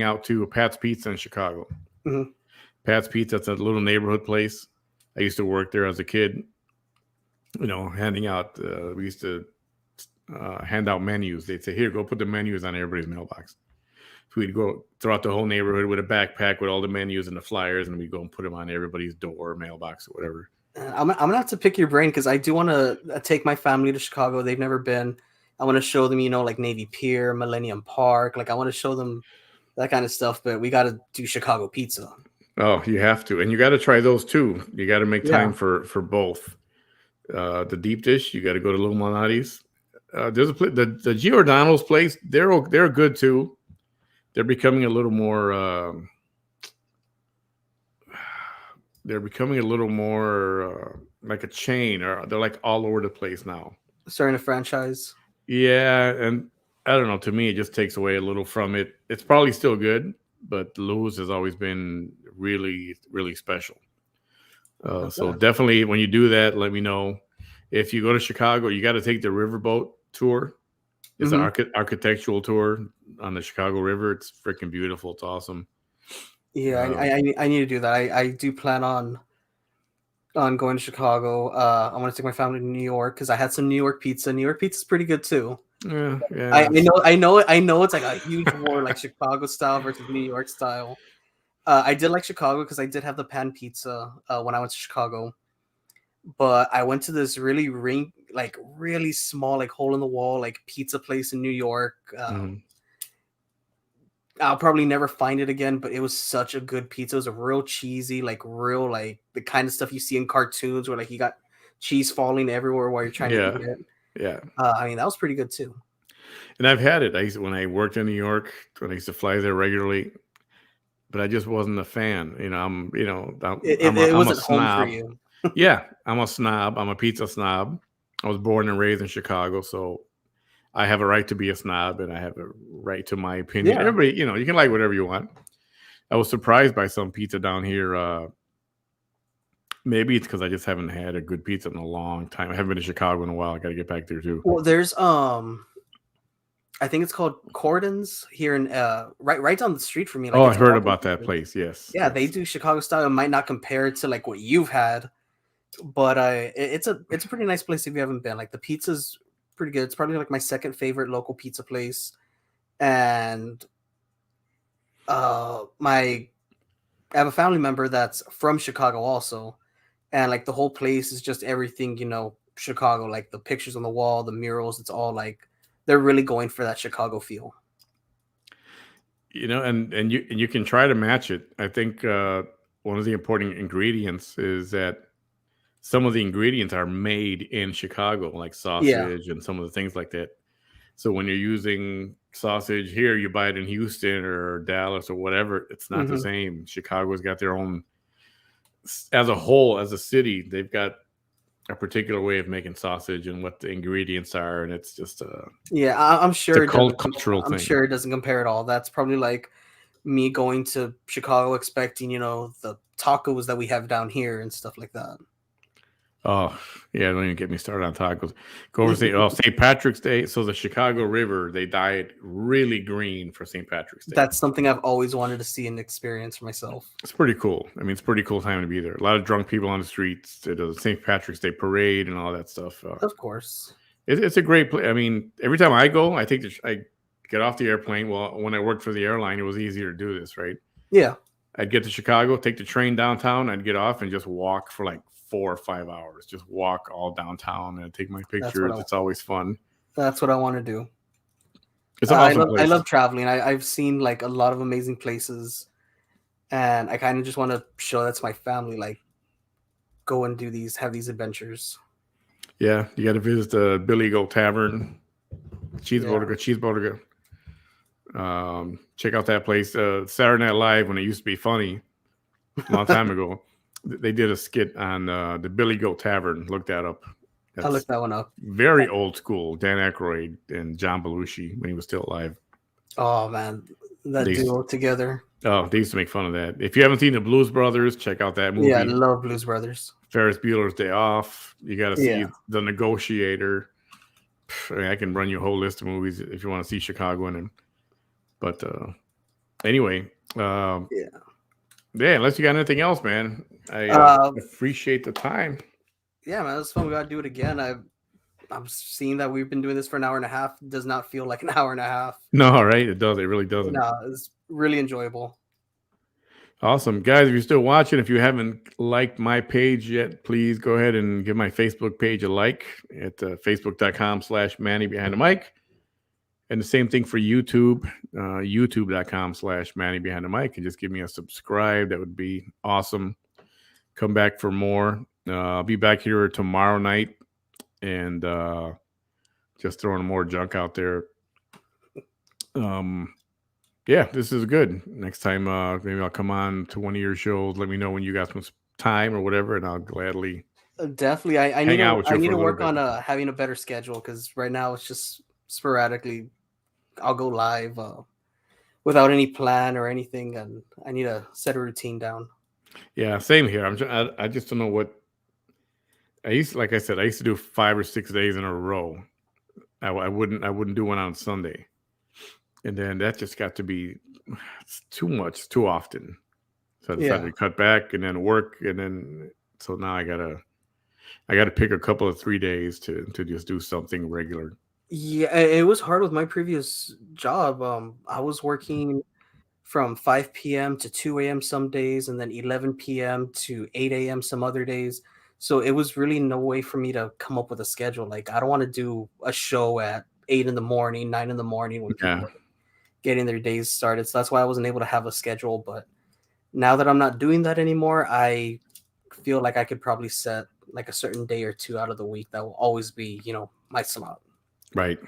out to Pat's Pizza in Chicago. Mhm. Pat's Pizza, it's a little neighborhood place. I used to work there as a kid. You know, handing out. We used to hand out menus. They'd say, "Here, go put the menus on everybody's mailbox." So we'd go throughout the whole neighborhood with a backpack with all the menus and the flyers, and we'd go and put them on everybody's door, mailbox, or whatever. I'm gonna have to pick your brain because I do want to take my family to Chicago. They've never been. I want to show them, like Navy Pier, Millennium Park. Like I want to show them that kind of stuff. But we got to do Chicago pizza. Oh, you have to, and you got to try those too. You got to make time for both. The deep dish, you got to go to Little Malnati's. There's the Giordano's place. They're good too. They're becoming a little more. They're becoming a little more like a chain, or they're like all over the place now. Starting a franchise. Yeah, and I don't know. To me, it just takes away a little from it. It's probably still good, but Lou's has always been really, really special. So definitely, when you do that, let me know. If you go to Chicago, you got to take the riverboat tour. It's an architectural tour on the Chicago River. It's freaking beautiful. It's awesome. Yeah, I need to do that. I do plan on going to Chicago. I want to take my family to New York because I had some New York pizza. New York pizza is pretty good too. Yeah. I know it's like a huge war, like Chicago style versus New York style. I did like Chicago because I did have the pan pizza when I went to Chicago. But I went to this really small, like hole in the wall, like pizza place in New York. I'll probably never find it again, but it was such a good pizza. It was a real cheesy, like real, like the kind of stuff you see in cartoons where like you got cheese falling everywhere while you're trying to eat it. Yeah. I mean, that was pretty good too. And I've had it. When I worked in New York, when I used to fly there regularly, but I just wasn't a fan. I'm a snob. Yeah, I'm a snob. I'm a pizza snob. I was born and raised in Chicago, so I have a right to be a snob, and I have a right to my opinion. Yeah. Everybody, you can like whatever you want. I was surprised by some pizza down here. Maybe it's because I just haven't had a good pizza in a long time. I haven't been to Chicago in a while. I got to get back there too. Well, there's I think it's called Cordon's here in right down the street from me. Like, I heard about that place. Yes. Yeah, they do Chicago style. It might not compare it to like what you've had, but it's a pretty nice place if you haven't been. Like the pizza's pretty good. It's probably like my second favorite local pizza place, and I have a family member that's from Chicago also, and like the whole place is just everything Chicago. Like the pictures on the wall, the murals. It's all like they're really going for that Chicago feel. And you can try to match it. I think one of the important ingredients is that some of the ingredients are made in Chicago, like sausage and some of the things like that. So when you're using sausage here, you buy it in Houston or Dallas or whatever, it's not the same. Chicago's got their own, as a whole, as a city, they've got a particular way of making sausage and what the ingredients are, and it's just I'm sure it's a cultural thing. I'm sure it doesn't compare at all. That's probably like me going to Chicago expecting the tacos that we have down here and stuff like that. Oh yeah, don't even get me started on tacos. Go over St. Patrick's Day. So the Chicago River, they dye it really green for St. Patrick's Day. That's something I've always wanted to see and experience for myself. It's pretty cool. I mean, it's a pretty cool time to be there. A lot of drunk people on the streets. The St. Patrick's Day parade and all that stuff. Of course, it's a great place. I mean, every time I go, I get off the airplane. Well, when I worked for the airline, it was easier to do this, right? Yeah. I'd get to Chicago, take the train downtown. I'd get off and just walk for like 4 or 5 hours. Just walk all downtown and take my pictures. It's always fun. That's what I want to do. It's awesome. I love traveling. I've seen like a lot of amazing places, and I kind of just want to show that to my family, like go and have these adventures. Yeah, you got to visit the Billy Goat Tavern, Yeah, cheeseburger. Check out that place. Saturday Night Live, when it used to be funny, a long time ago, they did a skit on the Billy Goat Tavern. Look that up. I'll look That's that one up. very old school. Dan Aykroyd and John Belushi when he was still alive. Oh man, that They duo together. they used to make fun of that. If you haven't seen the Blues Brothers, check out that Yeah, I movie. love Blues Brothers. Ferris Bueller's Day Off. You got to Yeah. see The Negotiator. I mean, I can run you a whole list of movies if you want to see Chicago in them. But anyway, Yeah. yeah. Unless you got anything else, man, I appreciate the time. Yeah, man, it's fun. We gotta do it again. I'm seeing that we've been doing this for an hour and a half. It does not feel like an hour and a half. No, right? It does. It really doesn't. No, it's really enjoyable. Awesome. Guys, if you're still watching, if you haven't liked my page yet, please go ahead and give my Facebook page a like at facebook.com/Manny behind the mic. And the same thing for YouTube, youtube.com/Manny behind the mic. And just give me a subscribe. That would be awesome. Come back for more. I'll be back here tomorrow night and just throwing more junk out there. Yeah, this is good. Next time, maybe I'll come on to one of your shows. Let me know when you got some time or whatever, and I'll gladly Definitely, hang out with I you need for a to little work bit. on having a better schedule because right now it's just sporadically. I'll go live without any plan or anything, and I need to set a routine down. Yeah, same here. I just don't know what like I said, I used to do 5 or 6 days in a row. I wouldn't do one on Sunday, and then that just got to be it's too much, too often. So I decided Yeah. to cut back and then work, and then so now I gotta pick a couple of 3 days to just do something regular. Yeah, it was hard with my previous job. I was working from 5 p.m. to 2 a.m. some days, and then 11 p.m. to 8 a.m. some other days. So it was really no way for me to come up with a schedule. Like, I don't want to do a show at 8 in the morning, 9 in the morning when people Yeah, are getting their days started. So that's why I wasn't able to have a schedule. But now that I'm not doing that anymore, I feel like I could probably set like a certain day or two out of the week that will always be, my slot. right.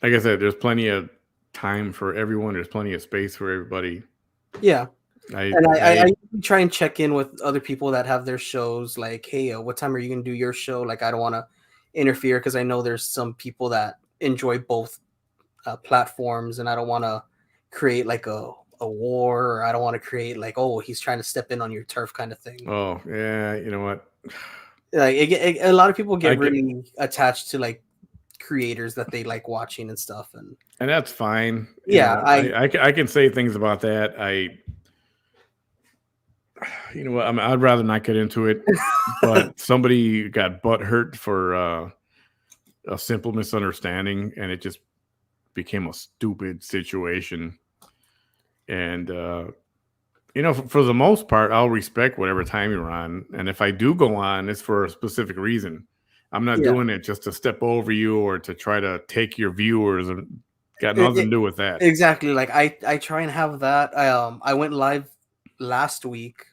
Like I said, there's plenty of time for everyone. There's plenty of space for everybody. Yeah. I And I I try and check in with other people that have their shows. Like, hey, what time are you gonna do your show? Like, I don't want to interfere because I know there's some people that enjoy both platforms, and I don't want to create like a war, or I don't want to create like, oh, he's trying to step in on your turf kind of thing. oh yeah, you know what? Like, a lot of people I get get really attached to like creators that they like watching and stuff, and and that's fine. You yeah, know, I can say things about that. You know what? I'd rather not get into it. But somebody got butt hurt for a simple misunderstanding, and it just became a stupid situation. And you know, for the most part, I'll respect whatever time you're on. And if I do go on, it's for a specific reason. I'm not yeah. doing it just to step over you or to try to take your viewers. And got It, nothing it, to do with that. exactly. Like, I try and have that. I went live last week.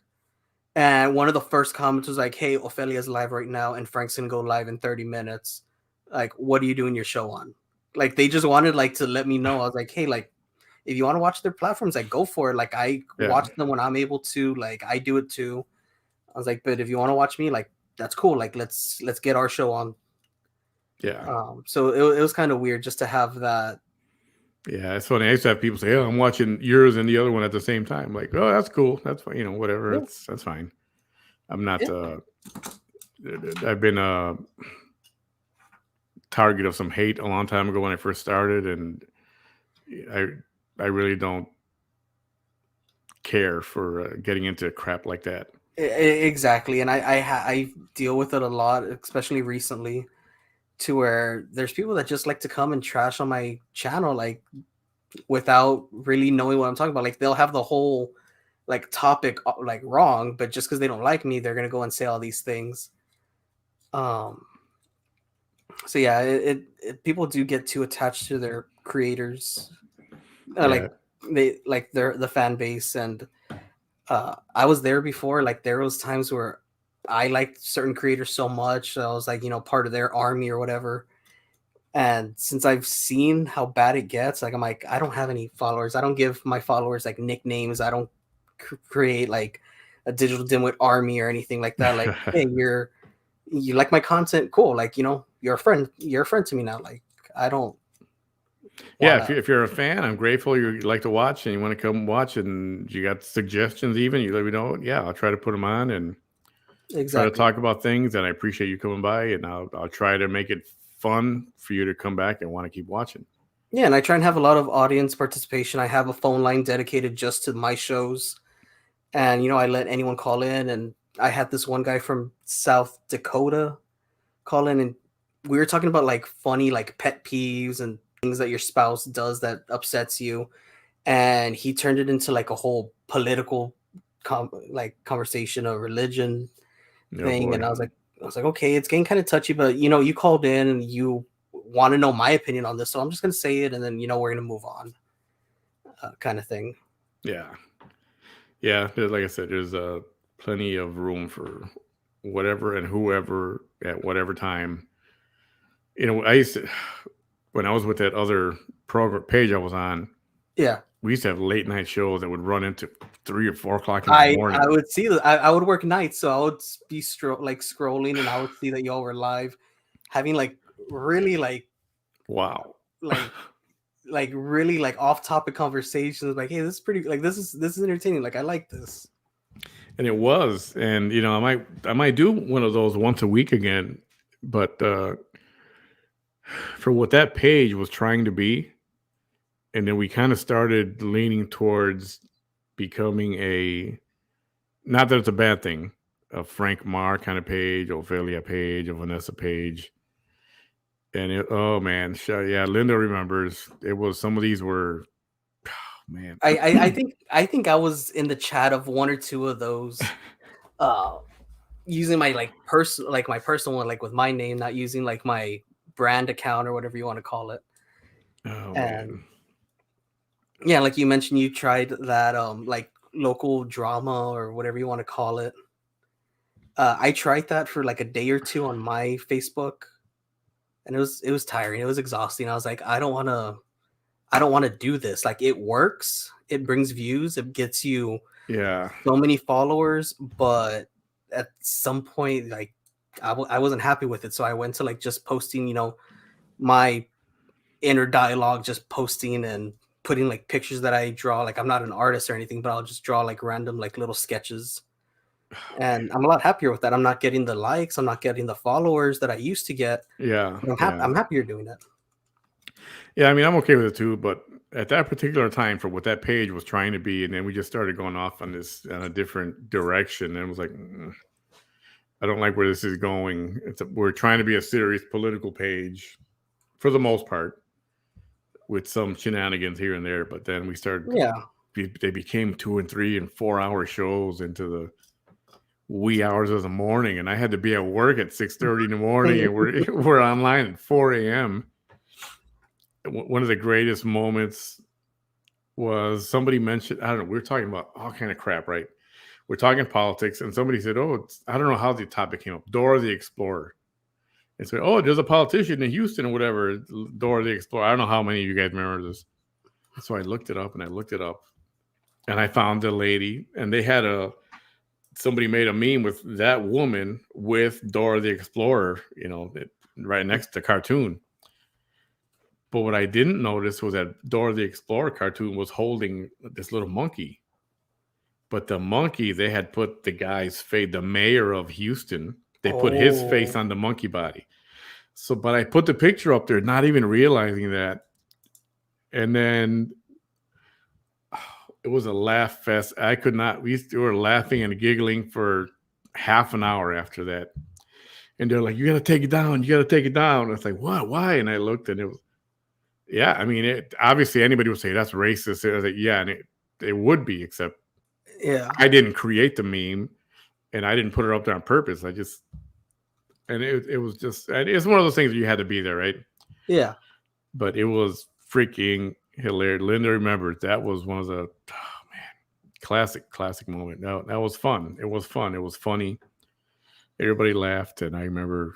And one of the first comments was like, "Hey, Ophelia's live right now, and Frank's gonna go live in 30 minutes. Like, what are you doing your show on?" Like, they just wanted like to let me know. I was like, "Hey, like, if you want to watch their platforms, like, go for it. Like, I Yeah, watch them when I'm able to. Like, I do it too." I was like, "But if you want to watch me, like, that's cool. Like, let's get our show on." yeah, So it was kind of weird just to have that. yeah. It's funny. I used to have people say, "Oh, I'm watching yours and the other one at the same time." Like, oh, that's cool. That's fine. You know, whatever. Yeah, That's fine. I'm not. yeah. I've been a target of some hate a long time ago when I first started, and I I really don't care for getting into crap like that. Exactly, and I deal with it a lot, especially recently, to where there's people that just like to come and trash on my channel, like without really knowing what I'm talking about. Like, they'll have the whole like topic like wrong, but just because they don't like me, they're gonna go and say all these things. Um, so yeah, people do get too attached to their creators, Yeah, like they like the fan base, and I was there before. Like there was times where I liked certain creators so much, so I was like, part of their army or whatever. And since I've seen how bad it gets, like I'm like, I don't have any followers. I don't give my followers like nicknames. I don't create like a digital dimwit army or anything like that. Like, hey, you like my content, cool. Like, you're a friend. You're a friend to me now. Like, I don't Yeah, wanna if you're a fan, I'm grateful you like to watch and you want to come watch and you got suggestions even, you let me know. Yeah, I'll try to put them on and try to exactly. talk about things, and I appreciate you coming by, and I'll try to make it fun for you to come back and want to keep watching. Yeah, and I try and have a lot of audience participation. I have a phone line dedicated just to my shows, and I let anyone call in. And I had this one guy from South Dakota call in, and we were talking about like funny like pet peeves and things that your spouse does that upsets you, and he turned it into like a whole political like conversation, a religion Oh thing. boy. And I was like, okay, it's getting kind of touchy, but you called in and you want to know my opinion on this, so I'm just gonna say it, and then we're gonna move on, kind of thing. Yeah. Yeah, like I said, there's plenty of room for whatever and whoever at whatever time. I used to, when I was with that other program page I was on, Yeah, we used to have late night shows that would run into 3 or 4 o'clock in the I morning. would see that. I would work nights, so I would be like scrolling, and I would see that y'all were live, having like really Wow. like really like off topic conversations. Like, hey, this is pretty. Like, this is entertaining. Like, I like this. And it was, and I might do one of those once a week again, but for what that page was trying to be, and then we kind of started leaning towards becoming a, not that it's a bad thing, a Frank Marr kind of page, Ophelia page, a Vanessa page. And oh man, yeah, Linda remembers. It was, some of these were, man. I think I was in the chat of one or two of those, uh, using my my personal one, like with my name, not using like my brand account or whatever you want to call it. Oh And man. yeah, like you mentioned, you tried that like local drama or whatever you want to call it. I tried that for like a day or two on my Facebook, and it was tiring. It was exhausting. I was like, I don't want to do this. Like, it works. It brings views. It gets you Yeah. so many followers, but at some point, like, I wasn't happy with it. So I went to like just posting, my inner dialogue, just posting and putting like pictures that I draw. Like, I'm not an artist or anything, but I'll just draw like random like little sketches. Oh And man. I'm a lot happier with that. I'm not getting the likes. I'm not getting the followers that I used to get. Yeah. But Yeah. I'm happier doing it. Yeah, I mean, I'm okay with it too, but at that particular time for what that page was trying to be, and then we just started going off on a different direction, and it was like, I don't like where this is going. We're trying to be a serious political page for the most part, with some shenanigans here and there, but then we started. Yeah. They became 2 and 3 and 4 hour shows into the wee hours of the morning, and I had to be at work at 6:30 in the morning, and we're online at 4 a.m. One of the greatest moments was, somebody mentioned, I don't know, we were talking about all kind of crap, right? We're talking politics, and somebody said, "Oh, I don't know how the topic came up. Dora the Explorer." And so, "Oh, there's a politician in Houston or whatever, Dora the Explorer." I don't know how many of you guys remember this. And so I looked it up, and I found the lady, and they had somebody made a meme with that woman with Dora the Explorer, right next to the cartoon. But what I didn't notice was that Dora the Explorer cartoon was holding this little monkey. But the monkey, they had put the guy's face, the mayor of Houston, they put his face Oh, on the monkey body. So, but I put the picture up there, not even realizing that. And then it was a laugh fest. I could not, we were laughing and giggling for half an hour after that. And they're like, "You got to take it down. You got to take it down." It's like, "What? Why?" And I looked, and it was, yeah, I mean, obviously anybody would say that's racist. I was like, yeah, and it would be, except yeah. I didn't create the meme and I didn't put it up there on purpose. And it was just, and it's one of those things where you had to be there, right? Yeah. But it was freaking hilarious. Linda remembers that was one of the, oh man. classic moment. No, that was fun. It was fun. It was funny. Everybody laughed, and I remember.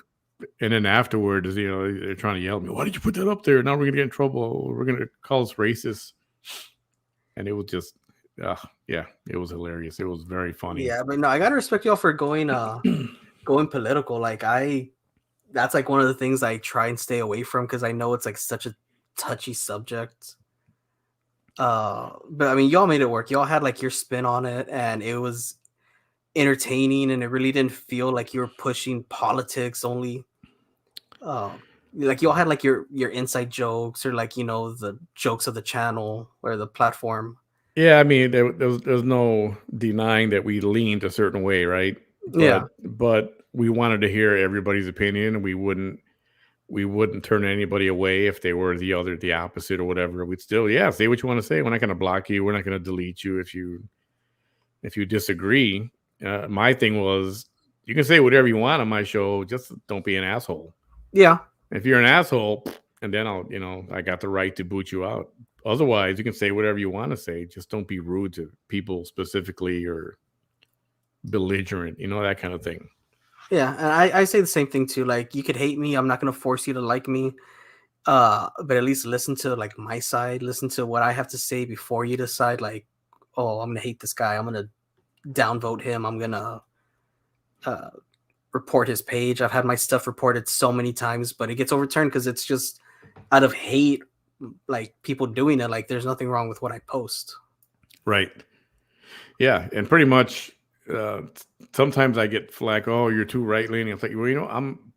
And then afterwards, they're trying to yell at me. Why did you put that up there? Now we're gonna get in trouble. We're gonna call us racist. And it was just, yeah, it was hilarious. It was very funny. Yeah, but no, I gotta respect y'all for going going political. Like that's like one of the things I try and stay away from because I know it's like such a touchy subject. But I mean, y'all made it work. Y'all had like your spin on it, and it was entertaining, and it really didn't feel like you were pushing politics only. Like y'all had like your inside jokes or like the jokes of the channel or the platform. Yeah, I mean, there's no denying that we leaned a certain way, right? Yeah, But we wanted to hear everybody's opinion, and we wouldn't turn anybody away if they were the opposite or whatever. We'd still, yeah, say what you want to say. We're not going to block you. We're not going to delete you if you disagree. My thing was, you can say whatever you want on my show, just don't be an asshole. yeah. If you're an asshole, and then I got the right to boot you out. Otherwise, you can say whatever you want to say. Just don't be rude to people specifically or belligerent, that kind of thing. Yeah, and I say the same thing too. Like, you could hate me, I'm not gonna force you to like me. But at least listen to like my side, listen to what I have to say before you decide like, oh, I'm gonna hate this guy, I'm gonna downvote him, I'm gonna uh report his page. I've had my stuff reported so many times, but it gets overturned because it's just out of hate, like people doing it. Like, there's nothing wrong with what I post. Right. Yeah, and pretty much sometimes I get flack. Oh, you're too right leaning. I'm like, well, I'm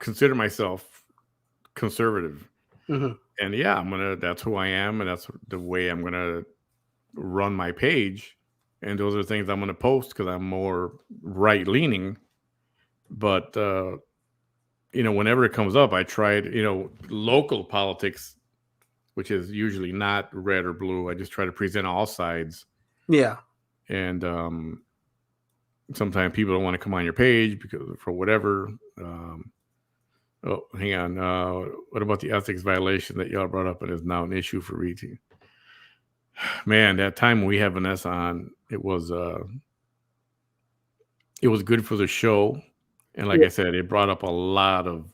consider myself conservative, Mm-hmm. and yeah, That's who I am, and that's the way I'm gonna run my page. And those are things I'm gonna post because I'm more right leaning. But whenever it comes up, I tried. Local politics, which is usually not red or blue. I just try to present all sides. Yeah. And sometimes people don't want to come on your page because for whatever. Oh, hang on. What about the ethics violation that y'all brought up and is now an issue for REIT? Man, that time we had Vanessa on, it was good for the show, and like I said, it brought up a lot of.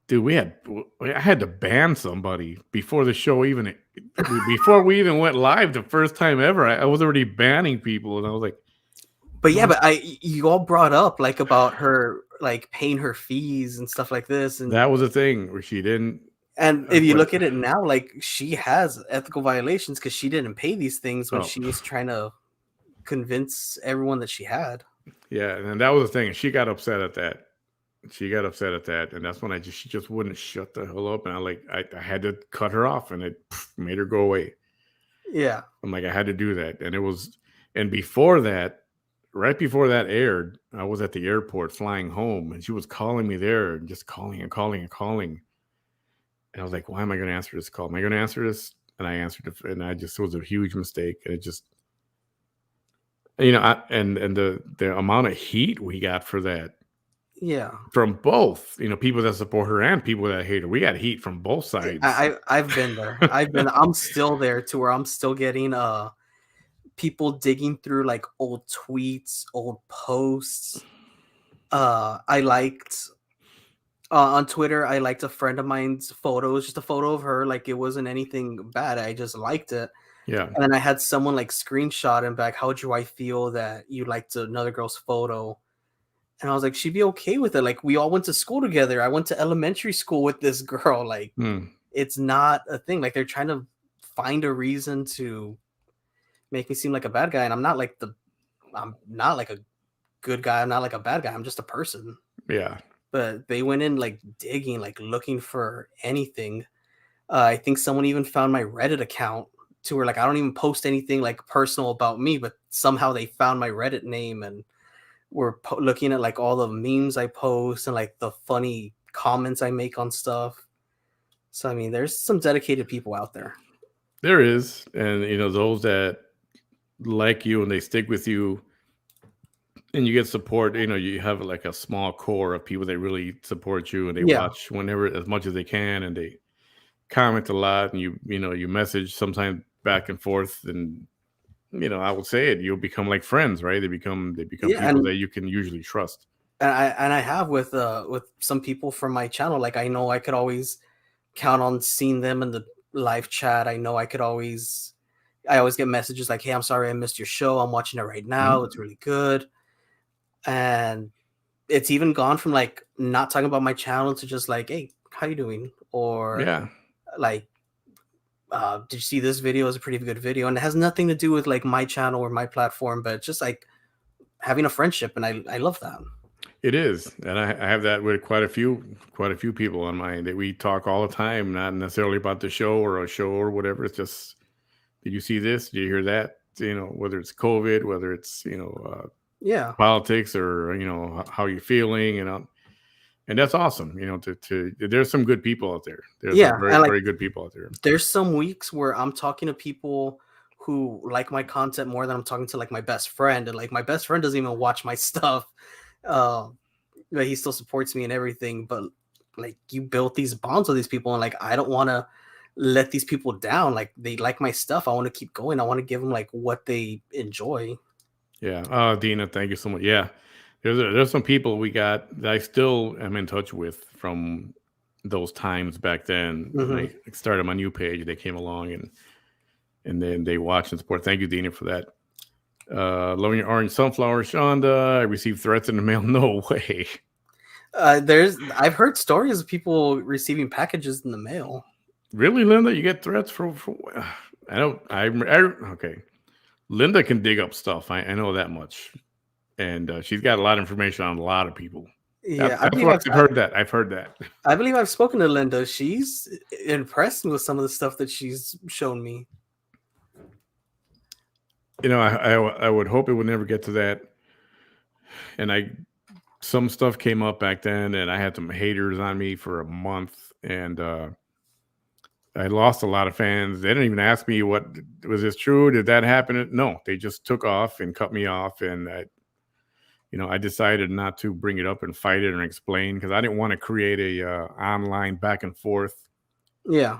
Dude, I had to ban somebody before the show before we even went live the first time ever. I was already banning people, and I was like, but yeah, but you all brought up like about her like paying her fees and stuff like this, and that was a thing where she didn't. And if you look at it now, like, she has ethical violations because she didn't pay these things when she was trying to convince everyone that she had. Yeah, and that was the thing. She got upset at that. And that's when she just wouldn't shut the hell up. And I had to cut her off, and it made her go away. Yeah. I'm like, I had to do that. And before that, right before that aired, I was at the airport flying home, and she was calling me there and just calling and calling and calling. And I was like, why am I going to answer this call? Am I going to answer this? And I answered it, and it was a huge mistake. And it just, and the amount of heat we got for that. Yeah. From both, people that support her and people that hate her. We got heat from both sides. I've been there. I'm still there to where I'm still getting people digging through like old tweets, old posts. I liked on Twitter, I liked a friend of mine's photo. It was just a photo of her. Like, it wasn't anything bad. I just liked it. Yeah. And then I had someone like screenshot and back, how do I feel that you liked another girl's photo? And I was like, she'd be okay with it. Like, we all went to school together. I went to elementary school with this girl. Like, It's not a thing. Like, they're trying to find a reason to make me seem like a bad guy. And I'm not like a good guy. I'm not like a bad guy. I'm just a person. Yeah. But they went in like digging, like looking for anything. I think someone even found my Reddit account to where like I don't even post anything like personal about me, but somehow they found my Reddit name and were looking at like all the memes I post and like the funny comments I make on stuff. So I mean, there's some dedicated people out there. There is, and those that like you and they stick with you. And you get support, you have like a small core of people that really support you, and they watch whenever as much as they can, and they comment a lot, and you message sometimes back and forth, and I would say it. You'll become like friends, right? They become Yeah, people that you can usually trust. and I have with some people from my channel. Like I know I could always count on seeing them in the live chat. I always get messages like, "Hey, I'm sorry I missed your show. I'm watching it right now. It's Mhm. really good." And it's even gone from like not talking about my channel to just like, "Hey, how you doing?" Or Yeah, like, "Did you see this video? It's a pretty good video." And it has nothing to do with like my channel or my platform, but just like having a friendship, and I love that. it is, and I have that with quite a few people on mine that we talk all the time, not necessarily about the show or a show or whatever. It's just, did you see this? Did you hear that? Whether it's COVID, whether it's Yeah, politics, or how you're feeling, and that's awesome. There's some good people out there. There's some yeah, very, and like very good people out there. there's some weeks where I'm talking to people who like my content more than I'm talking to like my best friend, and like my best friend doesn't even watch my stuff. Um, but he still supports me and everything. But like you built these bonds with these people, and like I don't want to let these people down. Like they like my stuff. I want to keep going. I want to give them like what they enjoy. Yeah. Dina, thank you so much. Yeah. There's some people we got that I still am in touch with from those times back then when Hmm. I started my new page. They came along and then they watched and support. Thank you, Dina, for that. Loving your orange sunflower, Shonda. I received threats in the mail. No way. I've heard stories of people receiving packages in the mail. Really, Linda? You get threats for I don't okay. Linda can dig up stuff. I know that much. And she's got a lot of information on a lot of people. Yeah, That's what I've heard. I've heard that. I believe I've spoken to Linda. She's impressed me with some of the stuff that she's shown me. I would hope it would never get to that. And some stuff came up back then, and I had some haters on me for a month, and I lost a lot of fans. They didn't even ask me, what was this true? Did that happen? No, they just took off and cut me off, and I decided not to bring it up and fight it and explain, because I didn't want to create a online back and forth. Yeah,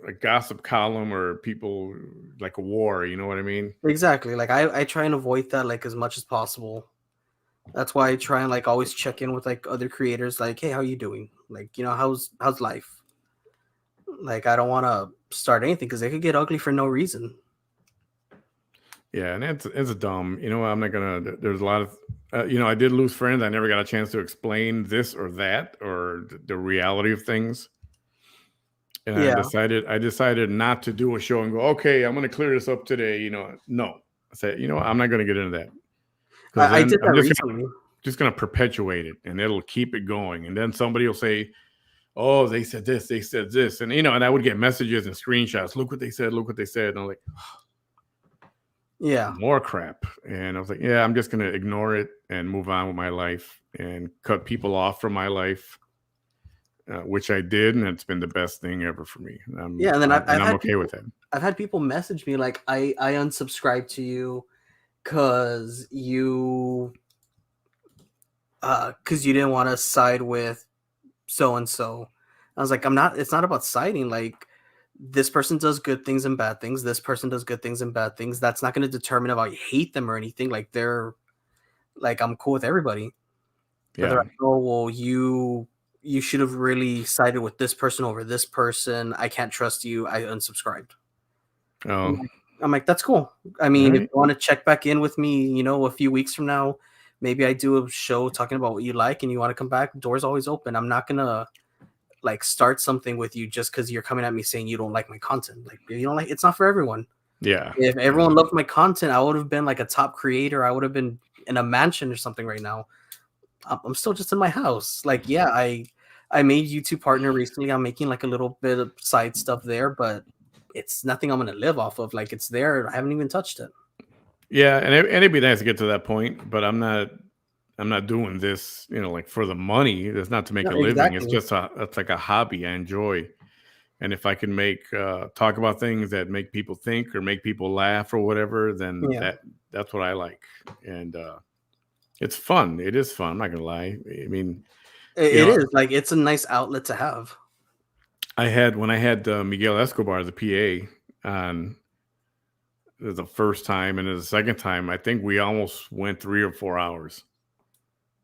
A gossip column, or people like a war. You know what I mean? exactly. Like I try and avoid that like as much as possible. That's why I try and like always check in with like other creators. Like, hey, how you doing? Like, how's life? Like, I don't want to start anything because it could get ugly for no reason. Yeah, and it's dumb. I'm not gonna. There's a lot of, I did lose friends. I never got a chance to explain this or that, or the reality of things. And Yeah, I decided not to do a show and go, okay, I'm going to clear this up today. No, I said, I'm not going to get into that, because I then did I'm that recently. just going to perpetuate it, and it'll keep it going. And then somebody will say, oh, they said this, and and I would get messages and screenshots. Look what they said. Look what they said. And I'm like, Yeah, more crap. And I was like, yeah, I'm just going to ignore it and move on with my life and cut people off from my life, which I did, and it's been the best thing ever for me. yeah. And then I've I'm had okay with people. that. I've had people message me like I unsubscribed to you because you didn't want to side with so and so. I was like, I'm not. It's not about siding. Like this person does good things and bad things. This person does good things and bad things. That's not going to determine if I hate them or anything. Like I'm cool with everybody. But they're Yeah. like, oh well, you should have really sided with this person over this person. I can't trust you. I unsubscribed. I'm Oh, like, I'm like, that's cool. I all mean, if right. you want to check back in with me, a few weeks from now, maybe I do a show talking about what you like and you want to come back, doors always open. I'm not gonna like start something with you just because you're coming at me saying you don't like my content. Like if you don't like, it's not for everyone. Yeah. If Yeah. everyone loved my content, I would have been like a top creator. I would have been in a mansion or something right now. I'm still just in my house. Like, yeah, I made YouTube partner recently. I'm making like a little bit of side stuff there, but it's nothing I'm gonna live off of. Like, it's there. I haven't even touched it. Yeah. And it'd be nice to get to that point, but I'm not. I'm not doing this, like, for the money. It's not to make No, a living. It's exactly. just it's like a hobby I enjoy. And if I can talk about things that make people think or make people laugh or whatever, then Yeah, that's what I like. And it's fun. It is fun. I'm not gonna lie. I mean, you it know, is like it's a nice outlet to have. when I had Miguel Escobar, the PA, on. the first time, and the second time, I think we almost went 3 or 4 hours.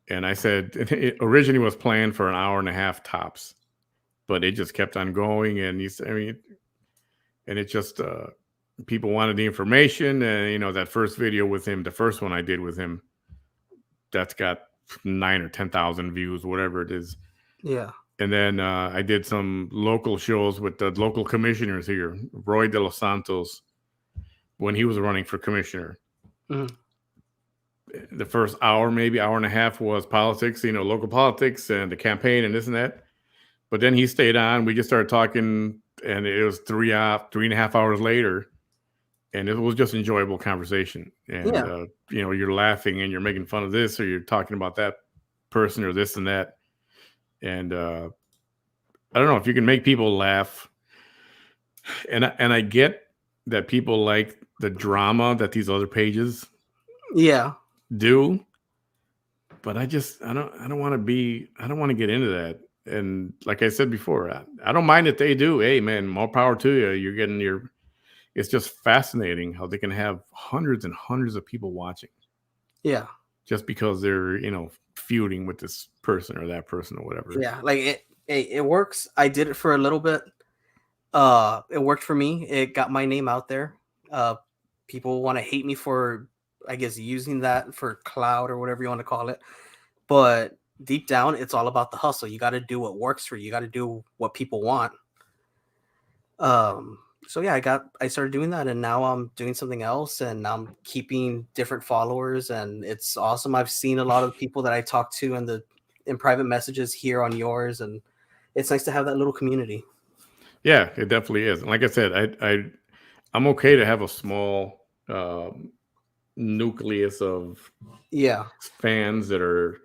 And I said it originally was planned for an hour and a half tops, but it just kept on going. And I mean, and it just people wanted the information. And that first video with him, the first one I did with him, that's got 9 or 10,000 views, whatever it is. Yeah. And then I did some local shows with the local commissioners here, Roy de los Santos, when he was running for commissioner. Mhm. The first hour, maybe hour and a half, was politics, local politics and the campaign and this and that. But then he stayed on. We just started talking, and it was 3.5 hours later, and it was just enjoyable conversation. And Yeah. you're laughing and you're making fun of this, or you're talking about that person or this and that. And I don't know if you can make people laugh. And I get that people like the drama that these other pages Yeah. do, but I don't want to get into that. And like I said before, I don't mind if they do. Hey man, more power to you. You're getting it's just fascinating how they can have hundreds and hundreds of people watching Yeah. just because they're, feuding with this person or that person or whatever. Yeah. Like it works. I did it for a little bit. It worked for me. It got my name out there. People want to hate me for, I guess, using that for cloud or whatever you want to call it. But deep down, it's all about the hustle. You got to do what works for you. You got to do what people want. So yeah, I started doing that, and now I'm doing something else, and I'm keeping different followers, and it's awesome. I've seen a lot of people that I talk to in private messages here on yours, and it's nice to have that little community. Yeah, it definitely is. And like I said, I'm okay to have a small nucleus of Yeah. fans that are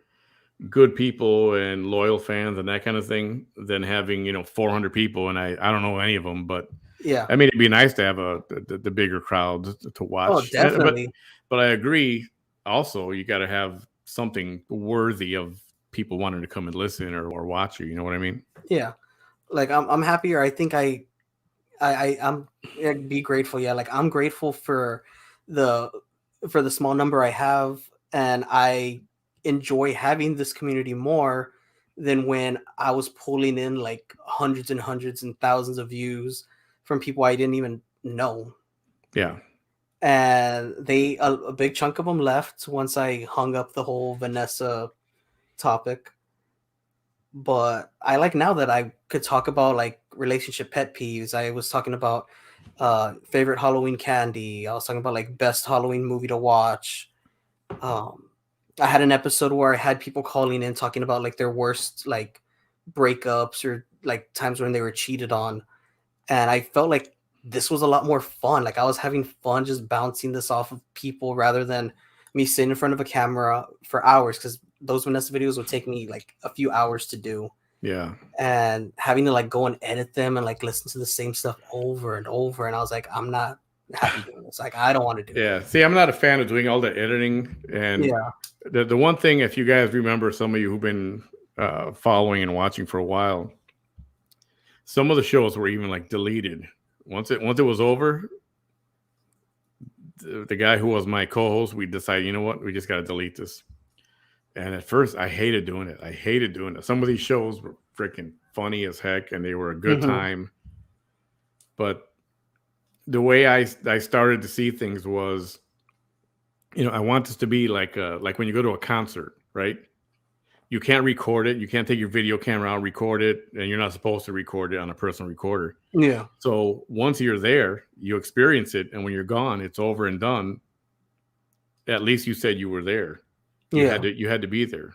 good people and loyal fans and that kind of thing than having 400 people, and I don't know any of them. But Yeah. I mean, it'd be nice to have the bigger crowd to Oh, watch. definitely. But I agree also, you got to have something worthy of people wanting to come and listen or watch you, what I mean? Yeah. Like I'm happier. I think I'm I'd be grateful. Yeah. Like I'm grateful the for the small number I have, and I enjoy having this community more than when I was pulling in like hundreds and hundreds and thousands of views from people I didn't even know. Yeah. And a big chunk of them left once I hung up the whole Vanessa topic. But I like now that I could talk about like relationship pet peeves. I was talking about favorite Halloween candy. I was talking about like best Halloween movie to watch. Um, I had an episode where I had people calling in talking about like their worst like breakups or like times when they were cheated on, and I felt like this was a lot more fun. Like I was having fun just bouncing this off of people rather than me sitting in front of a camera for hours, because those Vanessa videos would take me like a few hours to do, Yeah. and having to like go and edit them and like listen to the same stuff over and over. And I was like, I'm not happy doing this. Like I don't want to do Yeah. See, I'm not a fan of doing all the editing. it. And Yeah. the one thing, if you guys remember, some of you who've been following and watching for a while, some of the shows were even like deleted. Once it was over, the guy who was my co-host, we decided, you know what, we just got to delete this. And at first, I hated doing it. I hated doing it. Some of these shows were freaking funny as heck, and they were a good Mhm. time. But the way I started to see things was, I want this to be like when you go to a concert, right? You can't record it. You can't take your video camera out and record it, and you're not supposed to record it on a personal recorder. Yeah. So once you're there, you experience it, and when you're gone, it's over and done. At least you said you were there. Yeah. You had to be there.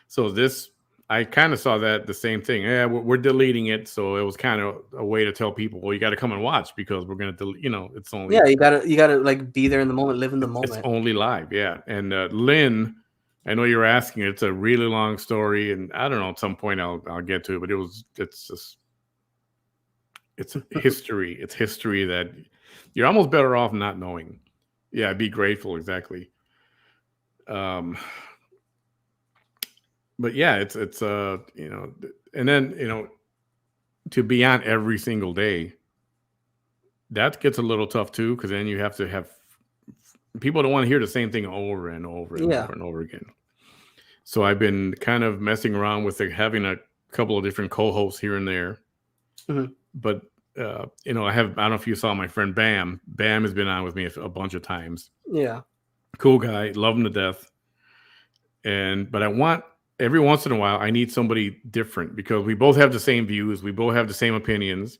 So this, I kind of saw that the same thing. Yeah, we're deleting it, so it was kind of a way to tell people, well, you got to come and watch because we're gonna delete. It's only Yeah. You gotta like be there in the moment, live in the it's moment. only live, yeah. And Lynn, I know you're asking. It's a really long story, and I don't know. At some point, I'll get to it. But it's history. It's history that you're almost better off not knowing. Yeah, be grateful. Exactly. Um, but yeah, it's and then to be on every single day, that gets a little tough too, because then you have to have people don't want to hear the same thing over and over and Yeah. over and over again. So I've been kind of messing around with having a couple of different co-hosts here and there. Mhm. But I don't know if you saw my friend Bam. Bam has been on with me a bunch of times. Yeah. Cool guy, love him to death. But I want every once in a while I need somebody different because we both have the same views, we both have the same opinions.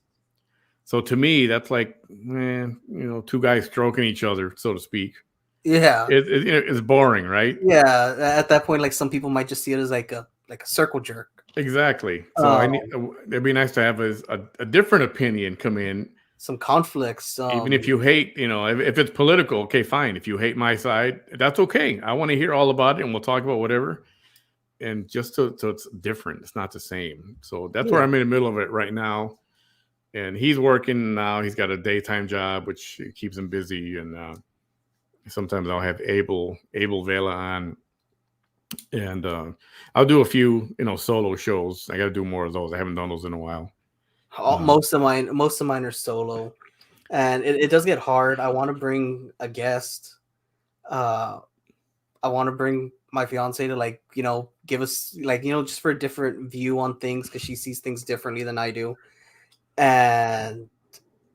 So to me, that's like, two guys stroking each other, so to speak. Yeah. It's boring, right? Yeah. At that point, like some people might just see it as like a circle jerk. Exactly. So it'd be nice to have a different opinion come in. Some conflicts. Even if you hate, if it's political, okay, fine. If you hate my side, that's okay. I want to hear all about it, and we'll talk about whatever. And just so it's different, it's not the same. So that's where I'm in the middle of it right now. And he's working now. He's got a daytime job, which keeps him busy. And sometimes I'll have Abel Vela on. And I'll do a few, solo shows. I got to do more of those. I haven't done those in a while. Most of mine are solo, and it does get hard. I want to bring a guest. I want to bring my fiance to give us just for a different view on things because she sees things differently than I do, and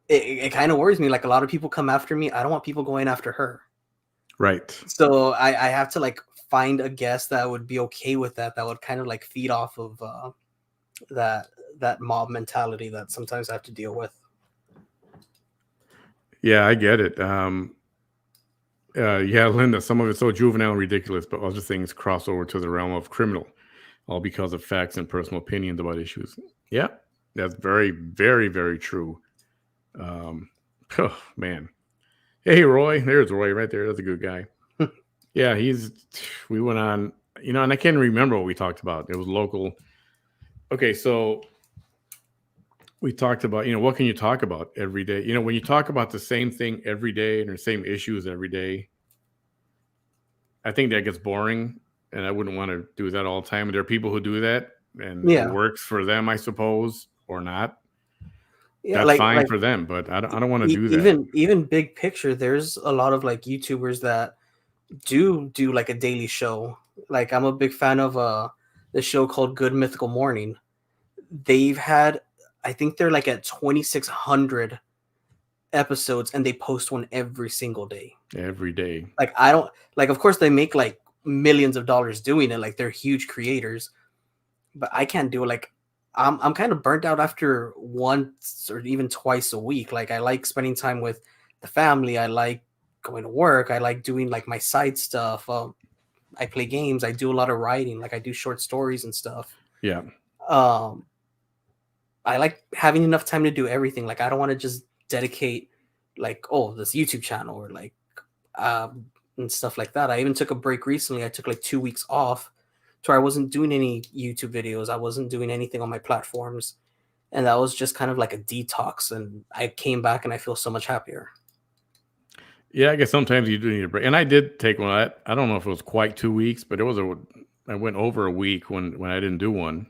it kind of worries me. Like a lot of people come after me. I don't want people going after her. Right. So I have to find a guest that would be okay with that would kind of feed off of that mob mentality that sometimes I have to deal with. Yeah, I get it. Yeah, Linda, some of it's so juvenile and ridiculous, but other things cross over to the realm of criminal, all because of facts and personal opinions about issues. Yeah, that's very, very, very true. Oh, man. Hey, Roy. There's Roy right there. That's a good guy. Yeah, we went on, and I can't remember what we talked about. It was local. Okay, so we talked about, what can you talk about every day? When you talk about the same thing every day and the same issues every day, I think that gets boring, and I wouldn't want to do that all the time. And there are people who do that, and it works for them, I suppose, or not. Yeah, That's fine for them, but I don't want to do that. Even big picture, there's a lot of YouTubers that do a daily show. I'm a big fan of the show called Good Mythical Morning. They've had, I think they're at 2,600 episodes, and they post one every single day. Every day. I don't of course they make millions of dollars doing it. They're huge creators, but I can't do it. I'm kind of burnt out after once or even twice a week. I like spending time with the family. I like going to work. I like doing my side stuff. I play games. I do a lot of writing. I do short stories and stuff. Yeah. I like having enough time to do everything. I don't want to just dedicate this YouTube channel or and stuff like that. I even took a break recently. I took 2 weeks off to where I wasn't doing any YouTube videos. I wasn't doing anything on my platforms. And that was just kind of like a detox. And I came back and I feel so much happier. Yeah, I guess sometimes you do need a break. And I did take one. I don't know if it was quite 2 weeks, but I went over a week when I didn't do one.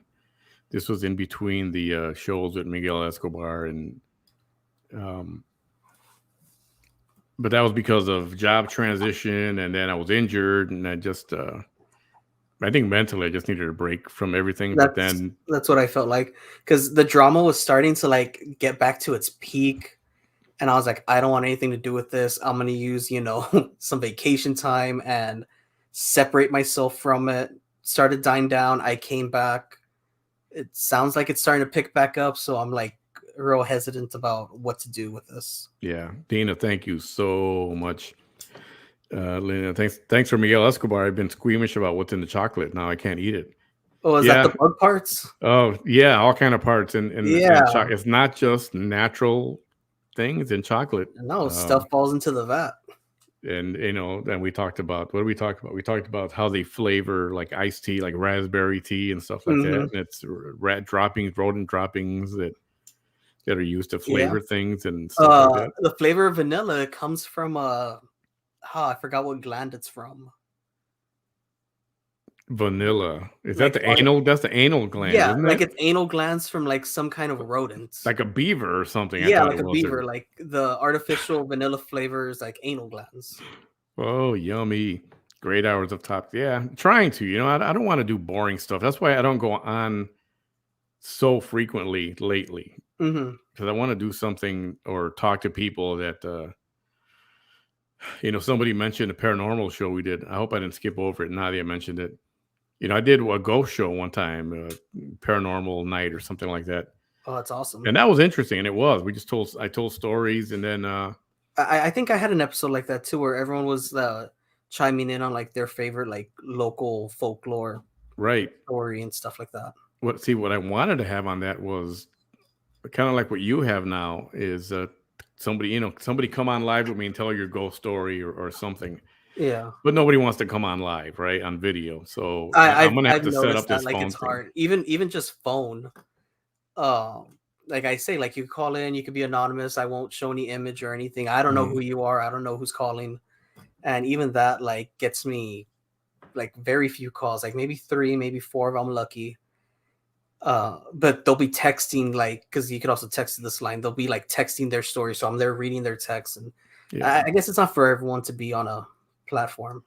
This was in between the shows with Miguel Escobar but that was because of job transition, and then I was injured, and I just I think mentally I just needed a break from everything. That's what I felt like, because the drama was starting to get back to its peak, and I was like, I don't want anything to do with this. I'm gonna use some vacation time and separate myself from it. Started dying down. I came back. It sounds like it's starting to pick back up, so I'm real hesitant about what to do with this. Yeah, Dina, thank you so much. Lena, thanks for Miguel Escobar. I've been squeamish about what's in the chocolate. Now I can't eat it. Oh, is that the bug parts? Oh, yeah, all kind of parts. And yeah, it's not just natural things in chocolate. No, stuff falls into the vat. And then we talked about, what did we talk about? We talked about how they flavor iced tea, raspberry tea and stuff like that. And it's rodent droppings that are used to flavor things and stuff like that. The flavor of vanilla comes from I forgot what gland it's from. Vanilla. Is that the anal? That's the anal gland. Yeah, isn't it? It's anal glands from some kind of rodent. Like a beaver or something. Yeah, like a beaver. The artificial vanilla flavors, anal glands. Oh, yummy. Great hours of talk. Yeah, I'm trying to. I don't want to do boring stuff. That's why I don't go on so frequently lately Hmm. because I want to do something or talk to people that, somebody mentioned a paranormal show we did. I hope I didn't skip over it. Nadia mentioned it. I did a ghost show one time, paranormal night or something like that. Oh, that's awesome. And that was interesting. And it was. I told stories and then, I think I had an episode like that too, where everyone was chiming in on like their favorite like local folklore right. story and stuff like that. What I wanted to have on that was kind of like what you have now is somebody come on live with me and tell your ghost story or something. Yeah. But nobody wants to come on live, right, on video. So I, I'm I've gonna have I've to set noticed up that this like phone it's thing. hard. Even just phone. Like I say, like you call in, you could be anonymous. I won't show any image or anything. I don't know Mhm. who you are. I don't know who's calling. And even that like gets me like very few calls, like maybe three, maybe four if I'm lucky. But they'll be texting like because you could also text to this line. They'll be like texting their story, so I'm there reading their text, and Yeah, I guess it's not for everyone to be on a platform.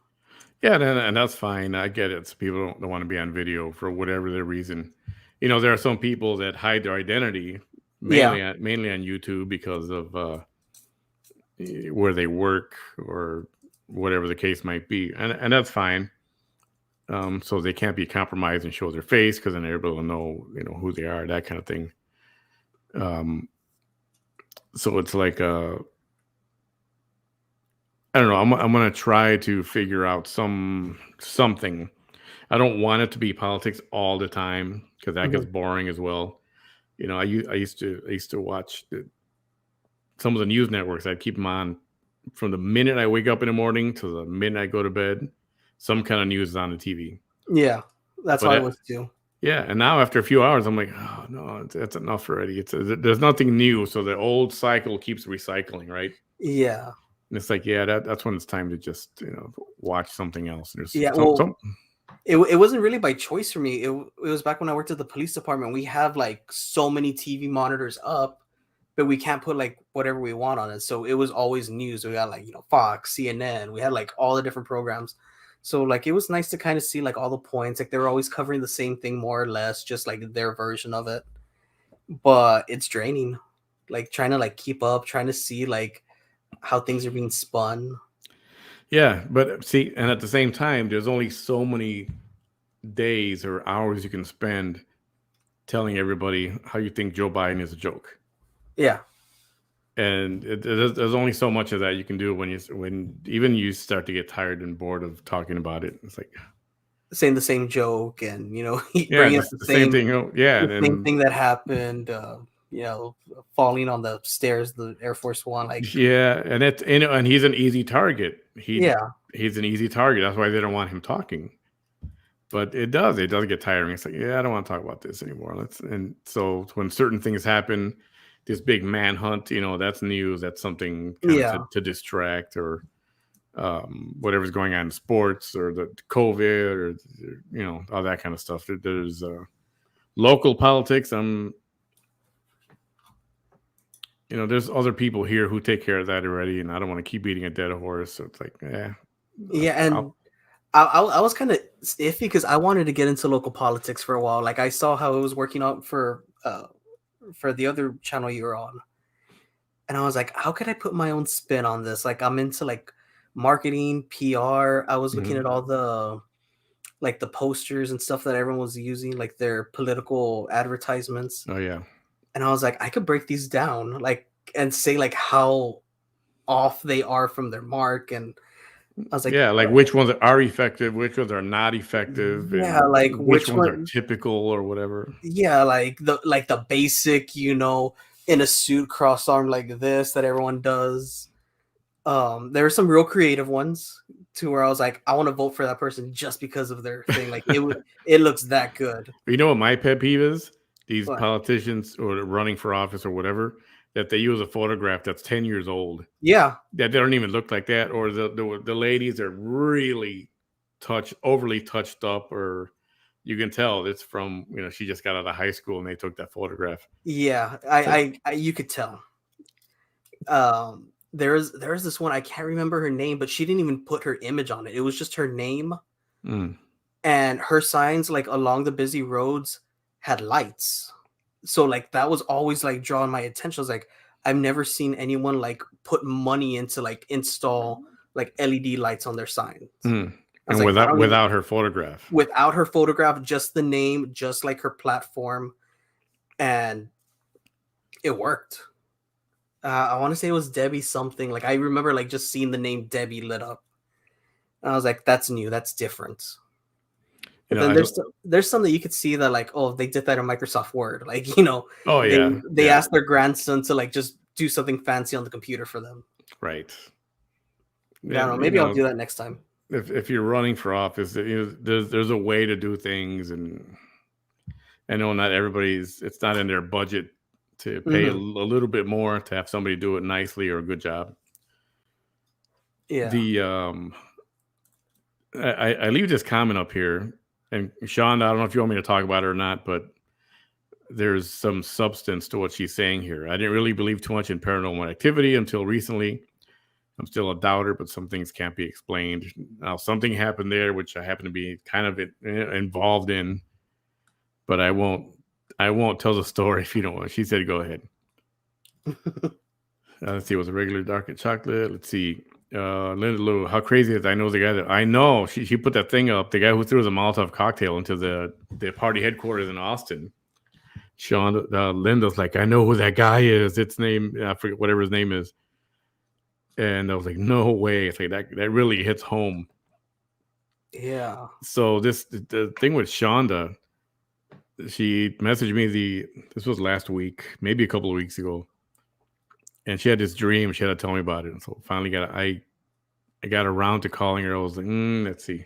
yeah, and that's fine. I get it. So people don't want to be on video for whatever their reason. There are some people that hide their identity Yeah, mainly on YouTube because of where they work or whatever the case might be, and that's fine. So they can't be compromised and show their face because then everybody will know, who they are, that kind of thing. Um, so it's like, I don't know. I'm gonna try to figure out something. I don't want it to be politics all the time because that gets mhm. boring as well. I used to watch some of the news networks. I'd keep them on from the minute I wake up in the morning to the minute I go to bed. Some kind of news is on the TV. Yeah, that's how But I was too. yeah, and now after a few hours, I'm like, oh no, that's enough already. There's nothing new, so the old cycle keeps recycling, right? Yeah, And it's like, yeah, that's when it's time to just watch something else. There's yeah. some. Well, it wasn't really by choice for me. It was back when I worked at the police department. We have like so many TV monitors up, but we can't put like whatever we want on it. So it was always news. We got like Fox, CNN. We had like all the different programs. So like it was nice to kind of see like all the points. Like they were always covering the same thing more or less, just like their version of it. But it's draining. Like trying to like keep up, trying to see like how things are being spun. Yeah, but see, and at the same time, there's only so many days or hours you can spend telling everybody how you think Joe Biden is a joke. Yeah, And there's only so much of that you can do when even you start to get tired and bored of talking about it. It's like, saying the same joke and yeah, bringing up just the same thing. Oh, yeah, the same and thing that happened. Falling on the stairs, the Air Force One. Like, yeah, and he's an easy target. yeah, He's an easy target. That's why they don't want him talking. But it does get tiring. It's like, yeah, I don't want to talk about this anymore. And so when certain things happen, this big manhunt, that's news. That's something kind of yeah, to distract or whatever's going on in sports or the COVID or all that kind of stuff. There's local politics. There's other people here who take care of that already, and I don't want to keep beating a dead horse. So it's like, yeah, yeah. I'll, And I was kind of iffy because I wanted to get into local politics for a while. Like, I saw how it was working out for the other channel you were on, and I was like, how could I put my own spin on this? Like, I'm into like marketing, PR. I was looking mhm. at all the like the posters and stuff that everyone was using, like their political advertisements. Oh yeah, And I was like, I could break these down, like, and say like how off they are from their mark. And I was like, yeah. Like which ones are effective, which ones are not effective, yeah, and like which which ones are one? typical or whatever. Yeah, like the basic, in a suit, cross arm like this that everyone does. There were some real creative ones to where I was like, I want to vote for that person just because of their thing. Like it looks that good. You know what my pet peeve is? These But politicians or running for office or whatever that they use a photograph that's 10 years old yeah, that they don't even look like that, or the ladies are really overly touched up, or you can tell it's from she just got out of high school and they took that photograph. yeah, It's like, I you could tell. there's this one, I can't remember her name, but she didn't even put her image on it. It was just her name, and her signs like along the busy roads had lights. So like that was always like drawing my attention. I was like, I've never seen anyone like put money into like install like LED lights on their signs. I was And like, without her photograph. without her photograph, just the name, just like her platform, and it worked. I want to say it was Debbie something. Like I remember like just seeing the name Debbie lit up, and I was like, "That's new. That's different." But then there's some that you could see that like, oh, they did that in Microsoft Word. Like Oh yeah, they asked their grandson to like just do something fancy on the computer for them. Right. Yeah, I don't know. Maybe I'll do that next time. If you're running for office, there's a way to do things, and I know not everybody's. It's not in their budget to pay a little bit more to have somebody do it nicely or a good job. Yeah. I leave this comment up here, and Sean, I don't know if you want me to talk about it or not, but there's some substance to what she's saying here. I didn't really believe too much in paranormal activity until recently. I'm still a doubter, but some things can't be explained. Now, something happened there, which I happen to be kind of involved in, but I won't tell the story if you don't want. She said, go ahead. Let's see. It was a regular dark chocolate. Let's see. Linda Lou, how crazy is it? I know the guy that I know. She put that thing up. The guy who threw the Molotov cocktail into the party headquarters in Austin. Sean, Linda's like, I know who that guy is. Its name, I forget whatever his name is. And I was like, no way. It's like that really hits home. Yeah. So the thing with Shonda, she messaged me this was last week, maybe a couple of weeks ago. And she had this dream. She had to tell me about it. And so finally I got around to calling her. I was like, let's see.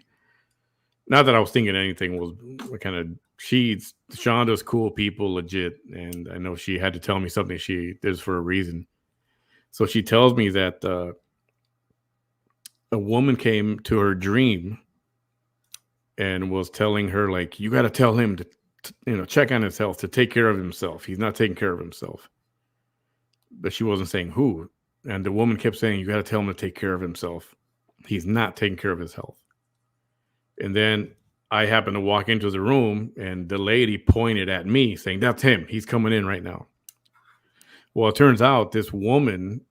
Not that I was thinking anything was kind of, Shonda's cool people, legit. And I know she had to tell me something she did for a reason. So she tells me that a woman came to her dream and was telling her, like, you got to tell him to check on his health, to take care of himself. He's not taking care of himself. But she wasn't saying who. And the woman kept saying, you got to tell him to take care of himself. He's not taking care of his health. And then I happened to walk into the room, and the lady pointed at me saying, that's him. He's coming in right now. Well, it turns out this woman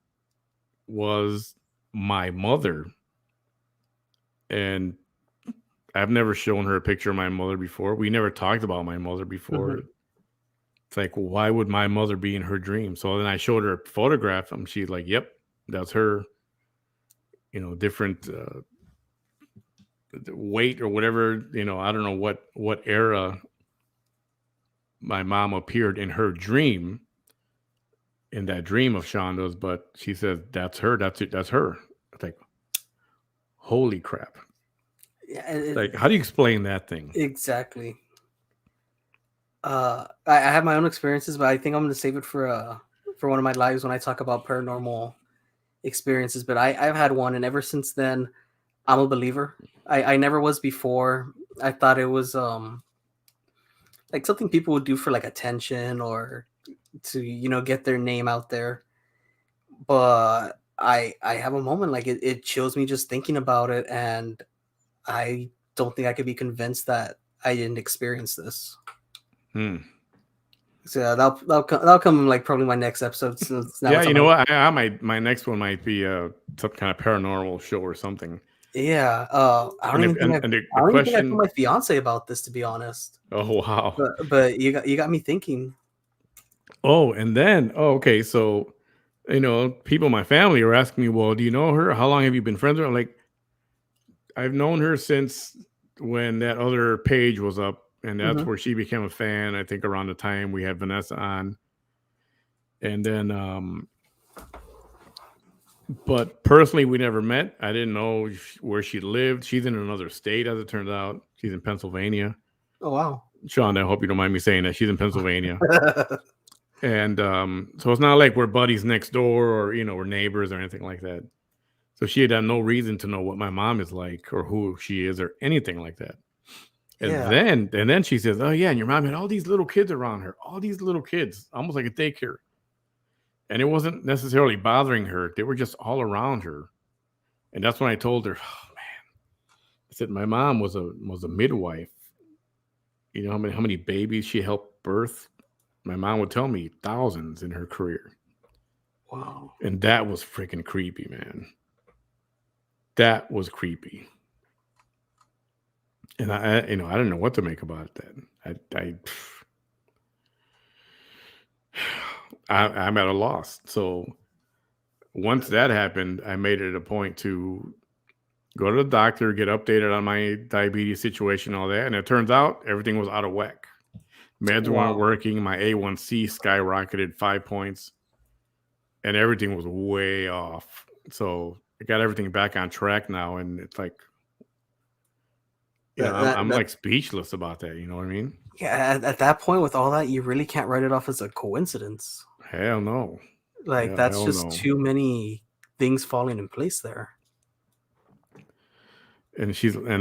was my mother. And I've never shown her a picture of my mother before. We never talked about my mother before. It's like, why would my mother be in her dream? So then I showed her a photograph, and she's like, yep, that's her. Different weight or whatever. I don't know what era my mom appeared in her dream, in that dream of Shonda's, but she says, that's her. That's it. That's her. It's like, holy crap. Yeah, like, how do you explain that thing? Exactly. I have my own experiences, but I think I'm going to save it for one of my lives when I talk about paranormal experiences. But I've had one, and ever since then, I'm a believer. I never was before. I thought it was like something people would do for like attention or to get their name out there. But I have a moment like it chills me just thinking about it, and I don't think I could be convinced that I didn't experience this. So yeah, that'll come like probably my next episode. Yeah, you know what? My next one might be some kind of paranormal show or something. Yeah, I don't even think I told my fiance about this, to be honest. Oh wow! But you got me thinking. Oh, and then okay, so people in my family are asking me, well, do you know her? How long have you been friends with her? I'm like, I've known her since when that other page was up, and that's where she became a fan. I think around the time we had Vanessa on, and then but personally, we never met. I didn't know where she lived. She's in another state, as it turns out. She's in Pennsylvania. Oh wow, Sean, I hope you don't mind me saying that. She's in Pennsylvania. And so it's not like we're buddies next door or we're neighbors or anything like that. So she had no reason to know what my mom is like or who she is or anything like that. And then she says, oh yeah, and your mom had all these little kids around her, all these little kids, almost like a daycare. And it wasn't necessarily bothering her. They were just all around her. And that's when I told her, oh, man, I said, my mom was a midwife. You know how many babies she helped birth? My mom would tell me thousands in her career. Wow. And that was freaking creepy, man. That was creepy. And I didn't know what to make about that. I'm at a loss. So once that happened, I made it a point to go to the doctor, get updated on my diabetes situation, all that. And it turns out everything was out of whack. Meds weren't Wow. working. My A1C skyrocketed 5 points, and everything was way off. So I got everything back on track now, and it's like, I'm like speechless about that. You know what I mean? Yeah, at that point, with all that, you really can't write it off as a coincidence. Hell no. Like, that's Hell just no. too many things falling in place there. And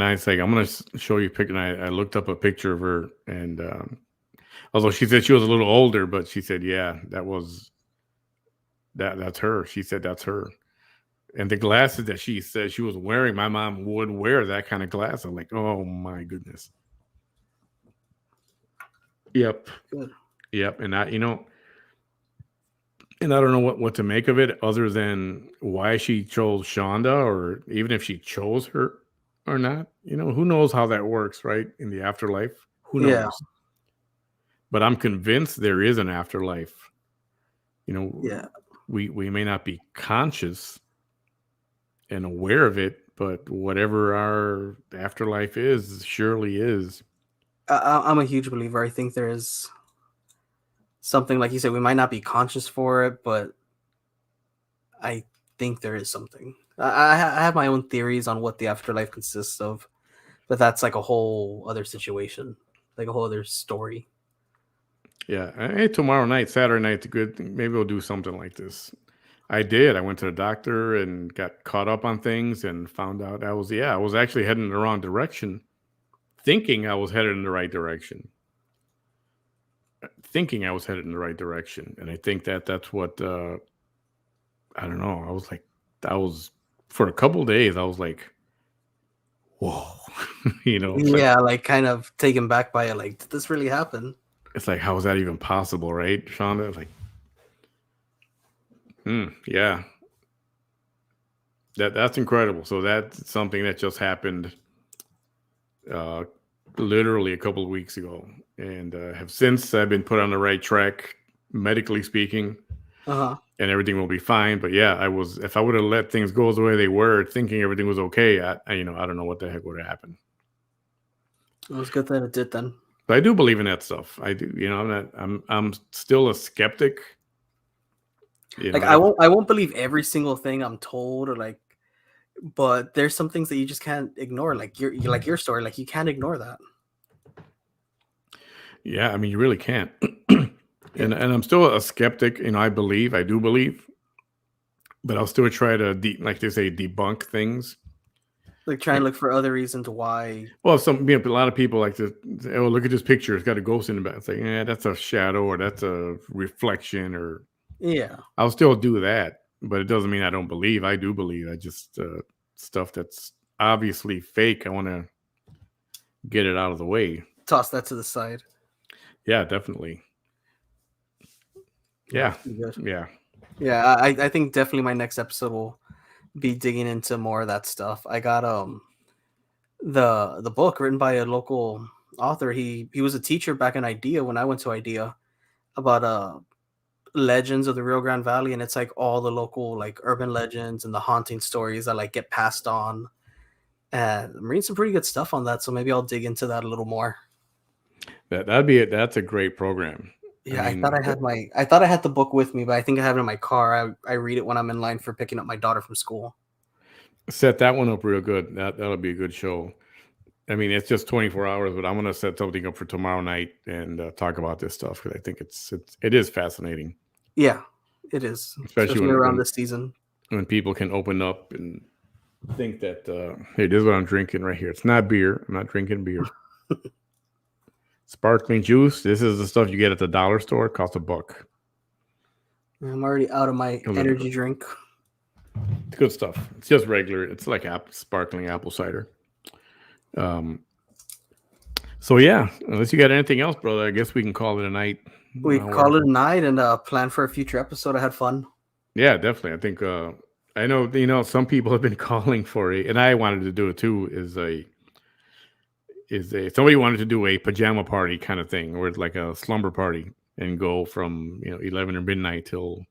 I was like, I'm gonna show you a picture. And I looked up a picture of her, and although she said she was a little older, but she said, yeah, that's her. She said that's her. And the glasses that she said she was wearing, my mom would wear that kind of glass. I'm like, oh my goodness. Yep. Good. Yep. And I don't know what to make of it other than why she chose Shonda, or even if she chose her or not. Who knows how that works, right? In the afterlife. Who knows? Yeah. But I'm convinced there is an afterlife. Yeah. We may not be conscious and aware of it, but whatever our afterlife is, surely is. I'm a huge believer. I think there is something, like you said, we might not be conscious for it, but I think there is something. I have my own theories on what the afterlife consists of, but that's like a whole other situation, like a whole other story. Yeah. Hey, tomorrow night, Saturday night's a good thing. Maybe we'll do something like this. I did. I went to the doctor and got caught up on things and found out I was actually heading in the wrong direction, thinking I was headed in the right direction. And I think that's what, I don't know. I was for a couple of days, I was like, whoa, Yeah, like kind of taken back by it. Like, did this really happen? It's like, how is that even possible, right, Shonda? Like, yeah. That's incredible. So that's something that just happened literally a couple of weeks ago, and have since I've been put on the right track, medically speaking, and everything will be fine. But yeah, if I would have let things go the way they were, thinking everything was okay, I don't know what the heck would have happened. It was good that it did then. But I do believe in that stuff. I do. I'm still a skeptic. I won't believe every single thing I'm told, or but there's some things that you just can't ignore. Like your story, like you can't ignore that. Yeah, I mean, you really can't. And I'm still a skeptic. I do believe, but I'll still try to, like they say, debunk things. Like try and look for other reasons why. Well, a lot of people like to say, oh, look at this picture. It's got a ghost in the back. It's like, yeah, that's a shadow, or that's a reflection, or I'll still do that, but it doesn't mean I don't believe. I do believe. I just stuff that's obviously fake, I want to get it out of the way. Toss that to the side. Yeah, definitely. Yeah. Yeah. I think definitely my next episode will be digging into more of that stuff. I got the book written by a local author. He was a teacher back in IDEA when I went to IDEA, about legends of the Rio Grande Valley, and it's like all the local like urban legends and the haunting stories that like get passed on. And I'm reading some pretty good stuff on that, so maybe I'll dig into that a little more. That's a great program. Yeah, I thought I had the book with me, but I think I have it in my car. I read it when I'm in line for picking up my daughter from school. Set that one up real good. That'll be a good show. I mean, it's just 24 hours, but I'm going to set something up for tomorrow night and talk about this stuff, because I think it is fascinating. Yeah, it is. Especially around this season. When people can open up and think that, hey, this is what I'm drinking right here. It's not beer. I'm not drinking beer. Sparkling juice. This is the stuff you get at the dollar store. It costs $1. I'm already out of my A little energy bit. drink. It's good stuff. It's just regular. It's like sparkling apple cider. Um, so yeah, unless you got anything else, brother, I guess we can call it a night. We We're call it a night and plan for a future episode. I had fun. Yeah, definitely. I think I know some people have been calling for and I wanted to do it too. Is a somebody wanted to do a pajama party kind of thing, or it's like a slumber party and go from 11 or midnight till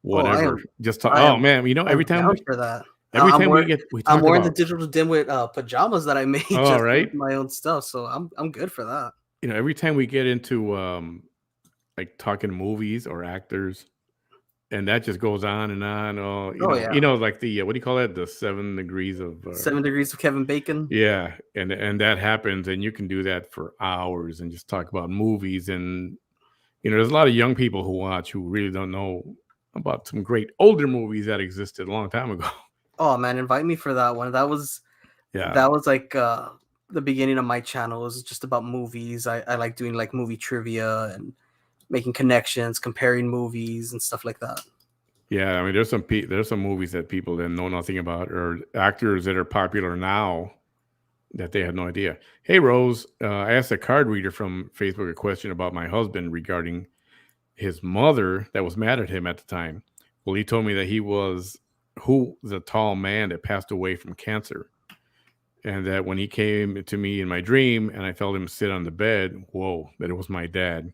Oh, whatever. Just talk. I Oh am, man, I'm down for that. every time we I'm talk wearing the about. digital dimwit pajamas that I made All just right, with my own stuff, so I'm good for that. every time we get into like talking movies or actors, and that just goes on and on. Oh, Oh yeah, like the what do you call that? The 7 degrees of 7 degrees of Kevin Bacon. yeah, and that happens, and you can do that for hours and just talk about movies. And there's a lot of young people who watch who really don't know about some great older movies that existed a long time ago. Oh man, invite me for that one. Yeah, That was like the beginning of my channel. It was just about movies. I like doing like movie trivia and making connections, comparing movies and stuff like that. yeah. I mean, there's some movies that people didn't know nothing about, or actors that are popular now that they had no idea. Hey, Rose, I asked a card reader from Facebook a question about my husband regarding his mother that was mad at him at the time. Well, he told me that he was the tall man that passed away from cancer. And that when he came to me in my dream and I felt him sit on the bed, whoa, that it was my dad.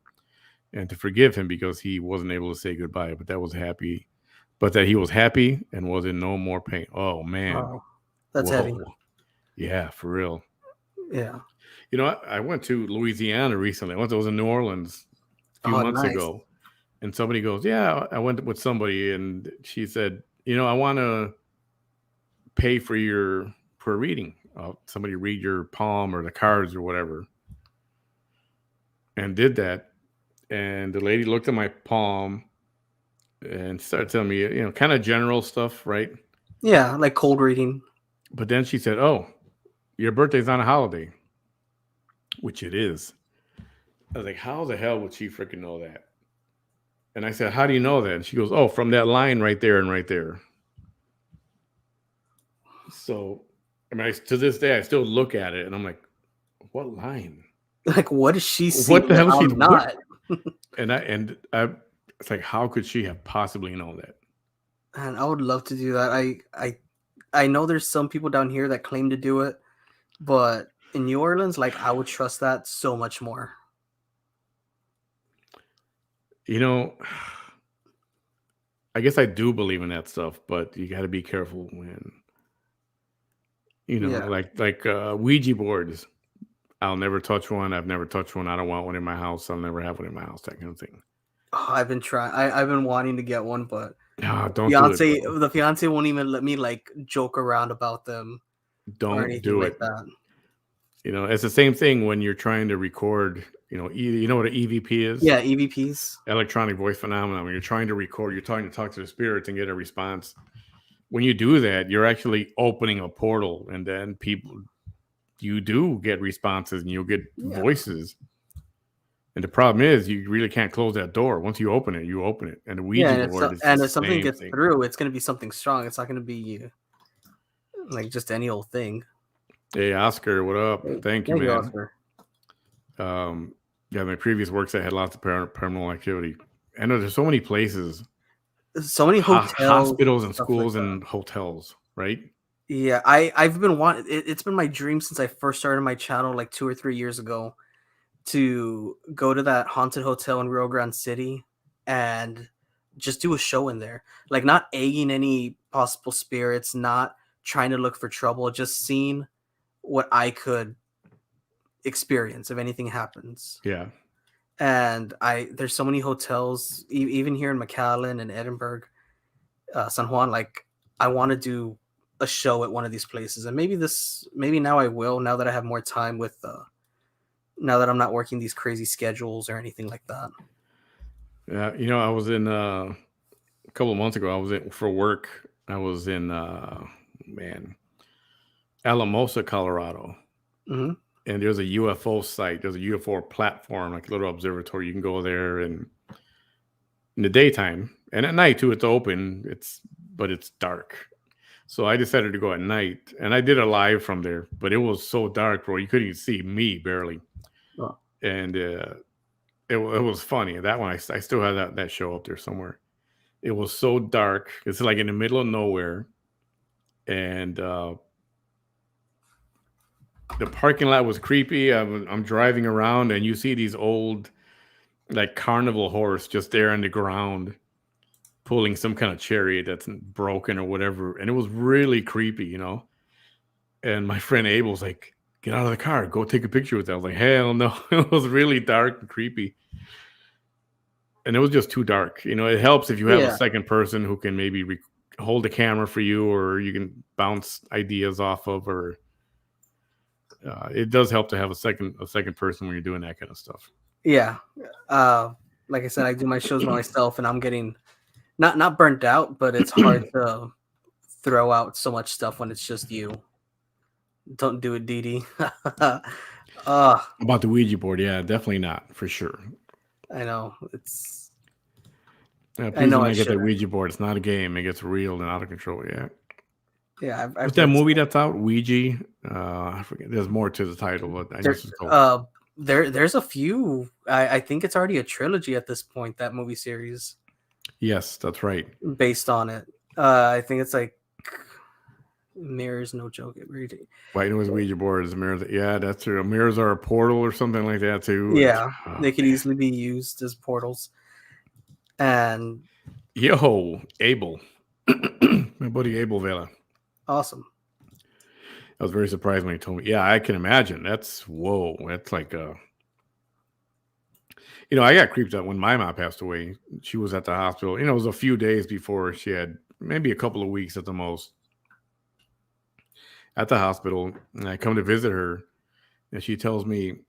And to forgive him because he wasn't able to say goodbye, but that he was happy and was in no more pain. Oh man. Wow, that's heavy. Whoa. Yeah, for real. Yeah. I went to Louisiana recently. I was in New Orleans a few Oh, months nice. ago. And somebody goes, yeah, I went with somebody, and she said, I want to pay for a reading. Somebody read your palm or the cards or whatever, and did that. And the lady looked at my palm and started telling me, kind of general stuff, right? Yeah, like cold reading. But then she said, "Oh, your birthday's on a holiday," which it is. I was like, "How the hell would she freaking know that?" And I said, "How do you know that?" And she goes, "Oh, from that line right there and right there." So, I mean, to this day, I still look at it and I'm like, "What line? Like, what is she What seeing the that hell is she? I'm What?" not? It's like, how could she have possibly known that? And I would love to do that. I know there's some people down here that claim to do it, but in New Orleans, like I would trust that so much more. I guess I do believe in that stuff, but you got to be careful when, Yeah. like Ouija boards. I'll never touch one. I've never touched one. I don't want one in my house. I'll never have one in my house. That kind of thing. Oh, I've been trying. I've been wanting to get one, but Don't do it, bro. the fiance won't even let me like joke around about them or Don't anything do like it. that. It's the same thing when you're trying to record. You know what an EVP is? Yeah, EVPs. Electronic voice phenomenon. When you're trying to record, you're trying to talk to the spirits and get a response. When you do that, you're actually opening a portal, and then you do get responses and you'll get voices. And the problem is you really can't close that door. Once you open it, you open it. And the Ouija board is and the if something same gets thing. through, it's gonna be something strong. It's not gonna be like just any old thing. Hey, Oscar, what up? Thank you, man. Oscar. Yeah, my previous works I had lots of paranormal activity. I know there's so many places, So many hotels, hospitals, and stuff schools like and hotels, right? Yeah, I've been wanting. It's been my dream since I first started my channel like 2 or 3 years ago to go to that haunted hotel in Rio Grande City and just do a show in there. Like not egging any possible spirits, not trying to look for trouble, just seeing what I could experience if anything happens. Yeah. And there's so many hotels, even here in McAllen and Edinburgh, San Juan. Like I want to do a show at one of these places, and maybe now I will. Now that I have more time with, now that I'm not working these crazy schedules or anything like that. Yeah, I was in a couple of months ago. I was for work. I was in Alamosa, Colorado. Mm-hmm. And there's a UFO site. There's a UFO platform, like a little observatory. You can go there, and in the daytime, and at night too. It's open. But it's dark. So I decided to go at night, and I did a live from there. But it was so dark, bro. You couldn't even see me barely, Oh. and it was funny. That one I still have that show up there somewhere. It was so dark. It's like in the middle of nowhere, and the parking lot was creepy. I'm driving around, and you see these old, like, carnival horse just there on the ground, pulling some kind of chariot that's broken or whatever. And it was really creepy, you know. And my friend Abel's like, "Get out of the car, go take a picture with that." I was like, "Hell no!" It was really dark and creepy, and it was just too dark. You know, it helps if you have a second person who can maybe hold the camera for you, or you can bounce ideas off of, or it does help to have a second person when you're doing that kind of stuff. Yeah. Like I said, I do my shows by myself, and I'm getting not burnt out, but it's hard to throw out so much stuff when it's just you. Don't do it, Dee. About the Ouija board, yeah, definitely not, for sure. I know it's. Please do not get that Ouija board. It's not a game. It gets real and out of control. Yeah. Yeah. What's that movie that's out? Ouija. I forget. There's more to the title, but I just told. There's a few. I think it's already a trilogy at this point. That movie series. Yes, that's right. Based on it, I think it's like mirrors. No joke. Why it was Ouija board is mirrors. Yeah, that's true. Mirrors are a portal or something like that too. Yeah, they could easily be used as portals. And Abel, my buddy Abel Vela. Awesome. I was very surprised when he told me. Yeah, I can imagine. That's whoa. That's like you know, I got creeped out when my mom passed away. She was at the hospital. You know, it was a few days before she had, maybe a couple of weeks at the most, at the hospital. And I come to visit her, and she tells me,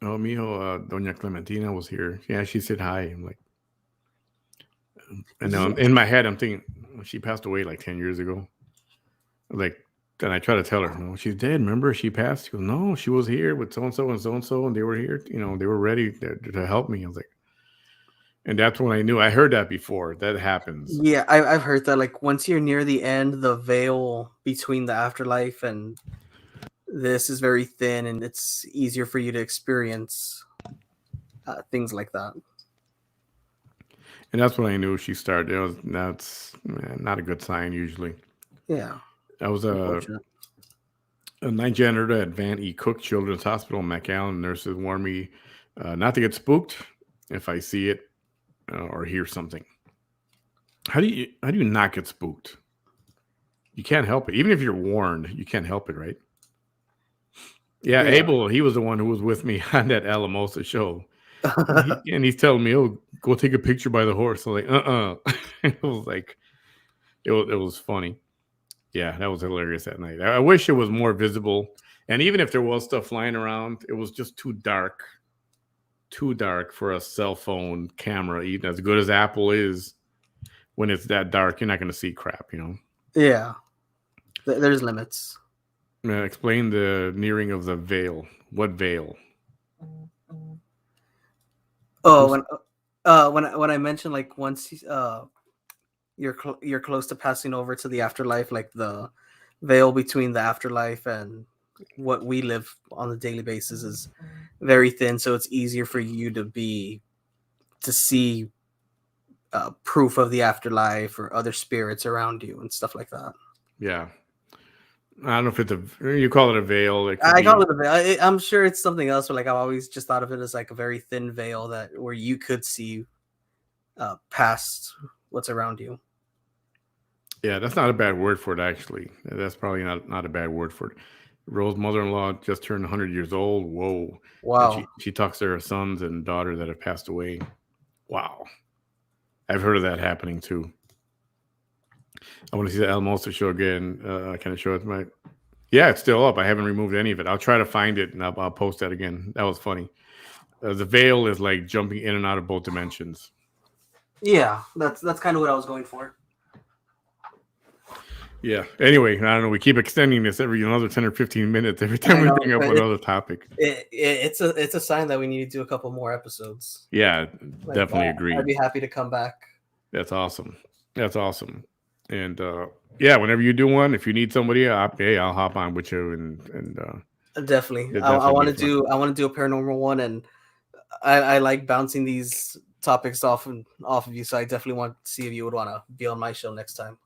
"Oh, mijo, Doña Clementina was here." Yeah, she said hi. I'm like, and then in my head, I'm thinking, she passed away like 10 years ago. Like, and I try to tell her, "No, she's dead. Remember, she passed." She goes, "No, she was here with so and so and so and so, and they were here. You know, they were ready to help me." I was like, and that's when I knew. I heard that before. That happens. Yeah, I've heard that. Like, once you're near the end, the veil between the afterlife and this is very thin, and it's easier for you to experience things like that. And that's when I knew she started. That's not a good sign usually. Yeah. I was a night janitor at Van E. Cook Children's Hospital in McAllen. Nurses warned me not to get spooked if I see it or hear something. How do you not get spooked? You can't help it. Even if you're warned, you can't help it, right? Yeah, Abel, he was the one who was with me on that Alamosa show. And he's telling me, "Oh, go take a picture by the horse." I'm like, It was like, it was funny. Yeah, that was hilarious that night. I wish it was more visible. And even if there was stuff flying around, it was just too dark for a cell phone camera. Even as good as Apple is, when it's that dark, you're not going to see crap, you know? Yeah. There's limits. Explain the nearing of the veil. What veil? Oh, when I mentioned, like, once you're close to passing over to the afterlife, like the veil between the afterlife and what we live on a daily basis is very thin, so it's easier for you to see proof of the afterlife or other spirits around you and stuff like that. Yeah. I don't know if you call it a veil. I call it a veil. I'm sure it's something else, but like I've always just thought of it as like a very thin veil where you could see past what's around you. Yeah, that's not a bad word for it, actually. That's probably not a bad word for it. Rose's mother-in-law just turned 100 years old. Whoa. Wow. She talks to her sons and daughter that have passed away. Wow. I've heard of that happening too. I want to see the Alamosa show again. Can I show it to my... Yeah, it's still up. I haven't removed any of it. I'll try to find it and I'll post that again. That was funny. The veil is like jumping in and out of both dimensions. Yeah, that's kind of what I was going for. Yeah. Anyway, I don't know. We keep extending this every another 10 or 15 minutes every time we bring up another topic. It's a sign that we need to do a couple more episodes. Yeah, definitely agree. I'd be happy to come back That's awesome. That's awesome. And yeah, whenever you do one, if you need somebody, hey, I'll hop on with you, and Definitely. it'd I definitely be want to fun. do a paranormal one, and I like bouncing these topics off of you. So I definitely want to see if you would want to be on my show next time.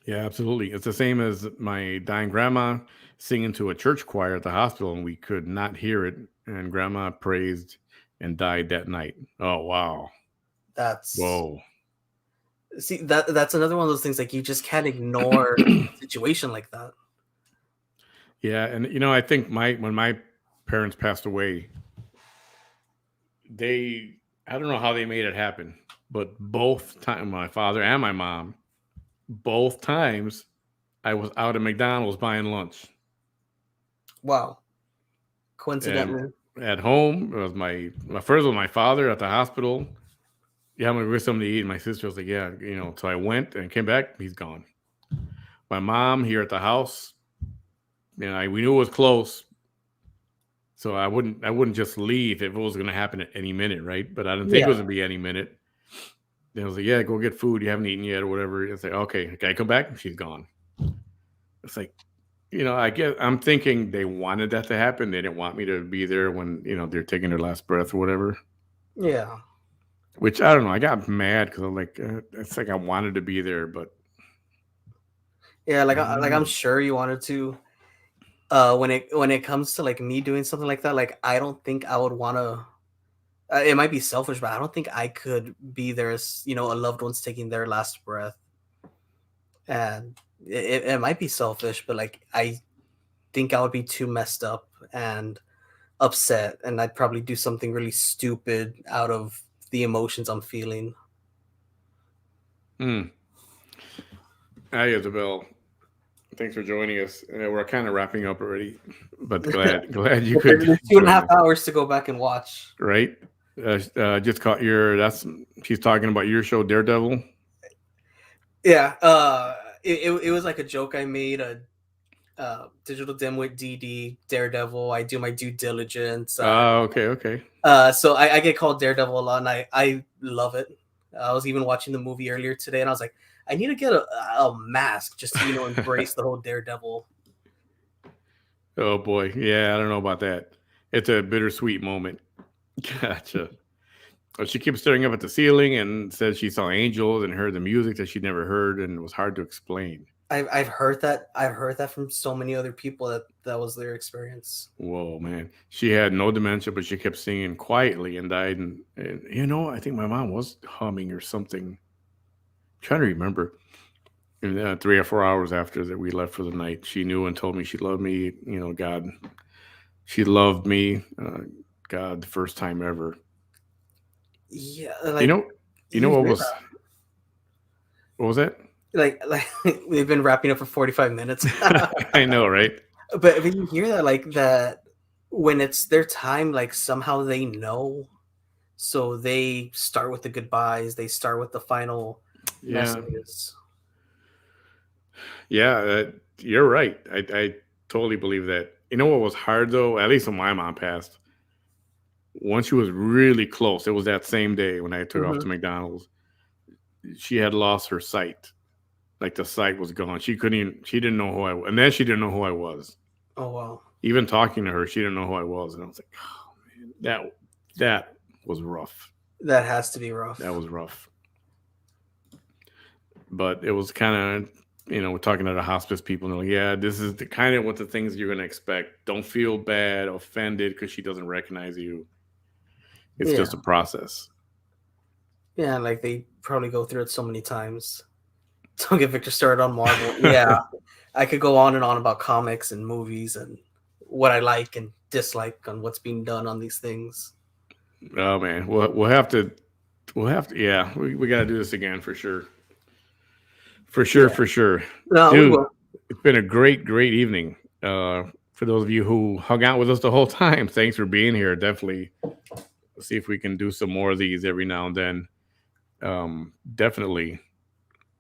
Yeah, absolutely. It's the same as my dying grandma singing to a church choir at the hospital, and we could not hear it. And grandma praised and died that night. Oh wow. That's Whoa. see that's another one of those things like you just can't ignore a situation like that. Yeah, and I think my when my parents passed away, they I don't know how they made it happen, but both time my father and my mom, both times I was out at McDonald's buying lunch. Wow, And coincidentally, at home, it was my first was my father at the hospital. Yeah, I'm gonna get something to eat. And my sister was like, yeah, So I went and came back. He's gone. My mom here at the house, we knew it was close, so I wouldn't just leave if it was gonna happen at any minute, right? But I didn't think it yeah, was gonna be any minute. Then I was like, yeah, go get food. You haven't eaten yet or whatever. It's like, okay, I come back. She's gone. It's like, I guess I'm thinking they wanted that to happen. They didn't want me to be there when they're taking their last breath or whatever. yeah, Which I don't know. I got mad because I'm like, it's like I wanted to be there, but yeah. I don't Like I'm know. sure you wanted to. When it comes to like me doing something like that, like I don't think I would want to. It might be selfish, but I don't think I could be there as a loved one's taking their last breath, and it might be selfish, but like I think I would be too messed up and upset, and I'd probably do something really stupid out of the emotions I'm feeling. Hmm. Hi, Isabel. Thanks for joining us. We're kind of wrapping up already, but glad you But could there's two and a join half us. hours to go back and watch. Right? Just caught your. That's She's talking about your show, Daredevil. Yeah, it was like a joke I made. A digital dimwit DD Daredevil. I do my due diligence. Okay, okay. So I get called Daredevil a lot, and I love it. I was even watching the movie earlier today, and I was like, I need to get a mask just to embrace the whole Daredevil. Oh boy, yeah. I don't know about that. It's a bittersweet moment. Gotcha. She keeps staring up at the ceiling and says she saw angels and heard the music that she'd never heard, and it was hard to explain. I've heard that. I've heard that from so many other people that was their experience. Whoa, man. She had no dementia, but she kept singing quietly and died. And I think my mom was humming or something. I'm trying to remember. And 3 or 4 hours after that we left for the night, she knew and told me she loved me. God, she loved me. God, the first time ever. Yeah, You like know, you know you what hear was what was that? like we've been wrapping up for 45 minutes. I know, right? But you hear that like that when it's their time, like somehow they know. So they start with the goodbyes, they start with the final Yeah, messages. yeah. You're right. I totally believe that. You know what was hard though? At least when my mom passed, once she was really close, it was that same day when I took her off Hmm. to McDonald's. She had lost her sight. Like the sight was gone. She couldn't even. She didn't know who I was, and then she didn't know who I was. Oh wow. Even talking to her, she didn't know who I was, and I was like, oh man, that was rough. That has to be That rough. was rough. But it was kind of we're talking to the hospice people, and they're like, yeah, this is the kind of what the things you're gonna expect. Don't feel bad, offended because she doesn't recognize you. It's Yeah. just a process. Yeah, like they probably go through it so many times. Don't get Victor started on Marvel. Yeah. I could go on and on about comics and movies and what I like and dislike on what's being done on these things. Oh man, we'll have to. Yeah, we got to do this again for sure. For sure, Yeah. for sure. No, we Dude, will. it's been a great evening. For those of you who hung out with us the whole time, thanks for being here. Definitely see if we can do some more of these every now and then. Definitely,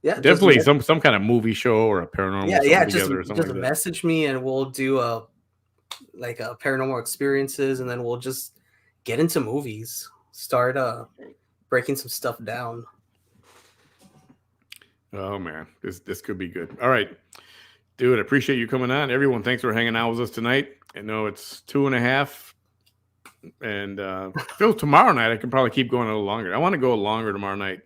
Yeah, definitely some kind of movie show or a paranormal yeah, something together or something just like that. message me and we'll do a paranormal experiences, and then we'll just get into movies. Start breaking some stuff down. Oh man, this could be good. All right, dude. I appreciate you coming on. Everyone, thanks for hanging out with us tonight. I know it's 2.5, and Phil, tomorrow night I can probably keep going a little longer. I want to go longer tomorrow night.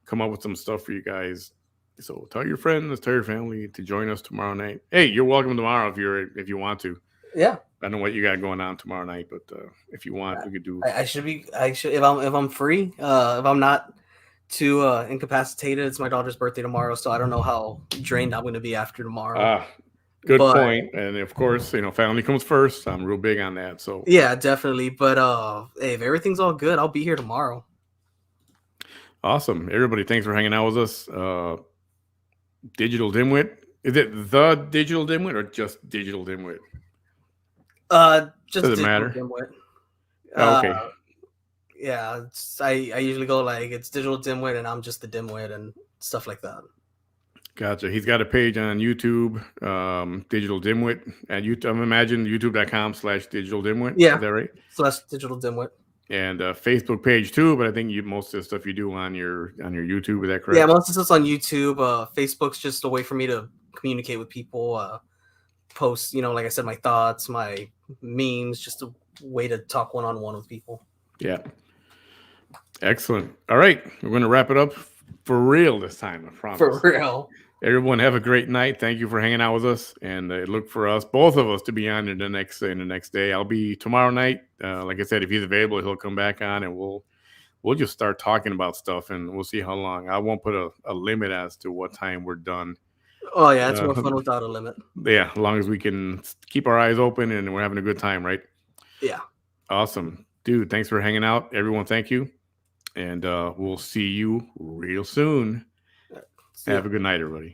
Come up with some stuff for you guys. So tell your friends, tell your family to join us tomorrow night. Hey, you're welcome tomorrow if you want to. Yeah. I don't know what you got going on tomorrow night, but if you want, we could do. I should if I'm free. If I'm not too incapacitated. It's my daughter's birthday tomorrow, so I don't know how drained I'm going to be after tomorrow. Good but, point. And of course, family comes first. I'm real big on that. So yeah, definitely. But hey, if everything's all good, I'll be here tomorrow. Awesome. Everybody, thanks for hanging out with us. Digital Dimwit. Is it the Digital Dimwit or just Digital Dimwit? Just doesn't matter. Dimwit. Okay. Yeah, I usually go like it's Digital Dimwit and I'm just the Dimwit and stuff like that. Gotcha. He's got a page on YouTube, Digital Dimwit at YouTube. I'm imagining youtube.com/Digital Dimwit. Yeah. Is that right? /Digital Dimwit. And Facebook page too, but I think most of the stuff you do on your YouTube, is that correct? Yeah, most of stuff's on YouTube. Facebook's just a way for me to communicate with people, post, like I said, my thoughts, my memes, just a way to talk one-on-one with people. Yeah. Excellent. All right. We're going to wrap it up for real this time, I promise. For real. Everyone have a great night. Thank you for hanging out with us, and look for us, both of us, to be on in the next day. I'll be tomorrow night. Like I said, if he's available, he'll come back on, and we'll just start talking about stuff, and we'll see how long. I won't put a limit as to what time we're done. Oh yeah, it's more fun without a limit. Yeah, as long as we can keep our eyes open and we're having a good time, right? Yeah. Awesome, dude. Thanks for hanging out, everyone. Thank you, and we'll see you real soon. Have a good night, everybody.